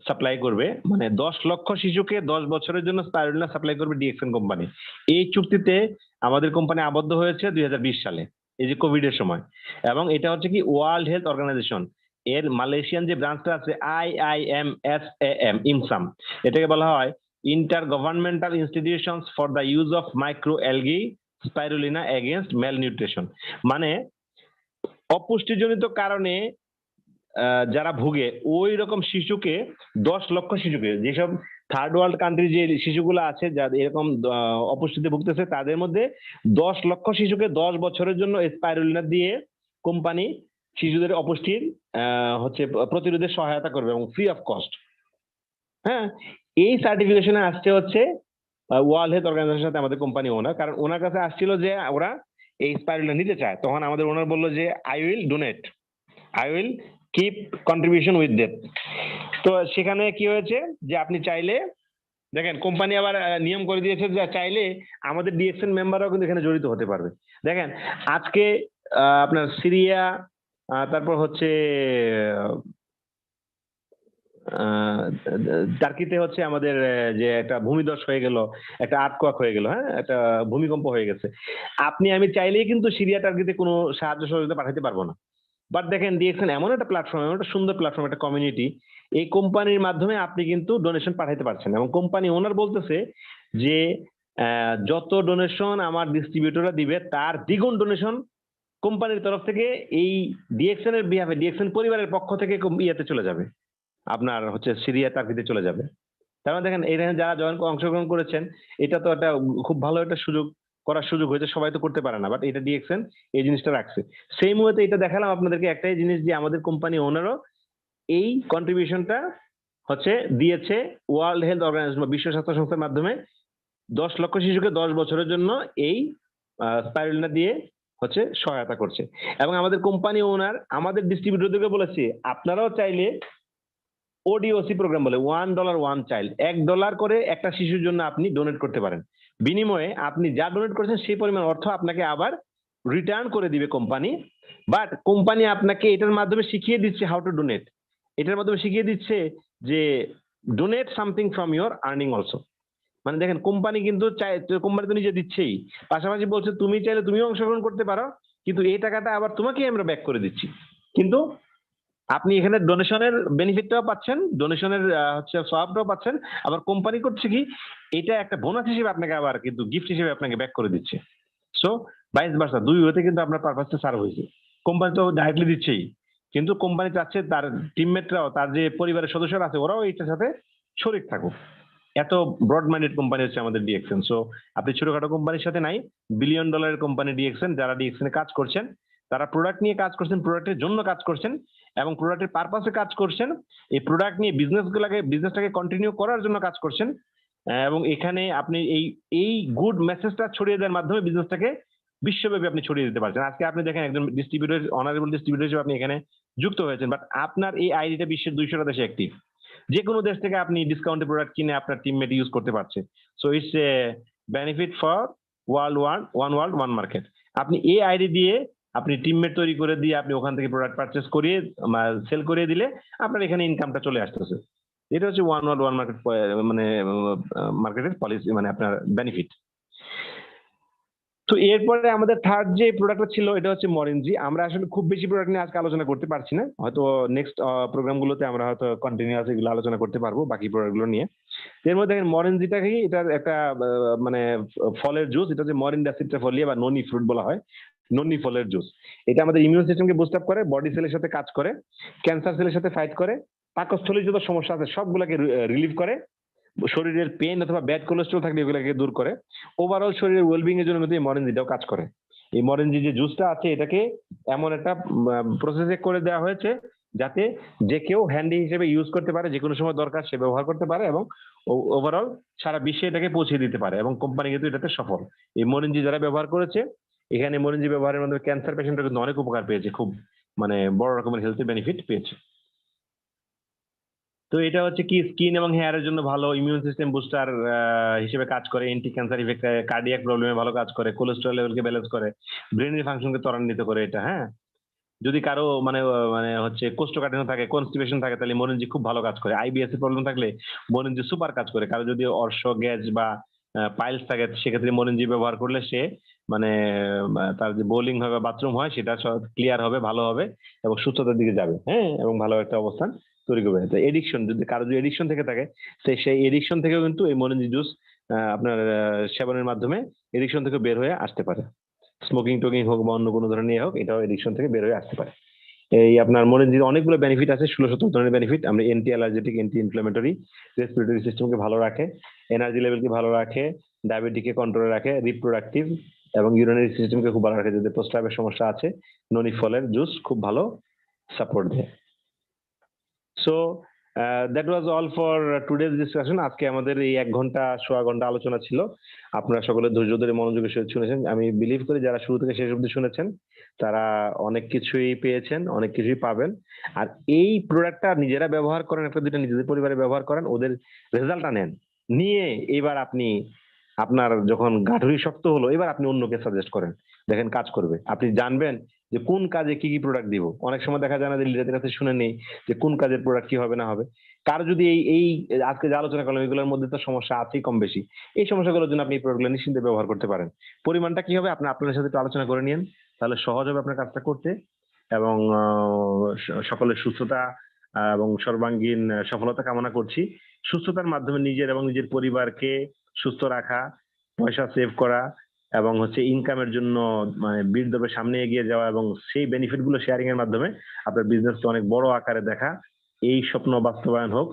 সাপ্লাই করবে, মানে 10 লক্ষ শিশুকে 10 বছরের জন্য স্পাইরুলিনা সাপ্লাই করবে ডিএক্সএন কোম্পানি। এই চুক্তিতে আমাদের কোম্পানি আবদ্ধ হয়েছে 2020 সালে, এই যে কোভিড এর সময়। এবং এটা হচ্ছে কি ওয়ার্ল্ড হেলথ অর্গানাইজেশন এর মালয়েশিয়ান যে ব্রাঞ্চটা আছে IIMSAM, ইমসাম, এটাকে বলা হয় intergovernmental institutions for the use of micro algae spirulina against malnutrition. মানে অপুষ্টিজনিত কারণে যারা ভুগে ওই রকম শিশুকে, 10 লক্ষ শিশুকে, যেসব থার্ড ওয়ার্ল্ড কান্ট্রি যে শিশুগুলো আছে যাদের এরকম অপুষ্টিতে ভুগতেছে, তাদের মধ্যে 10 লক্ষ শিশুকে 10 বছরের জন্য স্পাইরুলিনা দিয়ে কোম্পানি শিশুদের অপুষ্টির হচ্ছে প্রতিরোধে সহায়তা করবে এবং ফ্রি অফ কস্ট। হ্যাঁ, এই সার্টিফিকেশনে আসছে হচ্ছে ওয়ার্ল্ড হেলথ অর্গানাইজেশনের সাথে আমাদের কোম্পানি ওনার। কারণ ওনার কাছে আসছিল যে ওরা এই স্পাইরুলিনা নিতে চায়, তখন আমাদের ওনার বললো যে I will donate, I will keep contribution with them. তো সেখানে কি হয়েছে যে আপনি চাইলে, দেখেন কোম্পানি আবার নিয়ম করে দিয়েছে যে চাইলে আমাদের ডিএক্সএন মেম্বাররাও কিন্তু এখানে জড়িত হতে পারবে। দেখেন আজকে আপনার সিরিয়া, তারপর হচ্ছে টার্কিতে হচ্ছে আমাদের যে একটা ভূমিধস হয়ে গেল, একটা আর্থকোয়াক হয়ে গেল, হ্যাঁ, একটা ভূমিকম্প হয়ে গেছে। আপনি আমি চাইলেই কিন্তু সিরিয়া টার্কিতে কোনো সাহায্য সহযোগিতা পাঠাতে পারবো না। বাট দেখেন ডিএক্সএন এমন একটা প্ল্যাটফর্ম, এমন একটা সুন্দর প্ল্যাটফর্ম, একটা কমিউনিটি, এই কোম্পানির মাধ্যমে আপনি কিন্তু ডোনেশন পাঠাতে পারছেন। এবং কোম্পানি ওনার বলতেছে যে যত ডোনেশন আমার ডিস্ট্রিবিউটররা দিবে তার দ্বিগুণ ডোনেশন কোম্পানির তরফ থেকে এই ডিএক্সএন এর বিহাফে, ডিএক্সএন পরিবারের পক্ষ থেকে ইয়েতে চলে যাবে, আপনার হচ্ছে সিরিয়া টার্কিতে চলে যাবে। তার মানে দেখেন এখানে যারা অংশগ্রহণ করেছেন, এটা তো একটা খুব ভালো একটা করার সুযোগ হয়েছে, সবাই তো করতে পারে না, বাট এটা ডিএক্সএন এই জিনিসটা রাখছে। সেই মুহূর্তে এটা দেখালাম আপনাদেরকে একটাই জিনিস, যে আমাদের কোম্পানি ওনারও এই কন্ট্রিবিউশনটা হচ্ছে দিয়েছে ওয়ার্ল্ড হেলথ অর্গানাইজেশন বা বিশ্ব স্বাস্থ্য সংস্থার মাধ্যমে 10 লক্ষ শিশুকে 10 বছরের জন্য এই স্পাইরুলিনা দিয়ে হচ্ছে সহায়তা করছে। এবং আমাদের কোম্পানি ওনার আমাদের ডিস্ট্রিবিউটরদেরকে বলেছে আপনারাও চাইলে ওডিওসি প্রোগ্রাম বলে $1 ওয়ান চাইল্ড, $1 করে একটা শিশুর জন্য আপনি ডোনেট করতে পারেন। বিনিময়ে আপনি যা ডোনেট করেছেন সেই পরিমাণ অর্থ আপনাকে আবার রিটার্ন করে দিবে কোম্পানি। বাট কোম্পানি আপনাকে এটার মাধ্যমে শিখিয়ে দিচ্ছে হাউ টু ডোনেট, এটার মাধ্যমে শিখিয়ে দিচ্ছে যে donate something from your earning also. মানে দেখেন কোম্পানি কিন্তু কোম্পানি তো নিজে দিচ্ছেই, পাশাপাশি বলছে তুমি চাইলে তুমিও অংশগ্রহণ করতে পারো, কিন্তু এই টাকাটা আবার তোমাকেই আমরা ব্যাক করে দিচ্ছি। কিন্তু আপনি এখানে ডোনেশনের বেনিফিটটাও পাচ্ছেন, ডোনেশনের হচ্ছে সওয়াবটাও পাচ্ছেন, আবার কোম্পানি করছে কি এটা একটা বোনাস হিসেবে আপনাকে আবার কিন্তু গিফট হিসেবে আপনাকে ব্যাক করে দিচ্ছে। সো ভাইস ভার্সা, দুই হতে কিন্তু আপনার পারপাসটা সার্ভ হয়েছে। কোম্পানি তো ডাইরেক্টলি দিচ্ছেই, কিন্তু কোম্পানি চাচ্ছে তার টিমমেটরাও, তার যে পরিবারের সদস্যরা আছে ওরাও এটার সাথে শরিক থাকুক। এত ব্রড মাইন্ডেড কোম্পানি হচ্ছে আমাদের ডিএক্সএন। সো আপনি ছোটখাটো কোম্পানির সাথে নাই, $1 বিলিয়ন কোম্পানি ডিএক্সএন। যারা ডিএক্সএন কাজ করছেন তারা প্রোডাক্ট নিয়ে কাজ করছেন, প্রোডাক্টের জন্য কাজ করছেন এবং প্রোডাক্টের পারপাসে কাজ করছেন। এই প্রোডাক্ট নিয়ে বিজনেসটাকে কন্টিনিউ করার জন্য কাজ করছেন। এবং এখানে আপনি এই গুড মেসেজটা ছড়িয়ে দেওয়ার মাধ্যমে বিজনেসটাকে বিশ্বব্যাপী আপনি ছড়িয়ে দিতে পারছেন। আজকে আপনি দেখেন একজন ডিস্ট্রিবিউটর, অনারেবল ডিস্ট্রিবিউটর হিসেবে আপনি এখানে যুক্ত হয়েছেন, বাট আপনার এই আইডিটা বিশ্বের 200টা দেশে অ্যাক্টিভ। যে কোনো দেশ থেকে আপনি ডিসকাউন্টে প্রোডাক্ট কিনে আপনার টিমমেট ইউজ করতে পারছে। So it's a benefit for one world one market. আপনি এই আইডি দিয়ে আপনি টিমমেট তৈরি করে দিয়ে আপনি ওখান থেকে প্রোডাক্ট পারচেস করিয়ে সেল করিয়ে দিলে আপনার এখানে ইনকামটা চলে আসতেছে। এটা হচ্ছে ওয়ান ওয়ার্ল্ড ওয়ান মার্কেট, মানে মার্কেটের পলিসি, মানে আপনার বেনিফিট। তো এরপরে আমাদের থার্ড যে প্রোডাক্টটা ছিল এটা হচ্ছে মরেনজি। আমরা আসলে খুব বেশি প্রোডাক্ট নিয়ে আজকে আলোচনা করতে পারছি না, হয়তো নেক্সট প্রোগ্রামগুলোতে আমরা হয়তো কন্টিনিউয়াস এগুলো আলোচনা করতে পারবো বাকি প্রোডাক্টগুলো নিয়ে। এর মধ্যে দেখেন মরেনজিটা কি, এটার একটা মানে ফলের জুস, এটা হচ্ছে মরিন্ডা সিট্রাফোলিয়া বা ননি ফ্রুট বলা হয়, ননি ফলের জুস। এটা আমাদের ইমিউন সিস্টেমকে বুস্ট আপ করে, বডি সেলের সাথে কাজ করে, ক্যান্সার সেলের সাথে ফাইট করে, পাকস্থলীর যত সমস্যা আছে সবগুলোকে রিলিভ করে, শরীরের পেন অথবা ব্যাড কোলেস্ট্রল থাকলে এগুলোকে দূর করে, ওভারঅল শরীরের ওয়েলবিং এর জন্য কিন্তু এই মরেনজিটাও কাজ করে। এই মরেনজি যে জুসটা আছে এটাকে এমন একটা প্রসেসে করে দেওয়া হয়েছে যাতে যে কেউ হ্যান্ডি হিসেবে ইউজ করতে পারে, যে কোনো সময় দরকার সে ব্যবহার করতে পারে এবং ওভারঅল সারা বিশ্বে এটাকে পৌঁছে দিতে পারে, এবং কোম্পানি কিন্তু এটাতে সফল। এই মরেনজি যারা ব্যবহার করেছে, এখানে মরেনজি ব্যবহারের মাধ্যমে ক্যান্সার পেশেন্টরা কিন্তু অনেক উপকার পেয়েছে, খুব মানে বড় রকমের হেলথ বেনিফিট পেয়েছে। তো এটা হচ্ছে কি স্কিন এবং হেয়ারের জন্য ভালো, ইমিউন সিস্টেম বুস্টার হিসেবে কাজ করে, এন্টি ক্যান্সার ইফেক্ট, কার্ডিয়াক প্রবলেমে ভালো কাজ করে, কোলেস্ট্রল লেভেলকে ব্যালেন্স করে, ব্রেনের ফাংশনকে ত্বরান্বিত করে এটা। হ্যাঁ, যদি কারো মানে মানে হচ্ছে কোষ্ঠকাঠিন্য থাকে, কনস্টিপেশন থাকে, তাহলে মরেনজি খুব ভালো কাজ করে। আইবিএস এর প্রবলেম থাকলে মরেনজি সুপার কাজ করে। কারো যদি অর্শ, গ্যাস বা পাইলস থাকে সেক্ষেত্রে মরেনজি ব্যবহার করলে সে মানে তার যে বোলিং হবে, বাথরুম হয়, সেটা ক্লিয়ার হবে, ভালো হবে এবং সুস্থতার দিকে যাবে। হ্যাঁ, এবং ভালো একটা অবস্থান তৈরি করবে। তো এডিকশন, যদি কারো যদি এডিকশন থেকে থাকে সেই এডিকশন থেকেও কিন্তু এই মরেনজি জুস আপনার সেবনের মাধ্যমে এডিকশন থেকে বের হয়ে আসতে পারে। স্মোকিং টোকিং হোক বা অন্য কোনো ধরনের হোক, এটাও এডিকশন থেকে বের হয়ে আসতে পারে। এই আপনার মরেনজির অনেকগুলো বেনিফিট আছে, 16-17 ধরনের বেনিফিট। আমরা এন্টি অ্যালার্জেটিক, এন্টি ইনফ্লামেটরি, রেসপিরেটরি সিস্টেমকে ভালো রাখে, এনার্জি লেভেলকে ভালো রাখে, ডায়াবেটিসকে কন্ট্রোলে রাখে, রিপ্রোডাক্টিভ এবং ইউরিনারি সিস্টেমকে খুব ভালো রাখে। যদি প্রস্রাবের সমস্যা আছে, ননি ফলের জুস খুব ভালো সাপোর্ট দেয়। So that was all for today's discussion. আজকে আমাদের এই 1 ঘন্টা সোয়া ঘন্টা আলোচনা ছিল। আপনারা সকলে ধৈর্য ধরে মনোযোগের সহিত শুনেছেন। আমি বিলিভ করি যারা শুরু থেকে শেষ অবধি শুনেছেন তারা অনেক কিছুই পেয়েছেন, অনেক কিছুই পাবেন। আর এই প্রোডাক্টটা নিজেরা ব্যবহার করেন, একটা দুইটা নিজেদের পরিবারে ব্যবহার করেন, ওদের রেজাল্টটা নেন, নিয়ে এবার আপনি আপনার যখন গাঁঠুরি শক্ত হলো, এবার আপনি অন্যকে সাজেস্ট করেন, দেখেন কাজ করবে। আপনি জানবেন যে কোন কাজে কি কি প্রোডাক্ট দিব। অনেক সময় দেখা যায় না যে লিডারদের কাছে শুনে নেই যে কোন কাজের প্রোডাক্ট কি হবে না হবে। কার যদি এই আজকে যে আলোচনা করলাম এগুলোর মধ্যে তো সমস্যা আছেই কম বেশি, এই সমস্যাগুলোর জন্য আপনি এই প্রোডাক্টগুলো নিশ্চিন্তে ব্যবহার করতে পারেন। পরিমাণটা কি হবে আপনার সাথে একটু আলোচনা করে নিন, তাহলে সহজ হবে আপনার কাজটা করতে, এবং সকলের সুস্থতা এবং সর্বাঙ্গীন সফলতা কামনা করছি। সুস্থতার মাধ্যমে নিজের এবং নিজের পরিবারকে সুস্থ রাখা, পয়সা সেভ করা এবং হচ্ছে ইনকামের জন্য মানে বৃদ্ধবে সামনে এগিয়ে যাওয়া এবং সেই বেনিফিট গুলো শেয়ারিং এর মাধ্যমে আপনার বিজনেসকে অনেক বড় আকারে দেখা, এই স্বপ্ন বাস্তবায়ন হোক,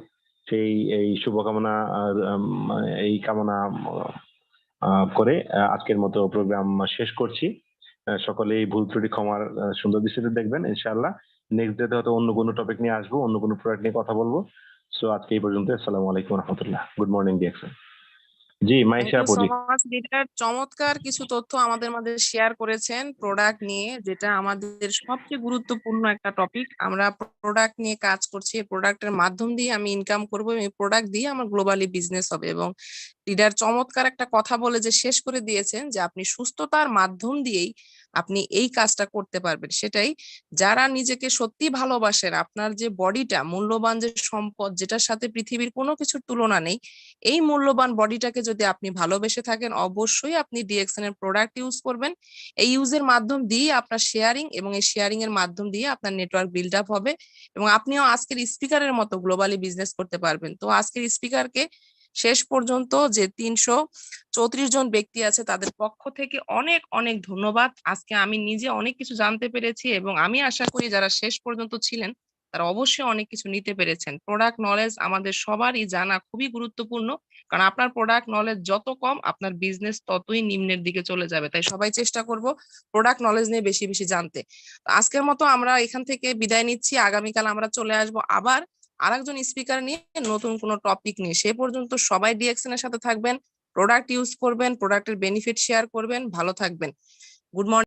সেই এই শুভকামনা এই কামনা করে আজকের মতো প্রোগ্রাম শেষ করছি। সকলেই ভুল ত্রুটি ক্ষমার সুন্দর দৃষ্টিতে দেখবেন। ইনশাআল্লাহ নেক্সট ডেতে হয়তো অন্য কোনো টপিক নিয়ে আসবো, অন্য কোনো প্রোডাক্ট নিয়ে কথা বলবো। সো আজকে এই পর্যন্ত। আসসালামু আলাইকুম রহমতুল্লাহ। Good morning DXN. জি মাইশা থ্যাংক ইউ সো আপু। মাচ লিডার, চমৎকার কিছু তথ্য আমাদের মাঝে শেয়ার করেছেন প্রোডাক্ট নিয়ে, যেটা আমাদের সবচেয়ে গুরুত্বপূর্ণ একটা টপিক। আমরা প্রোডাক্ট নিয়ে কাজ করছি, প্রোডাক্টের মাধ্যম দিয়ে আমি ইনকাম করবো, এই প্রোডাক্ট দিয়ে আমার গ্লোবালি বিজনেস হবে। এবং লিডার চমৎকার একটা কথা বলে যে শেষ করে দিয়েছেন যে আপনি সুস্থতার মাধ্যম দিয়েই আপনি এই কাজটা করতে পারবেন। সেটাই, যারা নিজেকে সত্যি ভালোবাসেন, আপনার যে বডিটা মূল্যবান যে সম্পদ, যেটার সাথে পৃথিবীর কোনো কিছুর তুলনা নেই, এই মূল্যবান বডিটাকে যদি আপনি ভালোবেসে থাকেন, অবশ্যই আপনি ডিএক্সএন এর প্রোডাক্ট ইউজ করবেন। এই ইউজের মাধ্যম দিয়ে আপনার শেয়ারিং, এবং এই শেয়ারিং এর মাধ্যম দিয়ে আপনার নেটওয়ার্ক বিল্ড আপ হবে, এবং আপনিও আজকের স্পিকারের মতো গ্লোবালি বিজনেস করতে পারবেন। তো আজকের স্পিকারকে শেষ পর্যন্ত যে 334 জন ব্যক্তি আছে তাদের পক্ষ থেকে অনেক অনেক ধন্যবাদ। আজকে আমি নিজে অনেক কিছু জানতে পেরেছি, এবং আমি আশা করি যারা শেষ পর্যন্ত ছিলেন তারা অবশ্যই অনেক কিছু নিতে পেরেছেন। প্রোডাক্ট নলেজ আমাদের সবারই জানা খুবই গুরুত্বপূর্ণ, কারণ আপনার প্রোডাক্ট নলেজ যত কম আপনার বিজনেস ততই নিম্নের দিকে চলে যাবে। তাই সবাই চেষ্টা করব প্রোডাক্ট নলেজ নিয়ে বেশি বেশি জানতে। আজকের মতো আমরা এখান থেকে বিদায় নিচ্ছি। আগামীকাল আমরা চলে আসবো আবার আরেকজন স্পিকার নিয়ে, নতুন কোনো টপিক নিয়ে। সে পর্যন্ত সবাই ডিএক্সএন এর সাথে থাকবেন, প্রোডাক্ট ইউজ করবেন, প্রোডাক্টের বেনিফিট শেয়ার করবেন, ভালো থাকবেন। Good morning.